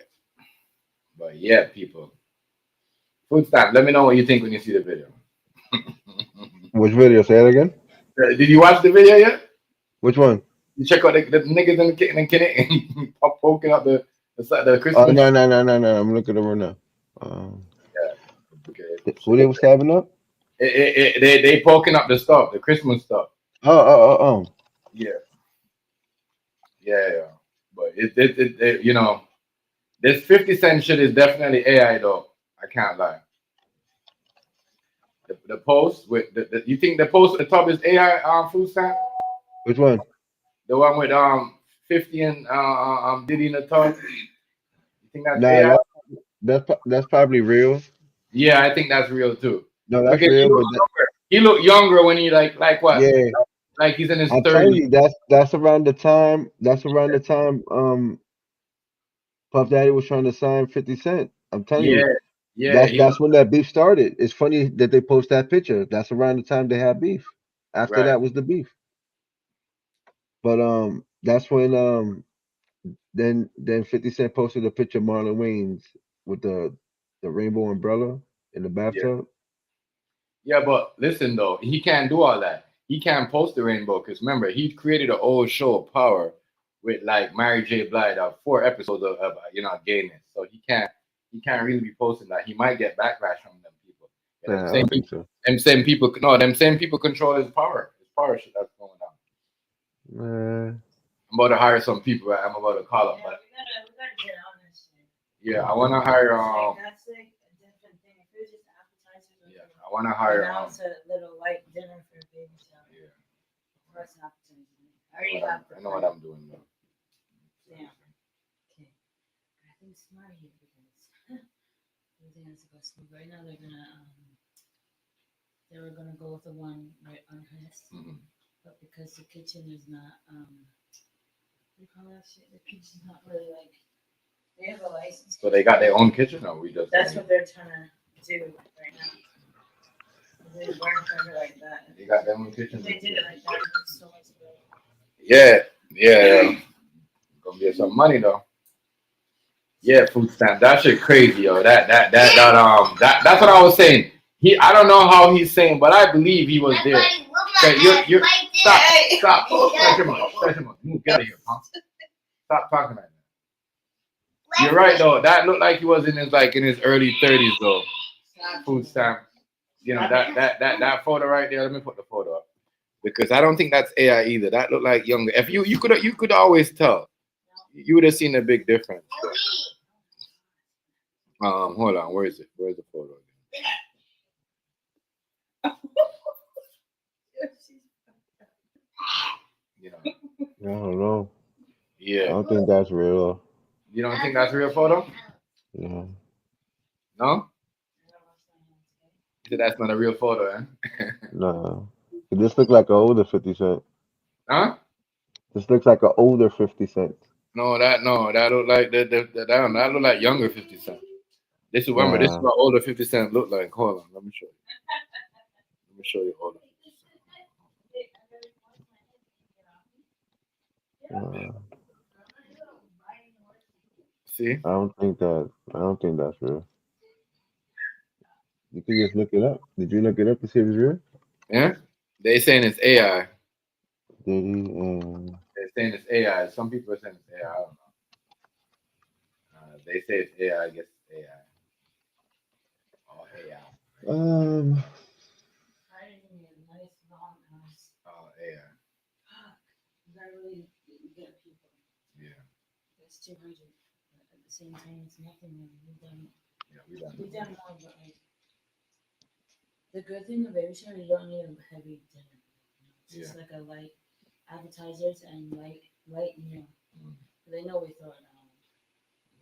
but yeah, people. Food stamp. Let me know what you think when you see the video. Which video? Say it again. Did you watch the video yet? Which one? You check out the niggas in the kitchen and poking up the Christmas. No. I'm looking over now. Okay. Who they was stabbing up? They poking up the stuff, the Christmas stuff. Oh. Yeah. But it you know, this 50 Cent shit is definitely AI though. I can't lie. The post with you think the post at the top is AI food stamp? Which one? The one with 50 and Diddy in the top. You think that's Nah, AI? that's probably real. Yeah, I think that's real too. No, that's Because real. But he looked younger when he like what? yeah, Like he's in his I'm telling 30s. you, that's around the time. That's around the time. Puff Daddy was trying to sign 50 Cent. I'm telling Yeah, you, yeah, he that's when that beef started. It's funny that they post that picture. That's around the time they had beef. After right. that was the beef. But that's when then 50 Cent posted a picture of Marlon Wayans with the rainbow umbrella in the Yeah. bathtub. Yeah, but listen though, he can't do all that. He can't post the rainbow because remember he created an old show Power with like Mary J. Blige, 4 episodes of gayness. So he can't really be posting that. He might get backlash from them people. And Nah, I don't think so. them same people control his power shit that's going on. Man, I'm about to hire some people. Right? I'm about to call them, yeah, but we gotta get on this shit. yeah, I want to hire. That's like a different thing. If it was just appetizers, Yeah, I want to hire. now it's a little light dinner for a baby shower. Yeah, Or it's an appetizer. I already have I know what I'm doing though. Yeah. Okay. I think smart here because everything has to go smooth. Right now they were gonna go with the one right on Hess, Mhm. but because the kitchen is not what do you call that shit? The kitchen's not really like they have a license. So they got their own kitchen, or we just? That's what they're trying to do right now. They weren't trying to like that. They got their own kitchen. They did it like that. It's so much better. Yeah. Gonna be some money though. Yeah, food stamp. That shit crazy, yo. That's what I was saying. I don't know how he's saying, but I believe he was there. Okay, you're stop. Touch him on. Move, get out of here, punk. Stop talking like that. You're right though. That looked like he was in his early 30s though. Food stamp. You know that photo right there. Let me put the photo up because I don't think that's AI either. That looked like younger. If you could always tell. You would have seen a big difference. Hold on. Where is it? Where's the photo? You know. I don't know. I Yeah. don't think that's real. You don't think that's a real photo? Yeah. No? So that's not a real photo, eh? Nah. It just look like an older 50 Cent. Huh? This looks like an older 50 Cent. No, that look like that look like younger 50 Cent. This is remember, this is Nah. what older 50 Cent look like. Hold on, let me show you. Let me show you older 50 Uh, Cent. See? I don't think that's real. You can just look it up. Did you look it up to see if it's real? Yeah? They saying it's AI. Diddy and They're saying it's AI. Some people are saying it's AI. I don't know. They say it's AI. I guess it's AI. Oh, AI. um Nice long house. Oh, AI. Really get people. Yeah. It's 200. But at the same time, it's nothing. We've done. Yeah, we done. We've done more, but like the good thing of baby shower, you don't need a heavy dinner. It's just like a light appetizers and light meal. They know we throw it on.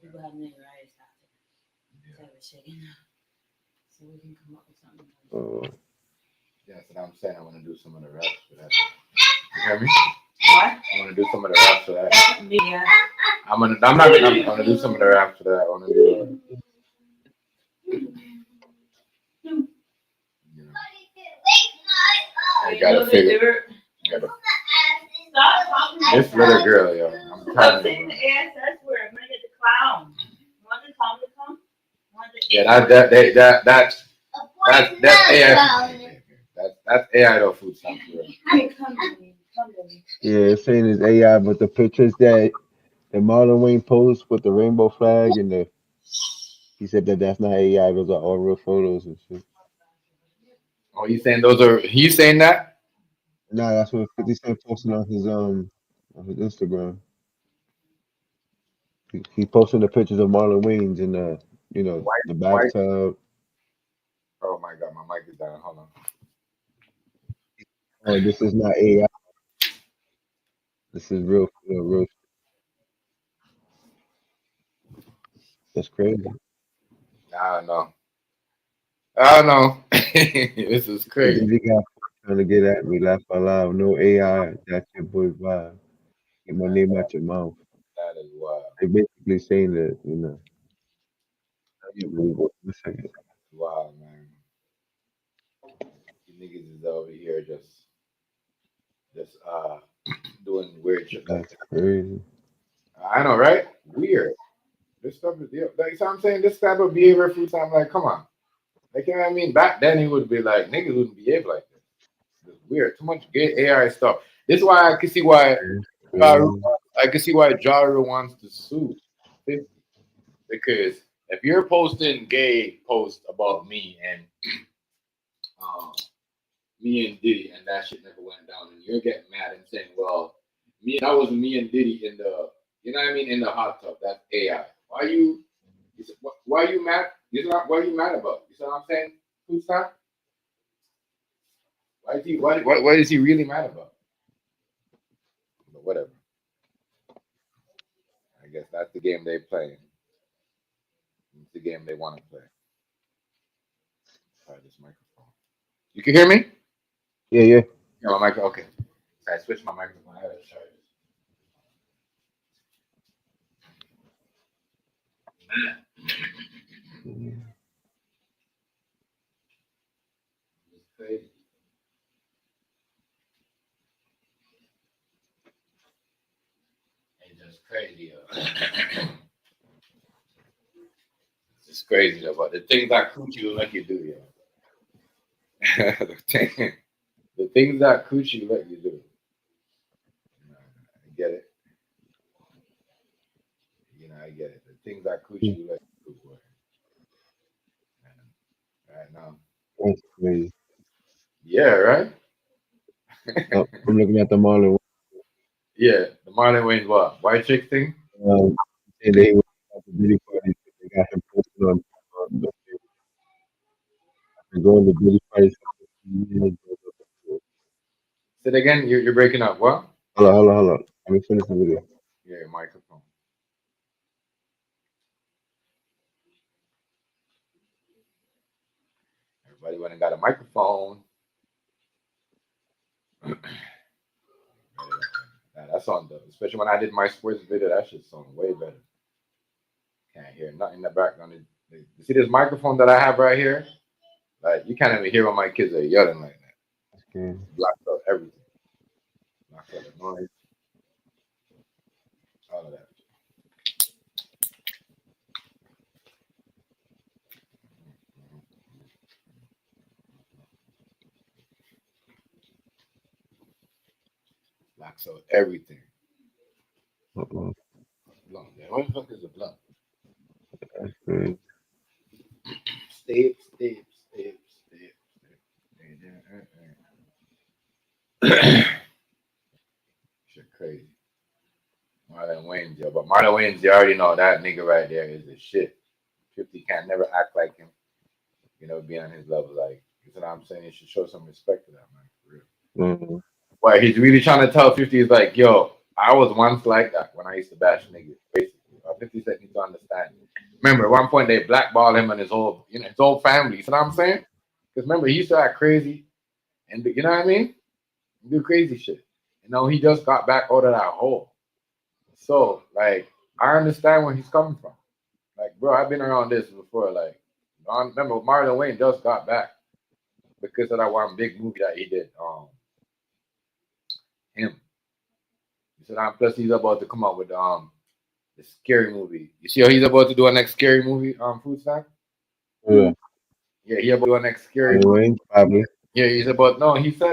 People have many varieties after. So we're shaking. So we can come up with something. Yeah, that's what I'm saying. I want to do some of the reps for that. You hear me? What? I want to do some of the reps for that. Yeah. I'm gonna do some of the reps for that. I want to do. You know, I gotta figure. Gotta, this little girl, yo. I'm telling you. Bro. Yeah, that's AI. That's AI though, food stamp for real. yeah, it's saying it's AI, but the pictures that Marlon Wayne posts with the rainbow flag and the he said that that's not AI. Those are all real photos and shit. Oh, you saying those are? He's saying that? Nah, that's what 50 Cent posted on his Instagram. He posted the pictures of Marlon Wayans in the Why? the Why? bathtub. Oh my God, my mic is down. Hold on. Oh, this is not AI. This is real. That's crazy. I don't know. I don't know. This is The crazy. Diddy guy trying to get at me, laugh out loud. No AI. That's your boy vibe. Get my name out your mouth. That is wild. They basically saying that, yeah, one second. Wow, man. You niggas is over here just doing weird shit like That's crazy. that. I know, right? Weird. This stuff is like so I'm saying this type of behavior food time, like, come on. Like you know what I mean? Back then he would be like, niggas wouldn't behave like this. It's weird. Too much gay AI stuff. This is why I can see why Ja Rule- Crazy. I can see why Ja Rule wants to sue 50. Because if you're posting gay posts about me and um, me and Diddy and that shit never went down and you're getting mad and saying, well, that was me and Diddy in the you know what I mean in the hot tub. That's AI. Why you mad? What are you mad about? You see what I'm saying? Who's that? What is he really mad about? But whatever. I guess that's the game they playing. It's the game they want to play. Try this microphone. You can hear me? Yeah. Yeah, my mic. Okay. I switched my microphone. I had to charge Yeah. It's crazy. It's just crazy. It's just crazy though. But the things that coochie will let you do, yo. The things that coochie let you do. I get it. I get it. The things that coochie will let you do, boy. Right now. That's crazy. Yeah, right? Oh, I'm looking at the Marlon. Yeah. The Marlon Wayans what? White chick thing? And they were at the Diddy party. They got him posted on going to Diddy party. Say it again. You're breaking up. What? Hold on. Let me finish the video. Yeah, your microphone. Nah, that song dope. Especially when I did my sports video, that shit sounded way better. Can't hear nothing in the background. You see this microphone that I have right here? Like you can't even hear when my kids are yelling like that. That's good. Blocks out everything. Blocks out the noise, all of that. Blocks out everything. Uh-uh. Blunt. Yeah, what the fuck is a blunt? That's good. Step. Shit crazy. Marlon Wayans, yo. But Marlon Wayans, you already know that nigga right there is the shit. 50 can't never act like him. You know, be on his level. Like, you know what I'm saying? You should show some respect to that, man. For real. Mm-hmm. Why he's really trying to tell 50 is like, yo, I was once like that when I used to bash niggas, basically. 50 Cent needs to understand. Remember, at one point they blackballed him and his whole, his whole family. You know what I'm saying? Because remember, he used to act crazy and you know what I mean? Do crazy shit. You know, he just got back out of that hole. So, like, I understand where he's coming from. Like, bro, I've been around this before. Like, I remember Marlon Wayne just got back because of that one big movie that he did. Him. He said, plus he's about to come out with the scary movie. You see how he's about to do a next scary movie, Food Snack? Yeah. Yeah, he about to do a next scary movie. Anyway, probably. Yeah, he said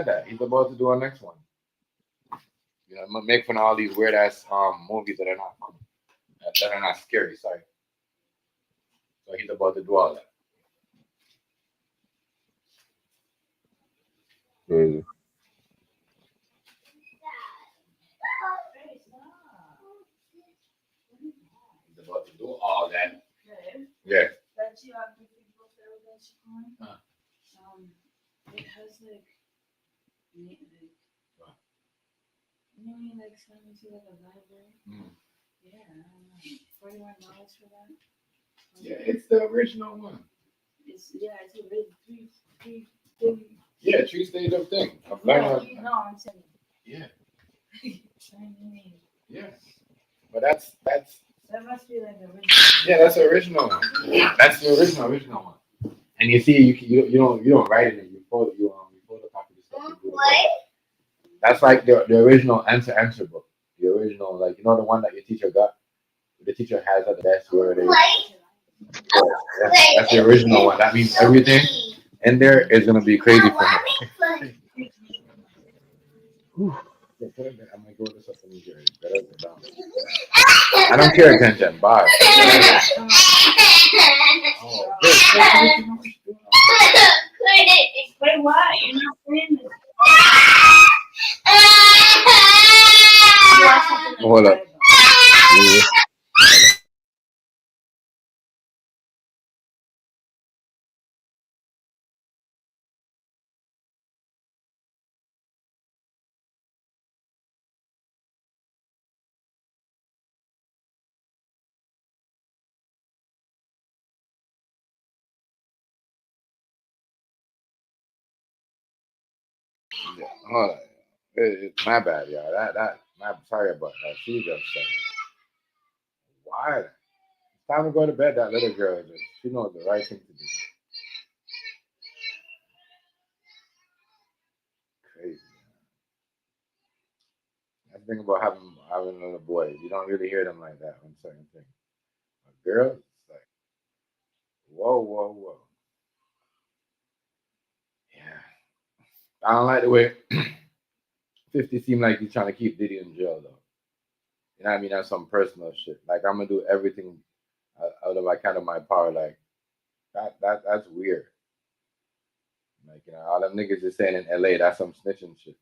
that. He's about to do a next one. You know, make fun of all these weird ass movies that are not funny. That are not scary, sorry. So he's about to do all that. Crazy. He's about to do all that. Okay. Yeah. That geography book that she on, it has like, you know, when you like send me to like a library. Yeah, I don't know. $41 for that. Yeah, it's the original one. It's a really three. Yeah, tree stage of thing. No, I'm saying. Yeah. Chinese. Yes. But that's That must be like the original. yeah, that's the original one. That's the original one. And you see, you don't write it in. You photocopy the stuff. That's like the original answer book. The original, like the one that your teacher got. The teacher has at the desk where they. That's the original one. That means everything in there is gonna be crazy for him. I might go to something easier. I don't care attention. Bye. Oh, Wait, what? You're not saying this. hold up. Yeah. Yeah, hold on. It's my bad, y'all. I'm sorry about that. She just said it. Why? It's time to go to bed. That little girl, she knows the right thing to do. Crazy. That's the thing about having little boys. You don't really hear them like that on certain things. A girl, it's like, whoa. Yeah. I don't like the way 50 seem like he's trying to keep Diddy in jail, though. You know what I mean? That's some personal shit. Like, I'm going to do everything out of my power. Like, that's weird. Like, all them niggas is saying in LA, that's some snitching shit.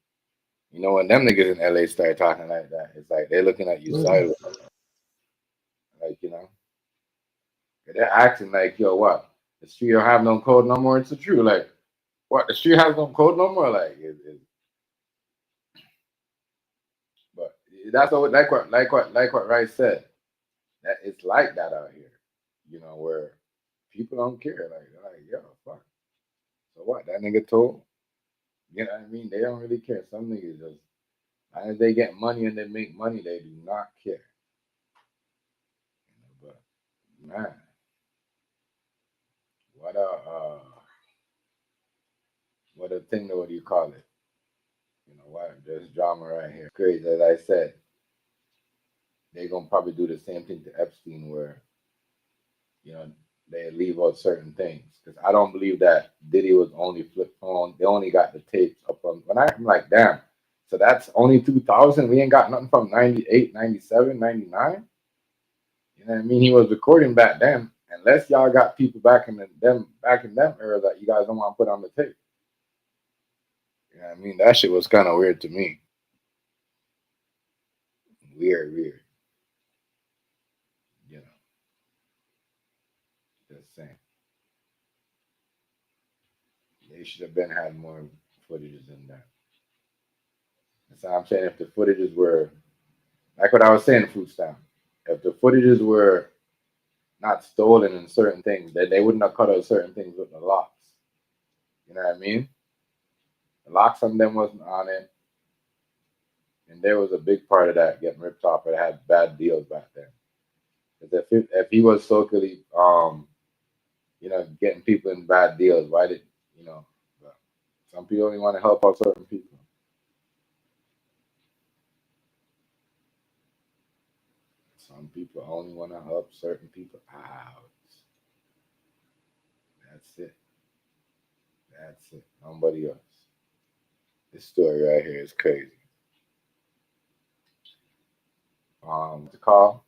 You know, when them niggas in LA start talking like that, it's like they're looking at you sideways. Like, they're acting like, yo, what? The street don't have no code no more. It's the truth. Like, what? The street has no code no more? Like, but that's what, like what Rice said. That it's like that out here. Where people don't care. Like, they're like, yo, fuck. So what? That nigga told. You know what I mean? They don't really care. Some niggas just, as they get money and they make money, they do not care. But man, what a what a thing. What do you call it? You know what? There's drama right here. Crazy. As I said, they're gonna probably do the same thing to Epstein, where you know they leave out certain things. Because I don't believe that Diddy was only flip phone. They only got the tapes up on. When I'm like, damn. So that's only 2000. We ain't got nothing from 98, 97, 99. You know what I mean? He was recording back then. Unless y'all got people back in them era that you guys don't want to put on the tape. You know what I mean? That shit was kind of weird to me. Weird. You know, just saying. They should have been had more footages than that. That's how I'm saying. If the footages were like what I was saying, food stamp. If the footages were not stolen in certain things, then they wouldn't have cut out certain things with the locks. You know what I mean? The locks on them wasn't on it. And there was a big part of that getting ripped off. It had bad deals back then. Because if he was socially, getting people in bad deals, why did but some people only want to help out certain people. Some people only want to help certain people out. That's it. That's it. Nobody else. This story right here is crazy. To call,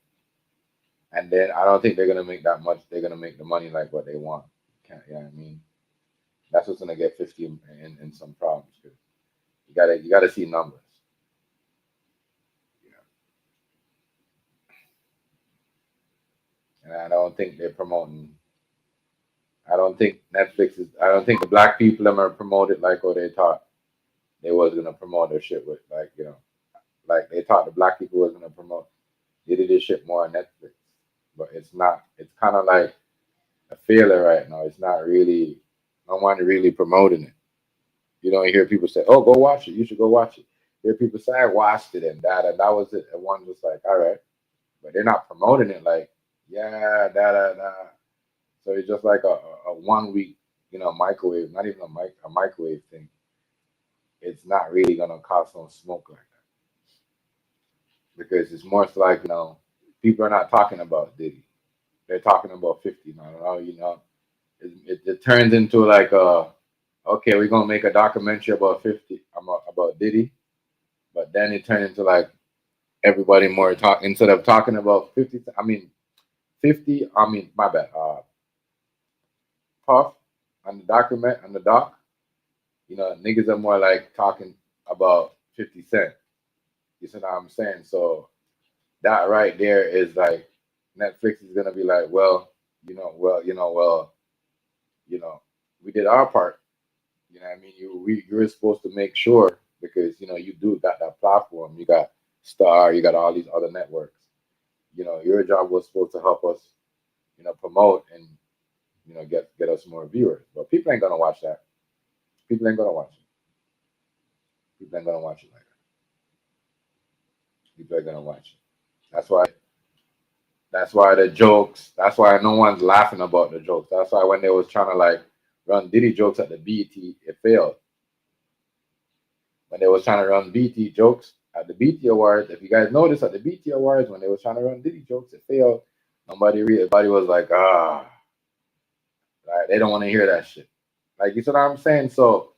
and then I don't think they're gonna make that much. They're gonna make the money like what they want. You know what I mean? That's what's gonna get 50 in some problems. You gotta see numbers. You know? And I don't think they're promoting. I don't think Netflix is. I don't think the black people are gonna promote it like what they thought they was gonna promote their shit with. Like they thought the black people was gonna promote. They did this shit more on Netflix, but it's not. It's kind of like a failure right now. It's not really. No one really promoting it. You don't hear people say, "Oh, go watch it. You should go watch it." You hear people say, "I watched it," and that was it. And one just like, "All right," but they're not promoting it like, "Yeah, da." So it's just like a 1 week, microwave. Not even a microwave thing. It's not really gonna cause no smoke like that because it's more like people are not talking about Diddy. They're talking about 50 now. It turns into like okay, we're gonna make a documentary about 50 about Diddy, but then it turned into like everybody more talk instead of talking about 50. I mean 50. I mean my bad. Puff on the doc. Niggas are more like talking about 50 Cent. You see what I'm saying? So that right there is like Netflix is gonna be like, well, we did our part. You know what I mean? You're supposed to make sure because you do got that platform. You got Star. You got all these other networks. Your job was supposed to help us, promote and get us more viewers. But people ain't gonna watch that. People ain't gonna watch it. People ain't gonna watch it like that. People are gonna watch it. That's why. That's why the jokes. That's why no one's laughing about the jokes. That's why when they was trying to like run Diddy jokes at the BET, it failed. When they was trying to run BT jokes at the BT Awards, if you guys notice at the BT Awards, when they was trying to run Diddy jokes, it failed. Everybody was like, like, they don't want to hear that shit. Like, you see what I'm saying? So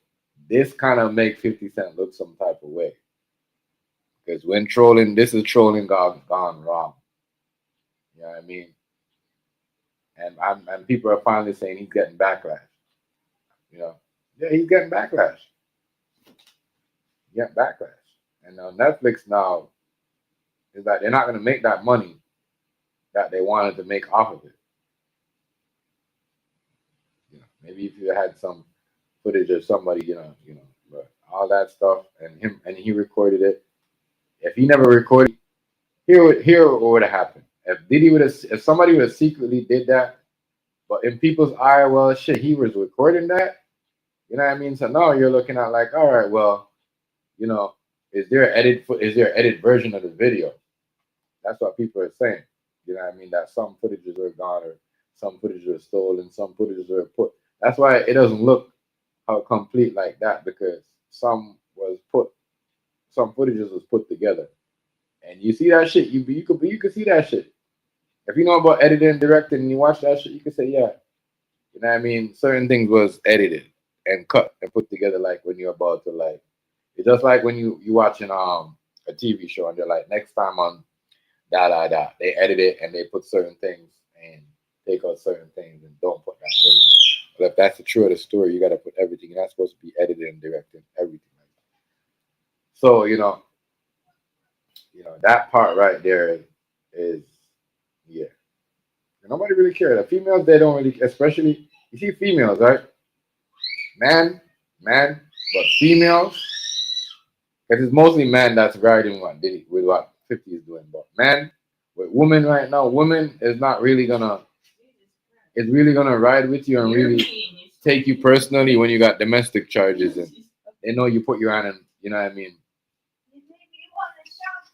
this kind of make 50 Cent look some type of way. Because when trolling, this is trolling gone wrong. You know what I mean? And people are finally saying he's getting backlash. Yeah, he's getting backlash. Get backlash. And Netflix now is that they're not going to make that money that they wanted to make off of it. Maybe if you had some footage of somebody, but all that stuff and he recorded it. If he never recorded, here what would have happened. If somebody would have secretly did that, but in people's eye, well, shit, he was recording that. You know what I mean? So now you're looking at like, all right, well, you know, is there an edit version of the video? That's what people are saying. You know what I mean? That some footages are gone or some footages are stolen, some footages are put. That's why it doesn't look how complete like that because some footages was put together. And you see that shit, you could see that shit. If you know about editing and directing and you watch that shit, you can say, yeah, you know what I mean? Certain things was edited and cut and put together like when you're about to like it's just like when you watching a TV show and they're like next time on da da da they edit it and they put certain things and take out certain things and don't put that version. But if that's the truth of the story, you gotta put everything. You're not supposed to be edited and directed, everything like that. So, that part right there is yeah. And nobody really cares. The females they don't really especially you see females, right? Man, man, but females, because it's mostly man that's riding what Diddy with what 50 is doing. But man, with women right now, women is not really gonna is really gonna ride with you and really take you personally when you got domestic charges and they know you put your hand in, you know what I mean?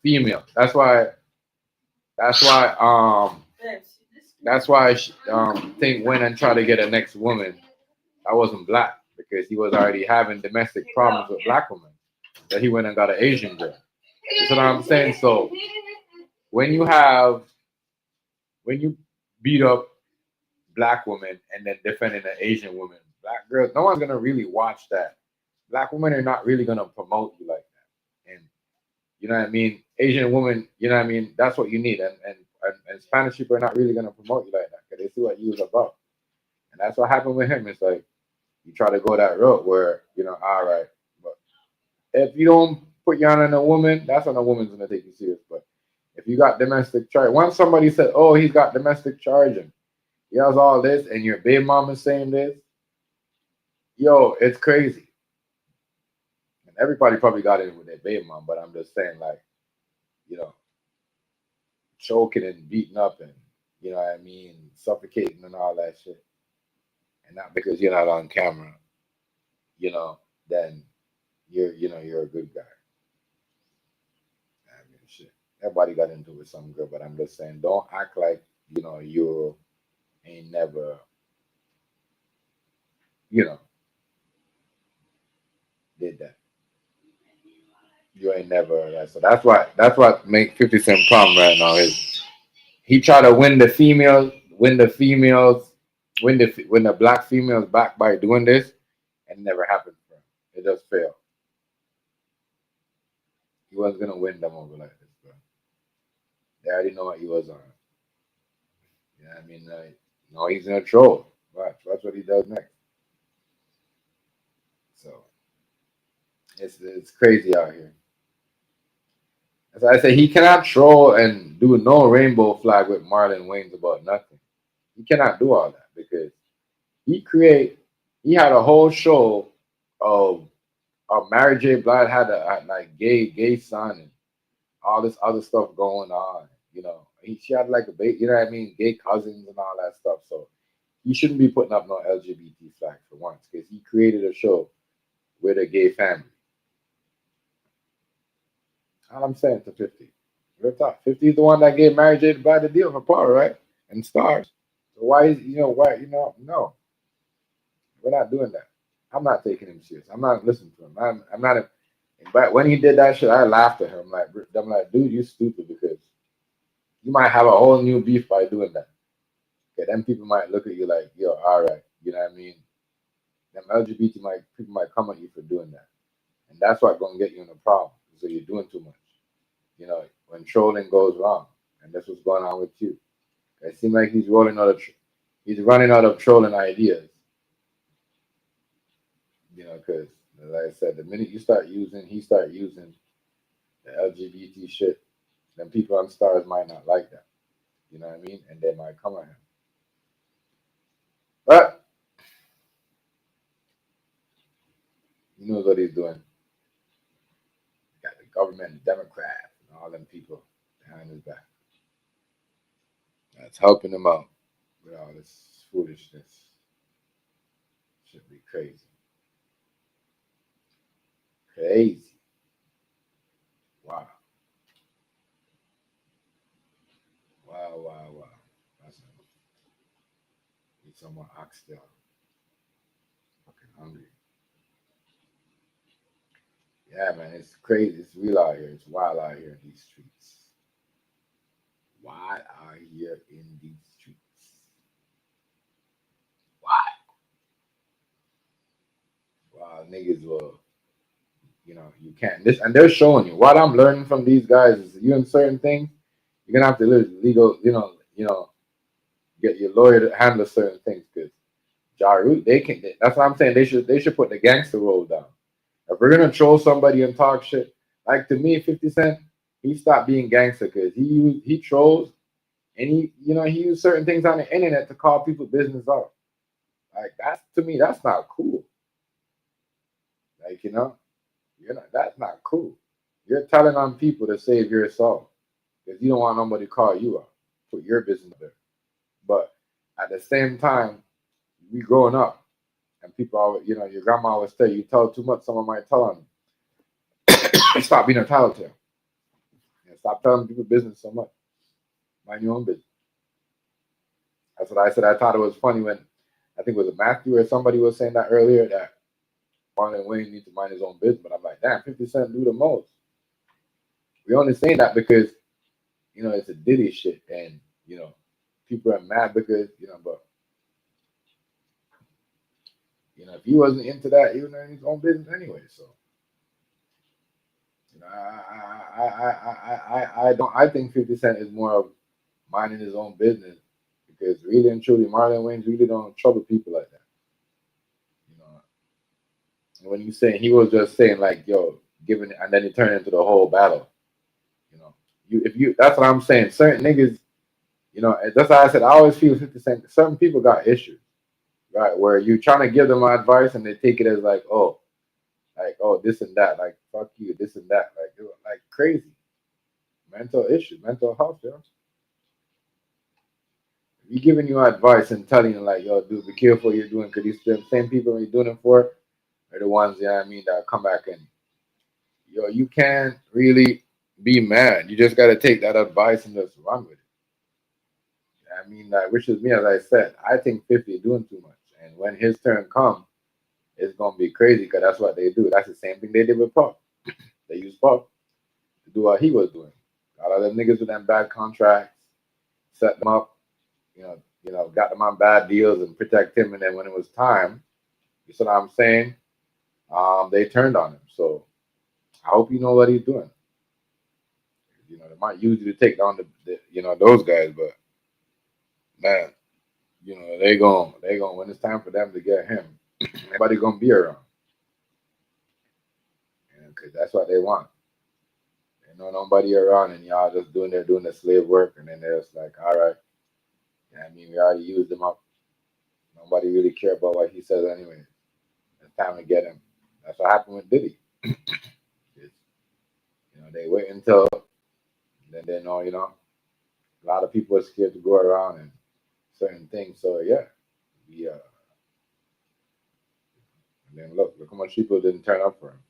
Female. That's why that's why I think went and tried to get a next woman that wasn't black because he was already having domestic problems with black women. That he went and got an Asian girl. You see what I'm saying? So when you have when you beat up black women and then defending an Asian woman, black girls, no one's gonna really watch that. Black women are not really gonna promote you like that. And you know what I mean? Asian woman, you know what I mean? That's what you need. And Spanish people are not really gonna promote you like that because they see what you was about. And that's what happened with him. It's like you try to go that route where, all right, but if you don't put your hand on a woman, that's when a woman's gonna take you serious. But if you got domestic charge, once somebody said, "Oh, he's got domestic charge and he has all this," and your baby mom is saying this, yo, it's crazy. And everybody probably got it with their baby mom, but I'm just saying, like, you know, choking and beating up and you know what I mean, suffocating and all that shit, and not because you're not on camera, you know, then you're a good guy. I mean, shit. Everybody got into it with some girl, but I'm just saying, don't act like you ain't never, you know, did that. You ain't never that. So that's what make 50 Cent problem right now is he try to win the black females back by doing this, and it never happened for him. It just failed. He wasn't gonna win them over like this, bro. They already know what he was on. You know what I mean? Like, no, he's gonna troll. Watch what he does next. So it's crazy out here. As I say, he cannot troll and do no rainbow flag with Marlon Wayans about nothing. He cannot do all that because he create. He had a whole show of Mary J. Blige had like gay son and all this other stuff going on. She had like a you know what I mean, gay cousins and all that stuff. So he shouldn't be putting up no LGBT flag for once because he created a show with a gay family. All I'm saying to 50. Real talk. 50 is the one that gave Mary J. Blige the deal for power, right? And stars. So why is no, we're not doing that. I'm not taking him serious. I'm not listening to him. I'm not. But when he did that shit, I laughed at him. I'm like, dude, you stupid because you might have a whole new beef by doing that. Okay, then people might look at you like, yo, all right, you know what I mean? Them LGBT people might come at you for doing that, and that's what gonna get you in a problem. So you're doing too much. When trolling goes wrong, and that's what's going on with you. It seems like he's running out of trolling ideas. Because like I said, the minute he start using the LGBT shit, then people on stars might not like that. You know what I mean? And they might come at him. But he knows what he's doing. Got the government, the Democrats, and all them people behind his back. That's helping him out with all this foolishness. Should be crazy. Crazy. Wow. Wow. That's need some more oxtail. Fucking hungry. Yeah, man, it's crazy. It's real out here. It's wild out here in these streets. Wild out here in these streets. Why? Wow, niggas will, you can't. This and they're showing you. What I'm learning from these guys is you in certain things, you're gonna have to legal, get your lawyer to handle certain things because Jaru, they can. That's what I'm saying. They should put the gangster role down. If we're gonna troll somebody and talk shit, like to me, 50 Cent, he stopped being gangster because he trolls and he used certain things on the internet to call people business out. Like that's to me, that's not cool. Like that's not cool. You're telling on people to save yourself because you don't want nobody to call you out. Put your business there. But at the same time, we growing up and people always, your grandma always tell you tell too much, someone might tell on you. Stop being a tattletale. Stop telling people business so much. Mind your own business. That's what I said. I thought it was funny when I think it was Matthew or somebody was saying that earlier that Marlon Wayans needs to mind his own business. But I'm like, damn, 50 Cent do the most. We only saying that because, it's a Diddy shit and, people are mad because, but, if he wasn't into that, he was in his own business anyway. So, I think 50 Cent is more of minding his own business because really and truly, Marlon Wayans really don't trouble people like that. And when you say he was just saying like, yo, giving it, and then he turned into the whole battle. That's what I'm saying. Certain niggas, that's why I said I always feel 50 Cent. Certain people got issues, right? Where you trying to give them advice and they take it as like, oh, this and that, like fuck you, this and that, like crazy. Mental issues, mental health, yo. If he giving you advice and telling you like, yo, dude, be careful what you're doing, because these same people you're doing it for are the ones, that come back and you can't really be mad. You just gotta take that advice and just run with it. Which is me, as I said, I think 50 is doing too much. And when his turn comes, it's gonna be crazy because that's what they do. That's the same thing they did with Puff. They used Puff to do what he was doing. A lot of them niggas with them bad contracts, set them up, got them on bad deals and protect him. And then when it was time, you see what I'm saying? They turned on him. So I hope you know what he's doing. They might use you to take down those guys, but man, they gon' when it's time for them to get him, nobody gonna be around, because that's what they want. They know nobody around, and y'all just doing the slave work, and then they're just like, all right, we already used him up. Nobody really care about what he says anyway. It's time to get him. That's what happened with Diddy. They wait until then they know, a lot of people are scared to go around and certain things. So yeah, and then look how much people didn't turn up for him.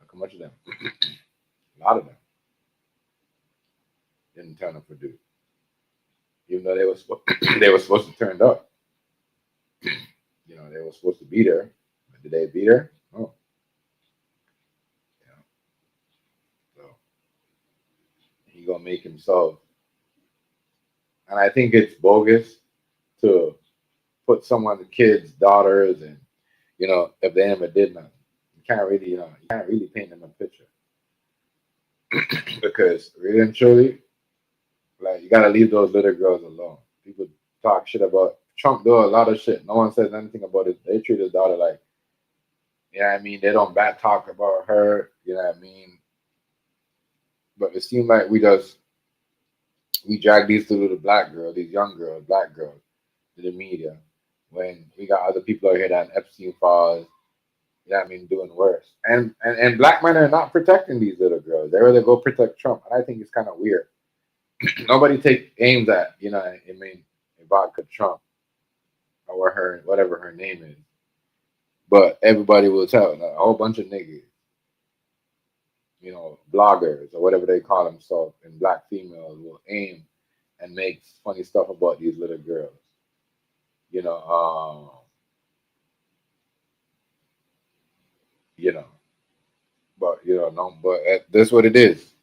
Look how much of them, a lot of them, didn't turn up for dude, even though they were supposed to turn up. They were supposed to be there, but did they be there? No. So he gonna make himself, and I think it's bogus to put someone's kids, daughters, and if they never did nothing, you can't really paint them a picture because really and truly, like you gotta leave those little girls alone. People talk shit about Trump, do a lot of shit. No one says anything about it. They treat his daughter like, they don't bad talk about her. But it seems like we drag these two little black girls, these young girls, black girls, to the media when we got other people out here that Epstein files, doing worse. And black men are not protecting these little girls. They rather go protect Trump. And I think it's kind of weird. Nobody take aims at, Ivanka Trump or her, whatever her name is. But everybody will tell, a whole bunch of niggas bloggers or whatever they call themselves, and black females will aim and make funny stuff about these little girls. You know, you know, but no, but that's what it is.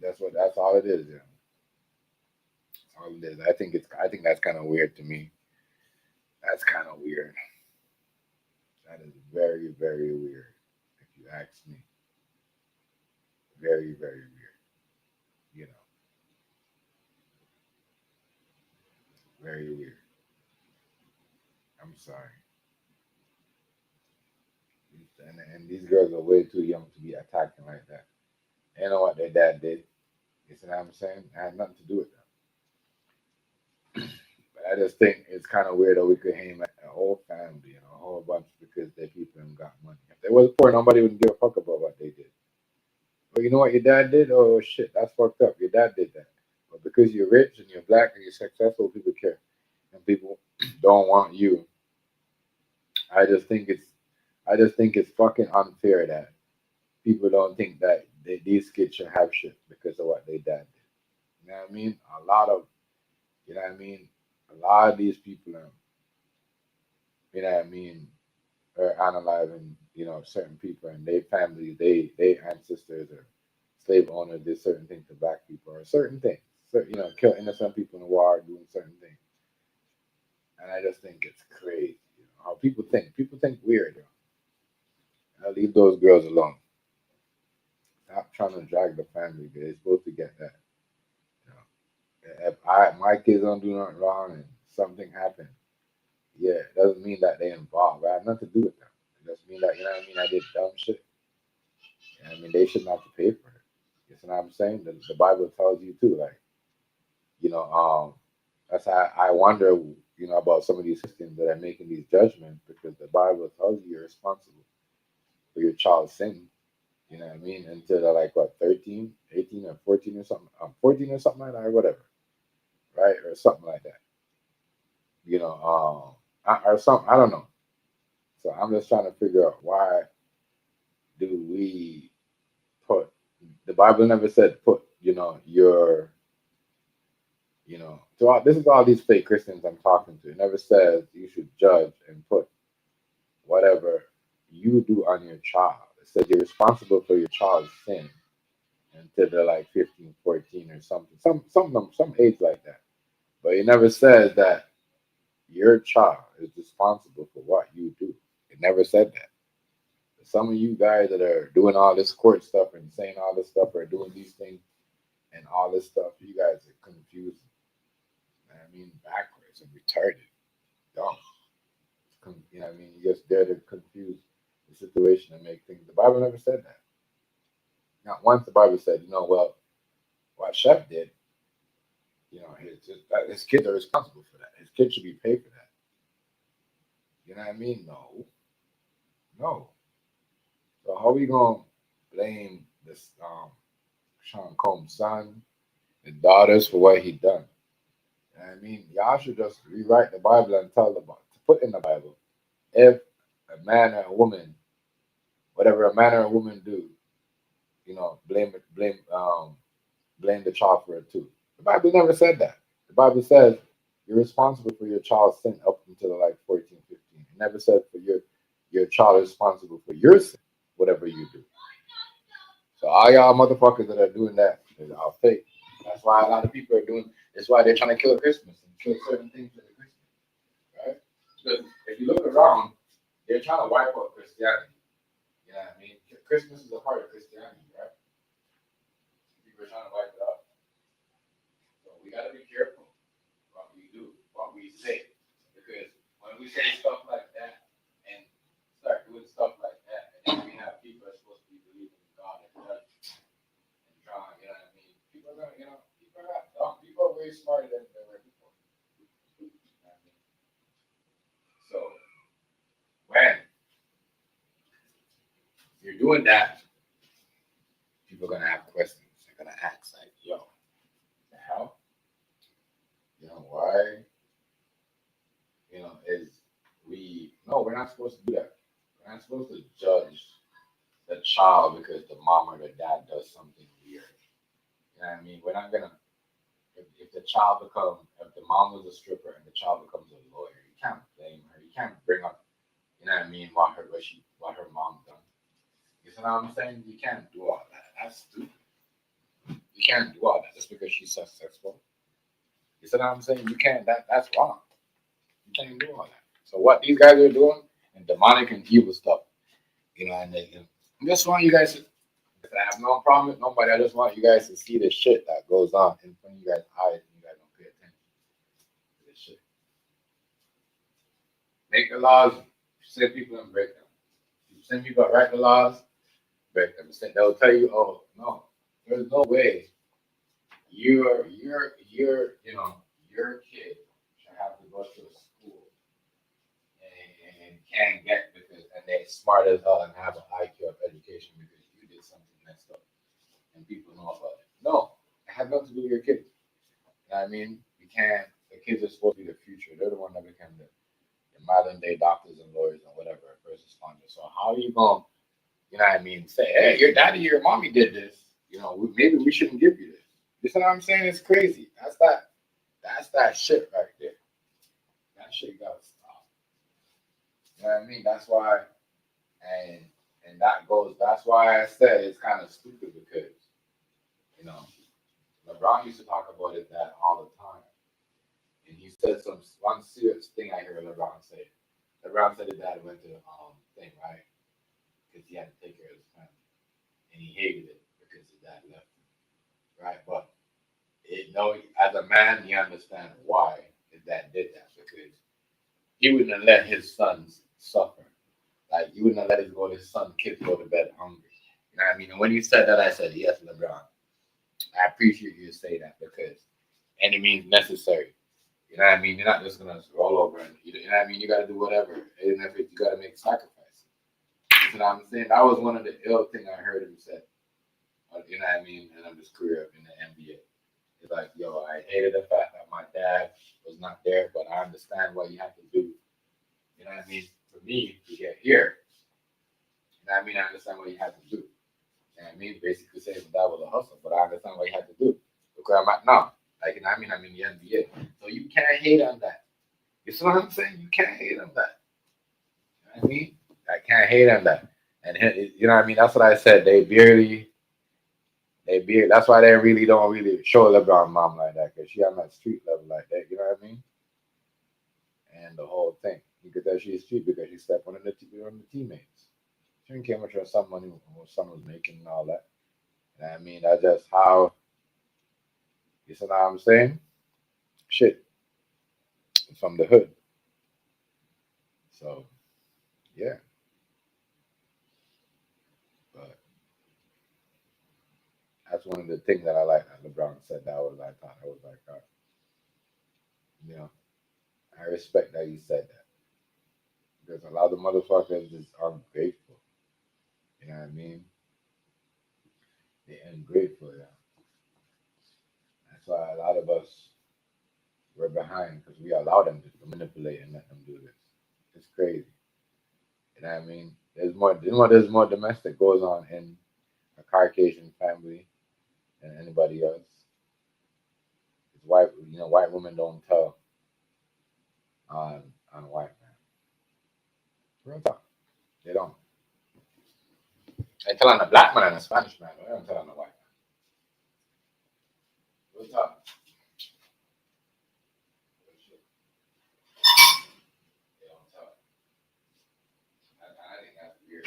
That's all it is. Yeah, that's all it is. I think that's kind of weird to me. That's kind of weird. That is very, very weird. If you ask me, very, very weird. You know, very weird. I'm sorry. And these girls are way too young to be attacking like that. You know what their dad did? You see what I'm saying? It had nothing to do with them. But I just think it's kind of weird that we could aim at a whole family and a whole bunch because they people and got money. If they was poor, nobody would give a fuck about what they did. But you know what your dad did? Oh shit, that's fucked up. Your dad did that. But because you're rich and you're black and you're successful, people care. And people don't want you. I just think it's I just think it's fucking unfair that people don't think that these kids should have shit because of what they dad did. You know what I mean? A lot of you know what I mean? A lot of these people you know what I mean, are analyzing, certain people and their families, they ancestors or slave owners did certain things to black people or certain things. Kill innocent people in the war, doing certain things. And I just think it's crazy, how people think. People think weird, Now leave those girls alone. Stop trying to drag the family. They're supposed to get that. You if my kids don't do nothing wrong and something happens, yeah, it doesn't mean that they involved. I have nothing to do with them. It doesn't mean that what I mean. I did dumb shit. I mean, they shouldn't have to pay for it. You see what I'm saying? The Bible tells you too. Like, you know, that's how I wonder, about some of these Christians that are making these judgments because the Bible tells you you're responsible for your child's sin. You know what I mean? Until they're like what, 13, 18, or 14 or something, 14 or something like that, or whatever, right? Or something like that. Or something. I don't know. So I'm just trying to figure out why do we put the Bible never said put your this is all these fake Christians I'm talking to. It never says you should judge and put whatever you do on your child. It says you're responsible for your child's sin until they're like 15, 14 or something. Some age like that. But it never says that your child is responsible for what you do. It never said that. Some of you guys that are doing all this court stuff and saying all this stuff or doing these things and all this stuff, you guys are confused. I mean, backwards and retarded, dumb. I mean, you're just there to confuse the situation and make things. The Bible never said that. Not once the Bible said, well, what Chef did, his kids are responsible for that. His kids should be paid for that. You know what I mean? No, no. So how are we gonna blame this Sean Combs' son and daughters for what he done? I mean, y'all should just rewrite the Bible and tell them to put in the Bible if a man or a woman, whatever a man or a woman do, blame the child for it too. The Bible never said that. The Bible says you're responsible for your child's sin up until like 14, 15. It never said for your child is responsible for your sin, whatever you do. So all y'all motherfuckers that are doing that are fake. That's why a lot of people are doing. That's why they're trying to kill Christmas and kill certain things for the Christmas, right? Because if you look around, they're trying to wipe out Christianity. You know what I mean? Christmas is a part of Christianity, right? People are trying to wipe it out. So we got to be careful what we do, what we say, because when we say stuff like that and start doing stuff like that, and then we have people that are supposed to be believing in God and judge and trying, you know what I mean? People are gonna, people are not dumb. People are way smarter than they were before. You know what I mean? So when you're doing that, people are gonna have questions. They're gonna ask like, "Yo, the hell? Why? Is we? No, we're not supposed to do that. We're not supposed to judge the child because the mom or the dad does something weird. You know what I mean? We're not gonna if the child becomes if the mom was a stripper and the child becomes a lawyer, you can't blame her. You can't bring up you know what I mean what her mom done. You know what I'm saying? You can't do all that. That's stupid. You can't do all that just because she's successful. You see what I'm saying? You can't. That's wrong. You can't do all that. So what these guys are doing and demonic and evil stuff, you know, and I just want you guys to. I have no problem with nobody. I just want you guys to see the shit that goes on in front of you guys' eyes, and you guys don't pay attention to this shit. Make the laws, send people and break them. You send people to write the laws, break them. They'll tell you, oh no, there's no way your kid should have to go to a school and can't get because and they're smart as hell and have an IQ of education because you did something messed up and people know about it. No, it has nothing to do with your kids. You know what I mean? You can't. The kids are supposed to be the future. They're the one that become the modern day doctors and lawyers and whatever first responders. So how are you going? You know what I mean? Say, hey, your daddy, your mommy did this. You know, maybe we shouldn't give you this. You know what I'm saying? It's crazy. That's that. That's that shit right there. That shit gotta stop. You know what I mean? That's why, and that goes. That's why I said it's kind of stupid because you know LeBron used to talk about it that all the time, and he said some one serious thing I heard LeBron say. LeBron said his dad went to thing right because he had to take care of his family, and he hated it because his dad left him, right? But as a man, he understands why his dad did that because he wouldn't have let his sons suffer. Like he wouldn't have let his son kids go to bed hungry. You know what I mean? And when you said that, I said, yes, LeBron. I appreciate you to say that because any means necessary. You know what I mean? You're not just gonna roll over and you know what I mean. You got to do whatever, even if you got to make sacrifices. You know what I'm saying? That was one of the ill thing I heard him say. You know what I mean? And I'm just career in the NBA. It's like, yo, I hated the fact that my dad was not there, but I understand what you have to do. You know what I mean? For me to get here, you know what I mean? I understand what you have to do. You know what I mean? Basically saying that was a hustle, but I understand what you had to do. Look where I'm at now. Like, you know what I mean? I'm in the NBA. So you can't hate on that. You see what I'm saying? You can't hate on that. You know what I mean? I can't hate on that. And you know what I mean? That's what I said. That's why they really don't really show LeBron mom like that because she on that street level like that. You know what I mean? And the whole thing. You could tell she's street because she stepped on the teammates. She didn't care much about some money what someone was making and all that. You know what I mean? That's just how you see what I'm saying? Shit. From the hood. So yeah. But that's one of the things that I like that LeBron said that was I thought I was like you know, I respect that he said that. Because a lot of motherfuckers is ungrateful. You know what I mean? They're ungrateful, yeah. That's why a lot of us we're behind because we allow them to manipulate and let them do this. It's crazy. You know what I mean? There's more domestic goes on in a Caucasian family than anybody else. It's white women don't tell on white men. Real talk. They don't. They tell on a black man and a Spanish man, but they don't tell on a white man. Real talk. They don't tell. I think that's weird.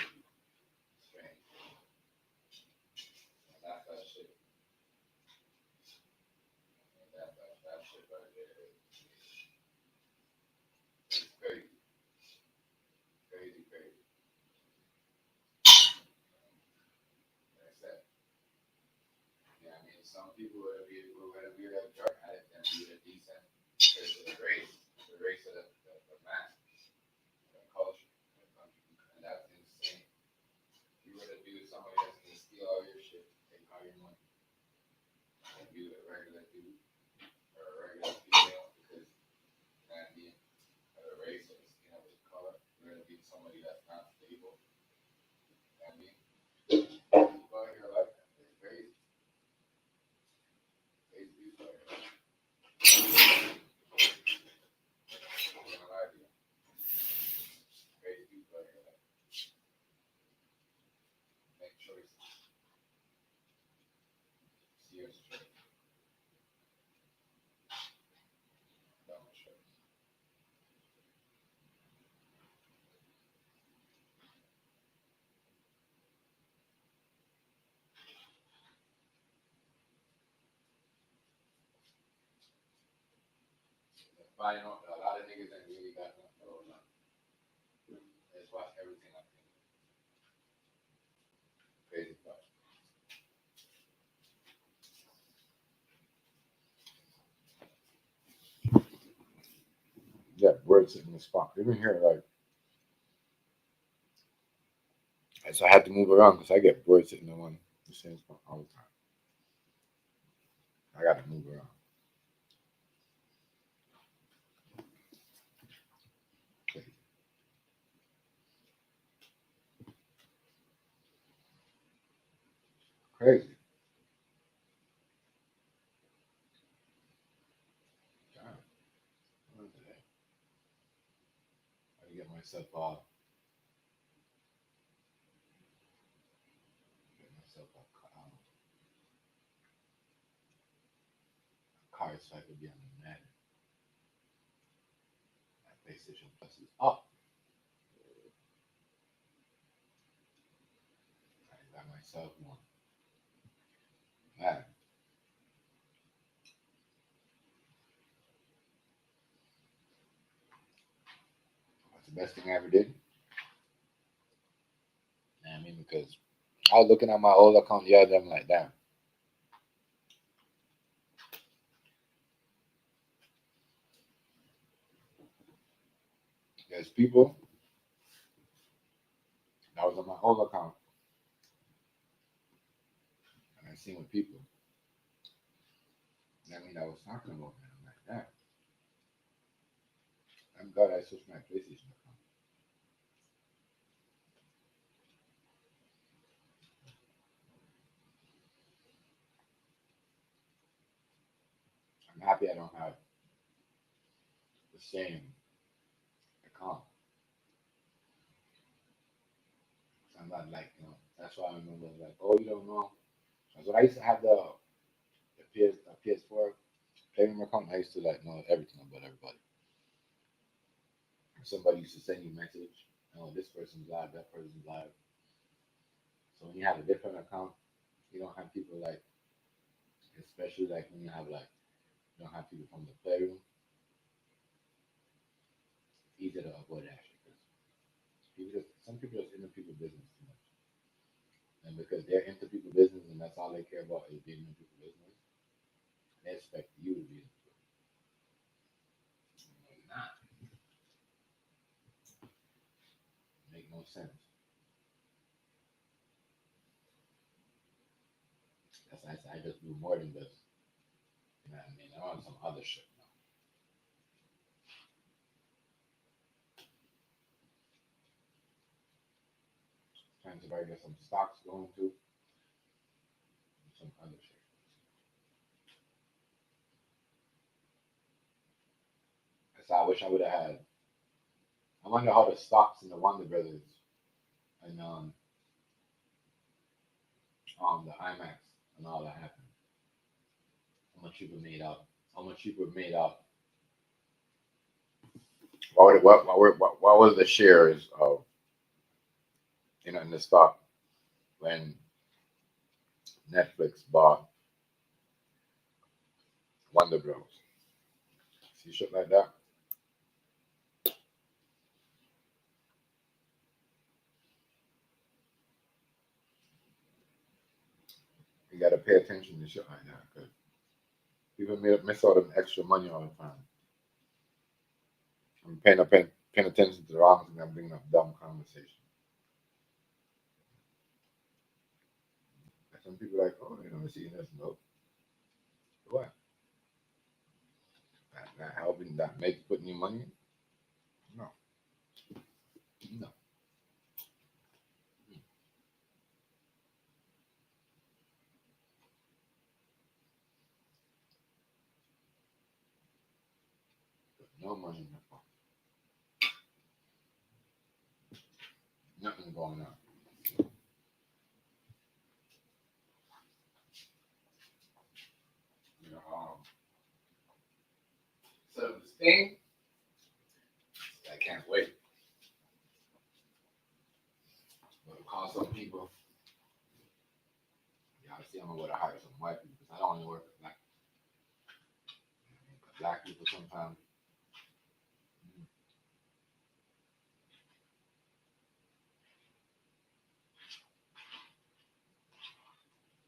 Strange. That shit. That shit right there is crazy. Crazy, crazy. Like I said, yeah, I mean, some people would be a drug addict and be a decent because of the race of the man, the culture, the country, and that's insane. You were to be with somebody that's gonna steal all your shit, take all your money, and be with a regular dude or a regular female because that being the race or the skin of his color, you're gonna be somebody that's not stable. You know what I mean? make choices. It's your choice. Don't choice. But you know, a lot of niggas ain't really got nothing going on. They just watch everything on TV. Crazy part. Yeah, birds sitting in the spot. Even here, like, so I had to move around because I get bored sitting in the same spot all the time. I got to move around. Crazy. God, what is that? I gotta get myself a car so I could be on the net. My PlayStation Plus is up. I got myself one. Man, that's the best thing I ever did. You know what I mean? Because I was looking at my old account the other day, I'm like, damn. There's people that was on my old account, and I seen with people. You know what I mean? I was talking about them. I'm like, damn. I'm glad I switched my PlayStation account. I'm happy I don't have the same account. I'm not like, that's why I remember like, oh, you don't know. Because when I used to have the PS4 playroom account, I used to like know everything about everybody. Somebody used to send you a message, oh, this person's live, that person's live. So when you have a different account, you don't have people like, especially like when you don't have people from the playroom, it's easier to avoid actually. Because some people just into people's business too much. And because they're into people's business and that's all they care about is being in people's business, they expect you to be into it. No, you're not. Make no sense. That's why I say I just do more than this. You know what I mean? I'm on some other shit now. Trying to buy get some stocks going too. Some other shit. So I wish I would have had. I wonder how the stocks in the Wonder Brothers and the IMAX and all that happened. How much people made up? How much people made up? What was the shares of in the stock when Netflix bought Wonder Bros? See shit like that. You gotta pay attention to shit like that because people miss out on extra money all the time. I'm paying attention to the wrong thing. I'm bringing up dumb conversation. Some people are like, oh, you know, see this, no. What? That helping that make putting you money? No, no. No money in the phone. Nothing going on. thing, I can't wait. But to call some people, y'all see, I'm gonna go to hire some white people because I don't only work with black people. Black people sometimes.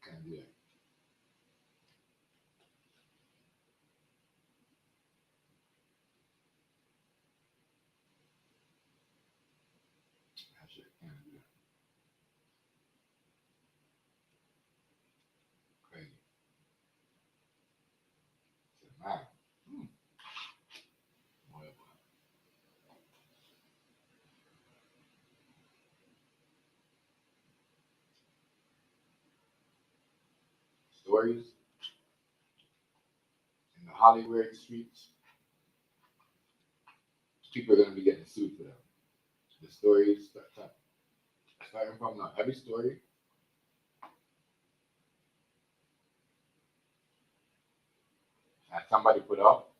Can't do that. That shit can't do that. Crazy. It's a man. Boy, boy. Stories in the Hollywood streets, people are gonna be getting sued for them. The stories, starting from every story that somebody put up,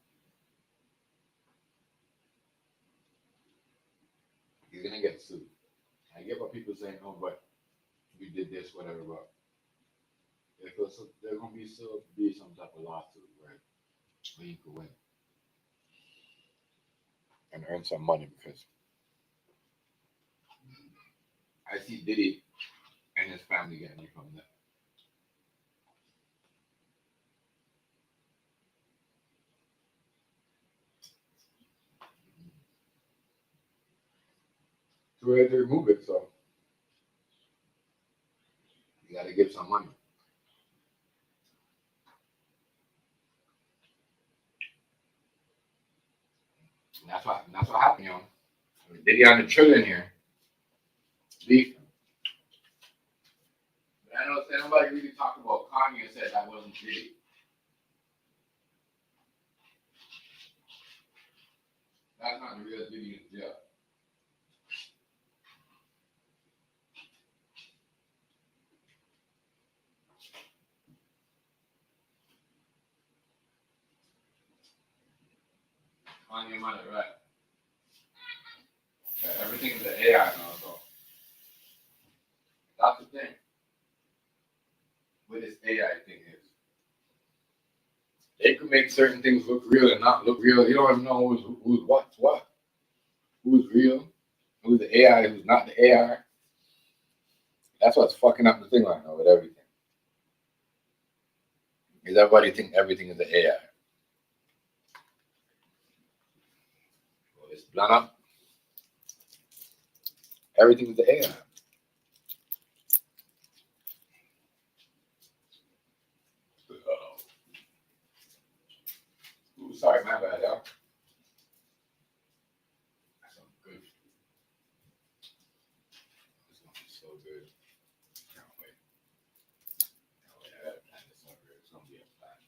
he's gonna get sued. I get what people saying, oh, but you did this, whatever, but there's gonna be still be some type of lawsuit, right? Where you can win and earn some money because I see Diddy and his family getting it from that. Too late to remove it, so you gotta give some money. And that's what happened, yo. Diddy on the trillion here. Beef. But I know nobody really talked about Kanye and said that wasn't Diddy. That's not the real Diddy in jail. Kanye might have right. Everything is the AI now, so that's the thing. With this AI thing is they could make certain things look real and not look real. You don't even know who's what's what. Who's real, who's the AI, who's not the AI. That's what's fucking up the thing right now with everything. Because everybody think everything is the AI. Well, it's blown up. Everything is the AI. Ooh, sorry, my bad, y'all. That's so good. This gonna be so good. Can't wait. Can't wait. I gotta plan this over. It's gonna be a plan.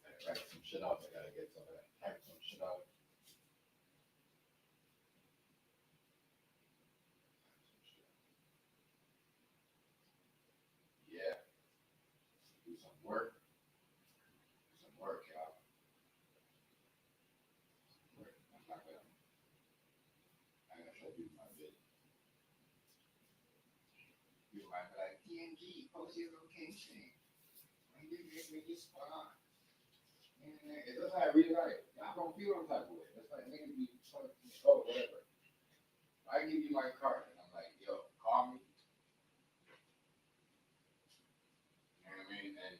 I gotta write some shit out. I gotta get some of that. Type some shit out. Yeah. Do some work. Do some work, y'all. Work. I'm not gonna show you my bit. You might be like, PNG, post your location. When you get me this spot. And it doesn't have really like, y'all don't feel some type of way. It's like niggas be fucking, oh, whatever. I give you my card and I'm like, yo, call me. You know what I mean? And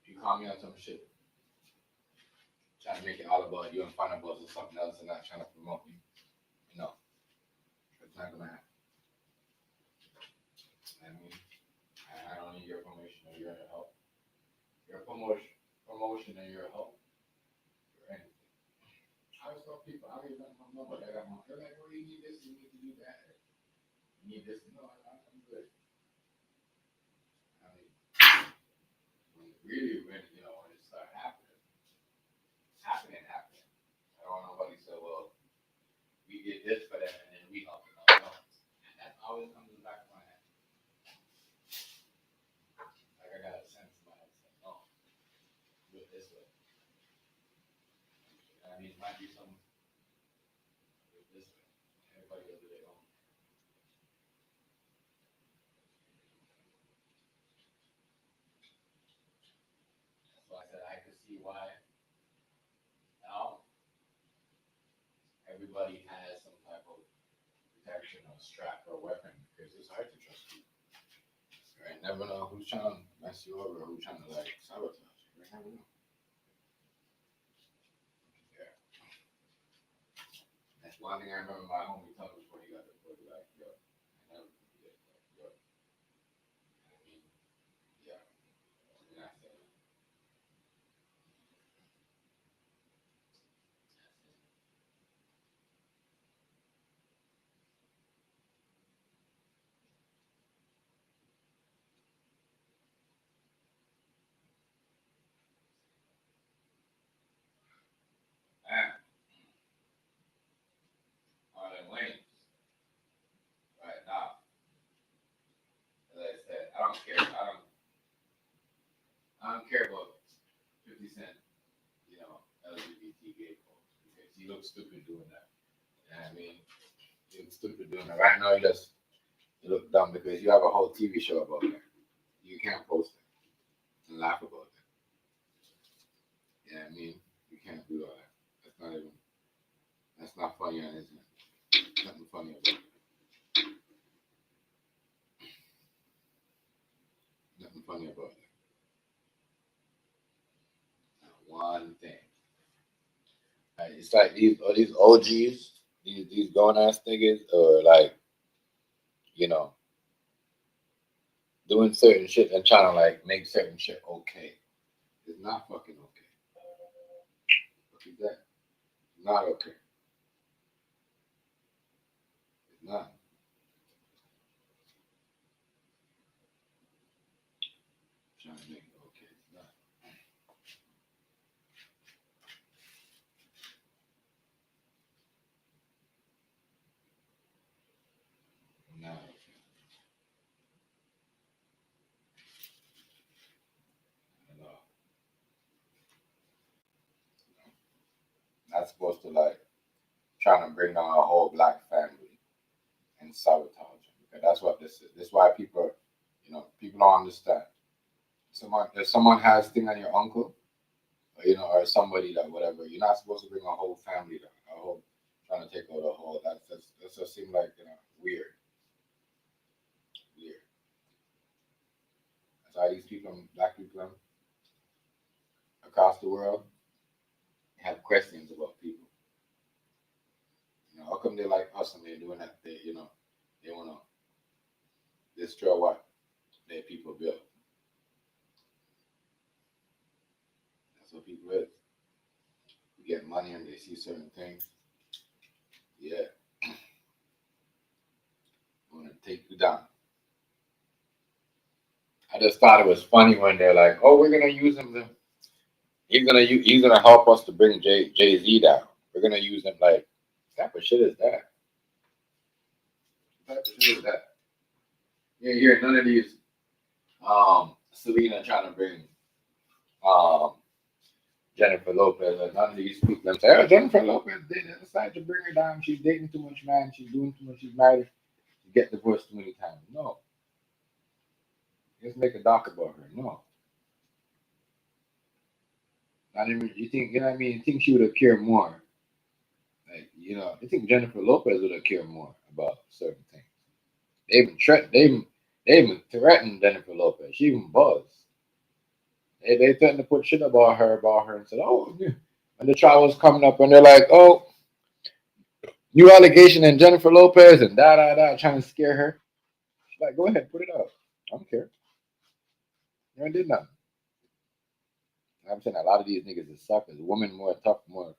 you call me on some shit, trying to make it all about you and find out about something else and not trying to promote you. No, it's not gonna happen. You know what I mean? I don't need your promotion or your help. Your promotion and your help. Or anything. I always tell people, I already let them know what I got. They're like, well, you need this, you need to do that. You need this. No, I'm good. I mean, when you know, when it started happening. I don't know nobody said, well, we did this for them and then we helped them out. No. That always comes in the back of my head. Like I gotta send somebody and say, no, do it this way. mean, it might be some this way. Everybody will do their own. That's why I said I could see why now everybody has some type of protection or strap or weapon because it's hard to trust people. Right? Never know who's trying to mess you over or who's trying to like sabotage you. You never know. Yeah. That's one thing I remember my homie told me before he got deported. Like, yo, I never forget. Like, yo, I mean, yeah. And I said, man, Marlon Wayans, right now, as I said, I don't care. I don't care about 50 Cent, you know, LGBT gay folks because he looks stupid doing that. You know what I mean? He looks stupid doing that. Right now, you look dumb because you have a whole TV show about that. You can't post it and laugh about it. You know what I mean? You can't do all that. That's not funny on Internet. Nothing funny about it. Nothing funny about it. Not one thing. Like, it's like these OGs, these grown ass niggas, or like, you know, doing certain shit and trying to like make certain shit okay. It's not fucking okay. What is that? It's not okay. It's not. Trying to make it okay. It's not. Not okay. At all. Not supposed to like trying to bring down a whole black family and sabotage them. Because that's what this is. This is why people, you know, people don't understand. If someone has thing on your uncle, or, you know, or somebody that whatever, you're not supposed to bring a whole family down. A whole trying to take over the whole. That just seems like, you know, weird. Weird. That's why these people, black people across the world, have questions about people. You know, how come they like us and they're doing that? They, you know, they want to destroy what their people built. That's what people is. You get money and they see certain things. Yeah, I want to take you down. I just thought it was funny when they're like, "Oh, we're gonna use him to. He's gonna help us to bring Jay Z down. We're gonna use him like, what type of shit is that? What type of shit is that? You ain't hear none of these Selena trying to bring um Jennifer Lopez or none of these people. Them say, oh, Jennifer Lopez they decided to bring her down. She's dating too much man. She's doing too much. She's married. She get divorced too many times. No, just make a doc about her. No, not even. You think you know what I mean? You think she would have cared more? Like you know, you think Jennifer Lopez would have cared more about certain things? They even threatened Jennifer Lopez. She even buzzed. They threatened to put shit about her, and said, oh, yeah. When the trial was coming up, and they're like, oh, new allegation in Jennifer Lopez and da da da, trying to scare her. She's like, go ahead, put it out. I don't care. You ain't did nothing. I'm saying a lot of these niggas is suckers. Women more tough, more.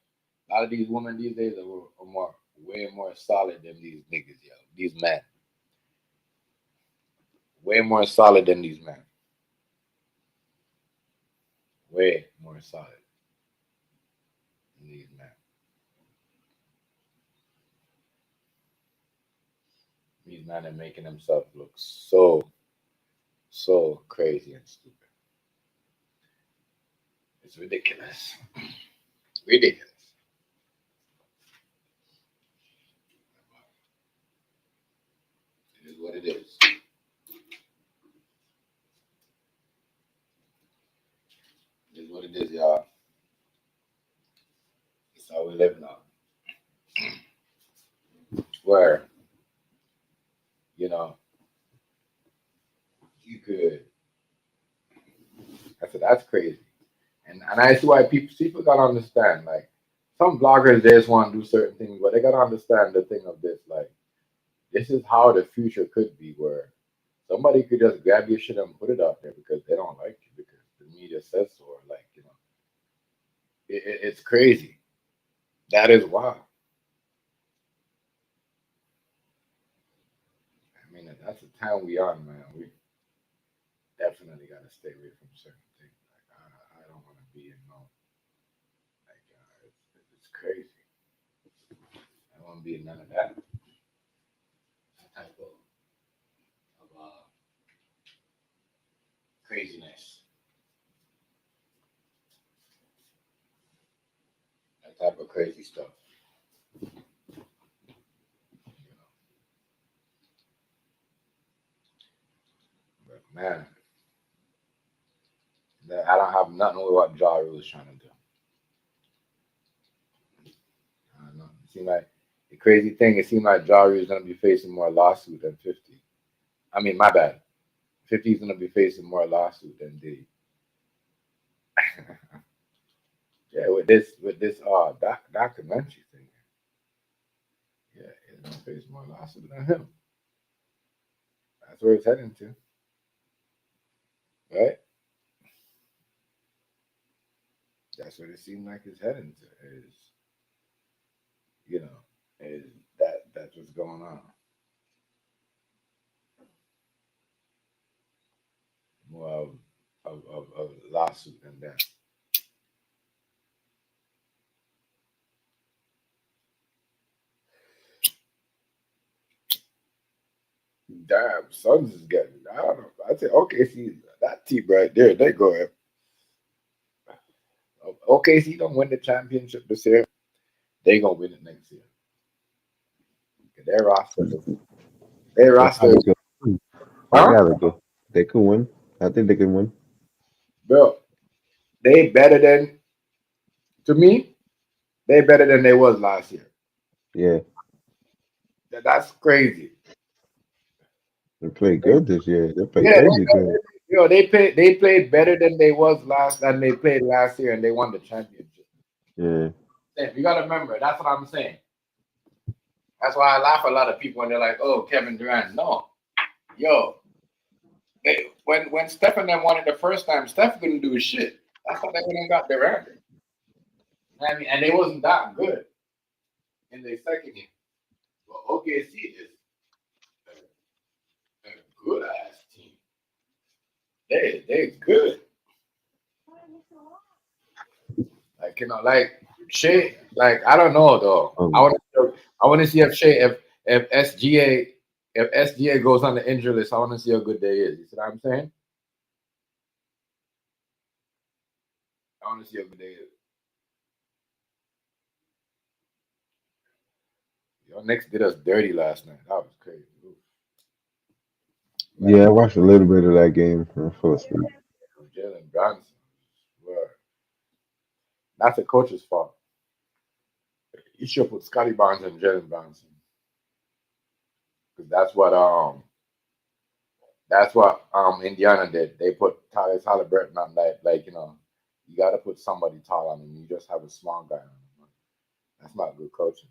A lot of these women these days are more, way more solid than these niggas, yo. These men, way more solid than these men. Way more solid than these men. These men are making themselves look so crazy and stupid. It's ridiculous. Ridiculous. what it is. It is what it is, y'all. It's how we live now. Where, you know, you could, I said, that's crazy. And I see why people gotta understand. Like, some bloggers, they just want to do certain things, but they gotta understand the thing of this. Like, this is how the future could be, where somebody could just grab your shit and put it out there because they don't like you, because the media says so, or like, it's crazy. That is why. I mean, that's the time we on, man. We definitely got to stay away from certain things. Like, I don't want to be in no, like, it's crazy. I don't want to be in none of that. That type of craziness. That type of crazy stuff. You know. But man, I don't have nothing with what Ja Rule is trying to do. I don't know. It seemed like the crazy thing. It seemed like Ja Rule is gonna be facing more lawsuit than 50. I mean, my bad. 50 is gonna be facing more lawsuit than Diddy. Yeah, with this documentary thing. Yeah, he's gonna face more lawsuit than him. That's where it's heading to, right? That's what it seemed like it's heading to. Is, you know, is that's what's going on. More of lawsuit than that. Damn, Suns is getting. I don't know. I say OKC, that team right there, they go. OKC don't win the championship this year. They gonna win it next year. Their roster, their They roster, probably could win. They huh? gotta go. They could win. I think they can win. Bro, they better than to me. They better than they was last year. Yeah, That's crazy. they played good this year. They played Yeah, crazy good. they played better than they played last year, and they won the championship. Yeah, Yeah, you gotta remember, that's what I'm saying. That's why I laugh at a lot of people when they're like, "Oh, Kevin Durant." No, yo, when Steph and them won it the first time, Steph couldn't do shit. That's why they went and got Durant. I mean, and they wasn't that good in the second year. Well, OKC is a good ass team. They good. Like, like Shea. Like, I don't know though. um, I want to see if Shea if SGA goes on the injury list. I want to see how good they is. You see what I'm saying? I want to see how good they is. Your Knicks did us dirty last night. That was crazy. Oof. yeah. Man, I watched a little bit of that game. I fell asleep. Jalen Brunson. Well, that's the coach's fault. You should put Scotty Barnes and Jalen Brunson because Indiana did. They put Tyler Halliburton on that. Like, you got to put somebody tall on him. You just have a small guy on him. That's not good coaching.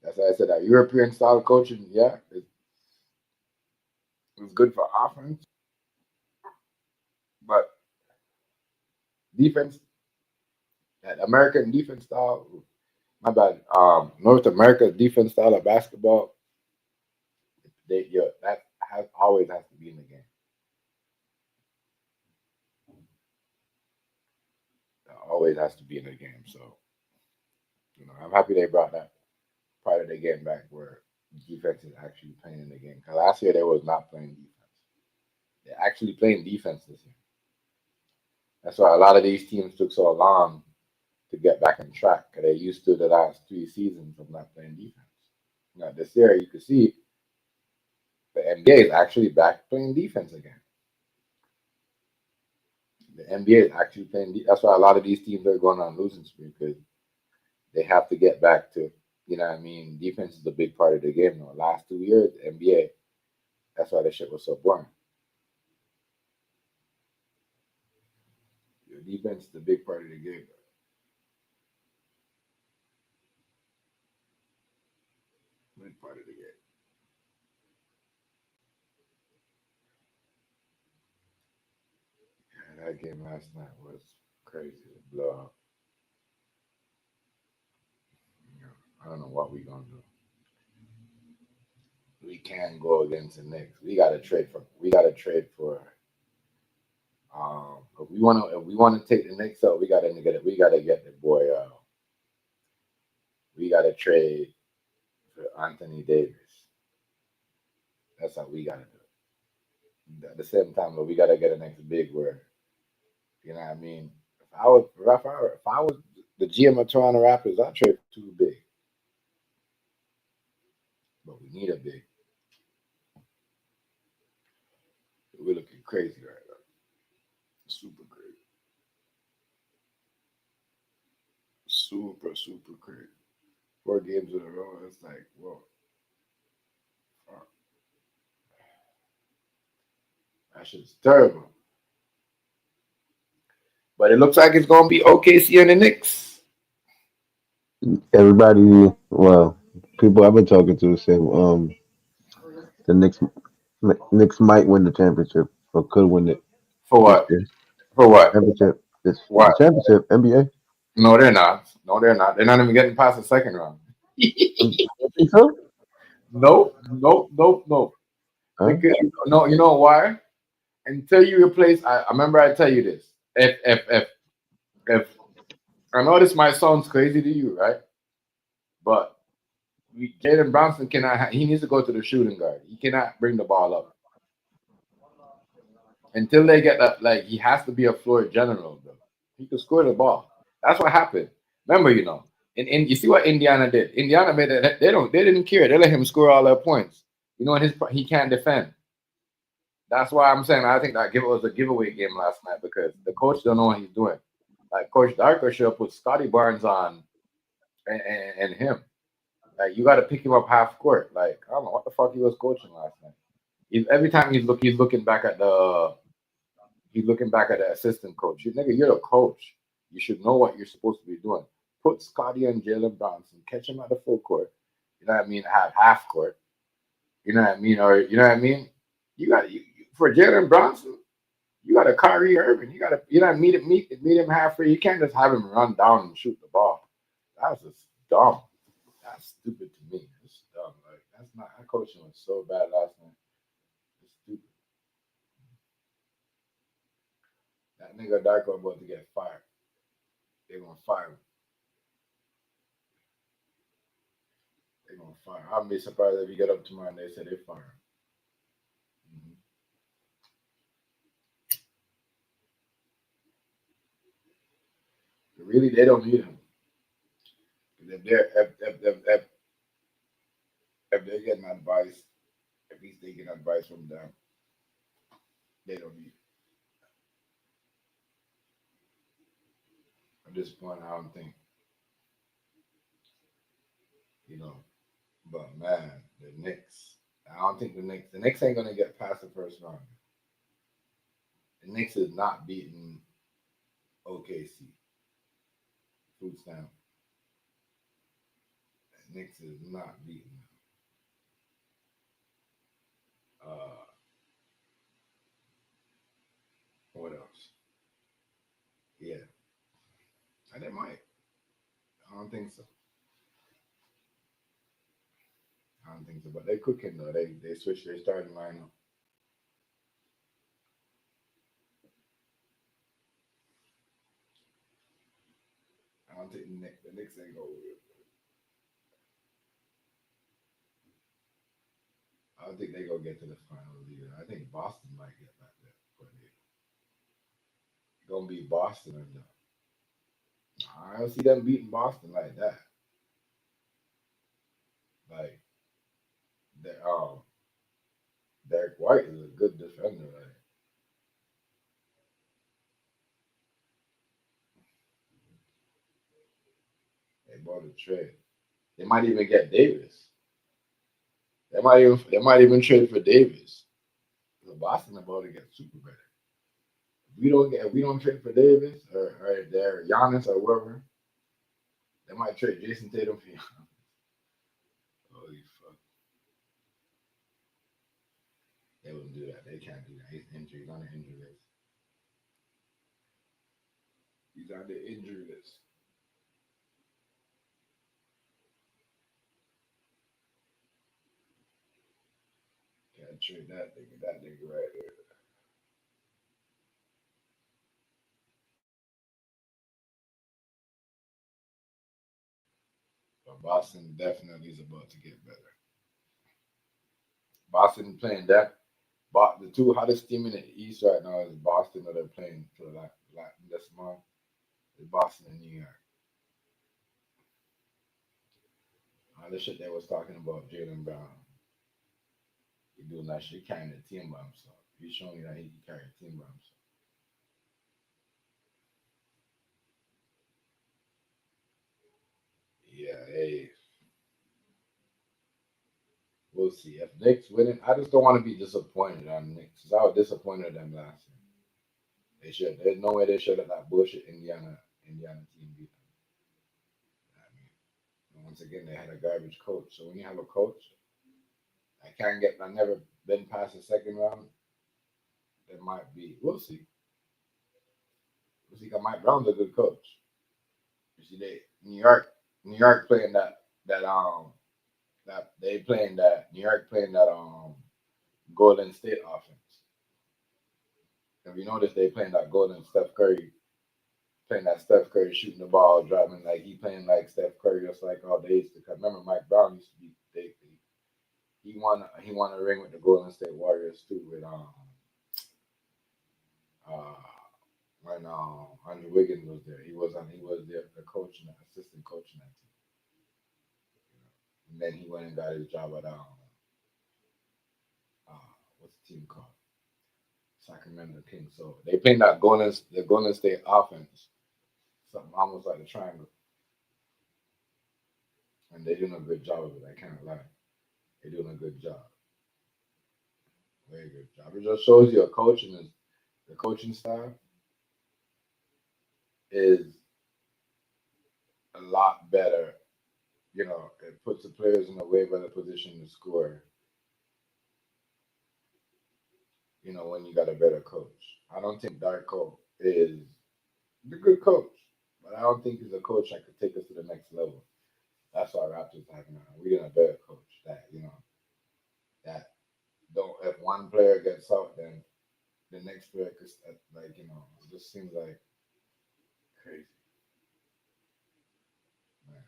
That's why I said that European style coaching. Yeah, it's good for offense, but defense, that American defense style. My bad. North America's defense style of basketball. That always has to be in the game. That always has to be in the game. So I'm happy they brought that part of the game back where defense is actually playing in the game. Because last year they was not playing defense. They're actually playing defense this year. That's why a lot of these teams took so long to get back on track. 'Cause they used to the last 3 seasons of not playing defense. at this year, you can see the NBA is actually back playing defense again. The NBA is actually playing. That's why a lot of these teams are going on losing streak because they have to get back to, you know what I mean? Defense is a big part of the game. The last 2 years, the NBA, that's why the shit was so boring. Your defense is a big part of the game. Big part of the game. Yeah, that game last night was crazy. The blowout. You know, I don't know what we gonna do. We can't go against the Knicks. We gotta trade for. We gotta trade for. If we wanna take the Knicks out, we gotta get it. We gotta get the boy. We gotta trade for Anthony Davis. That's how we gotta do it. At the same time, but we gotta get a next big word. You know what I mean? If I was the GM of Toronto Raptors, I'd trade for two big. But we need a big. We're looking crazy right now. Super crazy. Super, super crazy. 4 games in a row. It's like, whoa. Fuck. That shit's terrible. But it looks like it's gonna be OKC and the Knicks. Everybody, well, people I've been talking to said the Knicks might win the championship or could win it For this what? year. For what? Championship, the What? championship, NBA. No, they're not. No, they're not. They're not even getting past the second round. I think so. Nope, nope, nope, nope. Huh? Because no, you know why? Until you replace, I remember I tell you this. If I know this might sound crazy to you, right? But Jalen Brownson cannot. He needs to go to the shooting guard. He cannot bring the ball up until they get that. Like he has to be a floor general, though. He can score the ball. That's what happened. Remember, in you see what Indiana did. Indiana made it. They didn't care. They let him score all their points. And he can't defend. That's why I'm saying I think that was a giveaway game last night because the coach don't know what he's doing. Like Coach Darker should have put Scotty Barnes on and him. Like you got to pick him up half court. Like I don't know what the fuck he was coaching last night. Every time he's looking back at the assistant coach. Nigga, you're a coach. You should know what you're supposed to be doing. Put Scotty and Jalen Bronson, catch him at the full court. You know what I mean? Have half court. You know what I mean? Or you know what I mean? For Jalen Bronson, you got a Kyrie Irving. Meet him halfway. You can't just have him run down and shoot the ball. That's just dumb. That's stupid to me. It's dumb. Like that's not that coaching was so bad last night. It's stupid. That nigga Darko about to get fired. They're gonna fire him. They're gonna fire him. I'd be surprised if you get up tomorrow and they say they fire him. Mhm. Really, they don't need him. If they're if they're getting advice, if he's taking advice from them, they don't need him. At this point, I don't think, you know. But man, the Knicks. I don't think the Knicks ain't gonna get past the first round. The Knicks is not beating OKC. Food stamp. The Knicks is not beating them. What else? Yeah, and they might. I don't think so. I don't think so. But they cooking though. They switched their starting lineup. I don't think the Knicks ain't go. I don't think they gonna get to the finals either. I think Boston might get back there, but it's gonna be Boston or no. I don't see them beating Boston like that. Like Derek White is a good defender. Like, they bought a trade. They might even get Davis. They might even trade for Davis. The Boston about to get super better. If we don't trade for Davis or their Giannis or whoever, they might trade Jason Tatum for Giannis. Holy fuck. They wouldn't do that. They can't do that. He's injured. He's on the injury list. He's on the injury list. Can't trade that nigga. That nigga right there. But Boston definitely is about to get better. Boston playing that. But the two hottest team in the East right now is Boston, that they're playing for this month. It's Boston and New York. All the shit they was talking about Jaylen Brown. He doing that shit, carrying the team by himself. He's showing you that he can carry a team by himself. Yeah, hey, we'll see. If Knicks winning, I just don't want to be disappointed on Knicks. Cause I was disappointed in them last year. They should. There's no way they should have that bullshit Indiana team beat them. I mean, once again, they had a garbage coach. So when you have a coach, I never been past the second round. There might be. We'll see. We'll see. 'Cause Mike Brown's a good coach. You see, New York playing New York playing that Golden State offense. If you notice, they playing that Golden Steph Curry, playing that Steph Curry shooting the ball, driving like he playing like Steph Curry, just like all they used to. Cause remember, Mike Brown used to be he won a ring with the Golden State Warriors too with uh when Andrew Wiggins was there. He was the coach and the assistant coach in that team. And then he went and got his job at what's the team called? Sacramento Kings. So they playing the Golden State offense, something almost like a triangle, and they're doing a good job of it. I can't lie, they're doing a good job, very good job. It just shows you the coaching style is a lot better. It puts the players in a way better position to score. When you got a better coach. I don't think Darko is a good coach, but I don't think he's a coach that could take us to the next level. That's why Raptors have now. We need a better coach that don't if one player gets out, then the next player could it just seems like crazy. Man.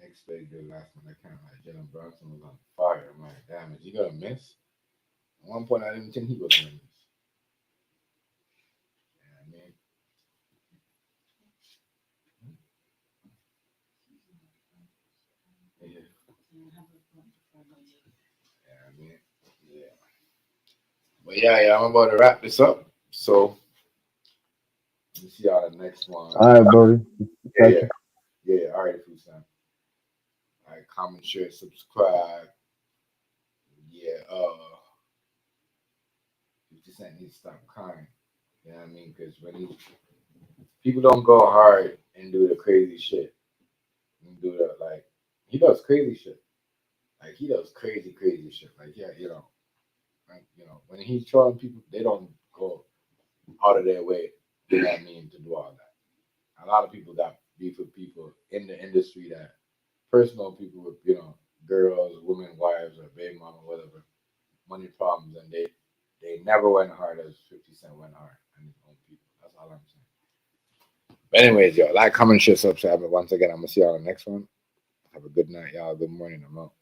Next play good last one. I can't like Jalen Brunson was on fire. I'm like, damn, is he gonna miss? At one point I didn't think he was gonna miss. Yeah, I mean, yeah, I mean, yeah. But yeah, I'm about to wrap this up. So let me see y'all the next one. All right, Brody. Yeah, yeah, yeah. All right, Food Sam. All right, comment, share, subscribe. Yeah, 50 Cent needs to stop crying. You know what I mean? Because people don't go hard and do the crazy shit. And do the he does crazy shit. Like he does crazy shit. Like yeah, when he's trolling people, they don't go out of their way. You know what I mean to do all that. A lot of people got beef with people in the industry that personal people with girls, women, wives, or baby mama, whatever, money problems, and they never went hard as 50 Cent went hard on his own people. That's all I'm saying. But anyways, yo, like, comment, share, subscribe. But once again, I'm gonna see y'all on the next one. Have a good night, y'all. Good morning. I'm out.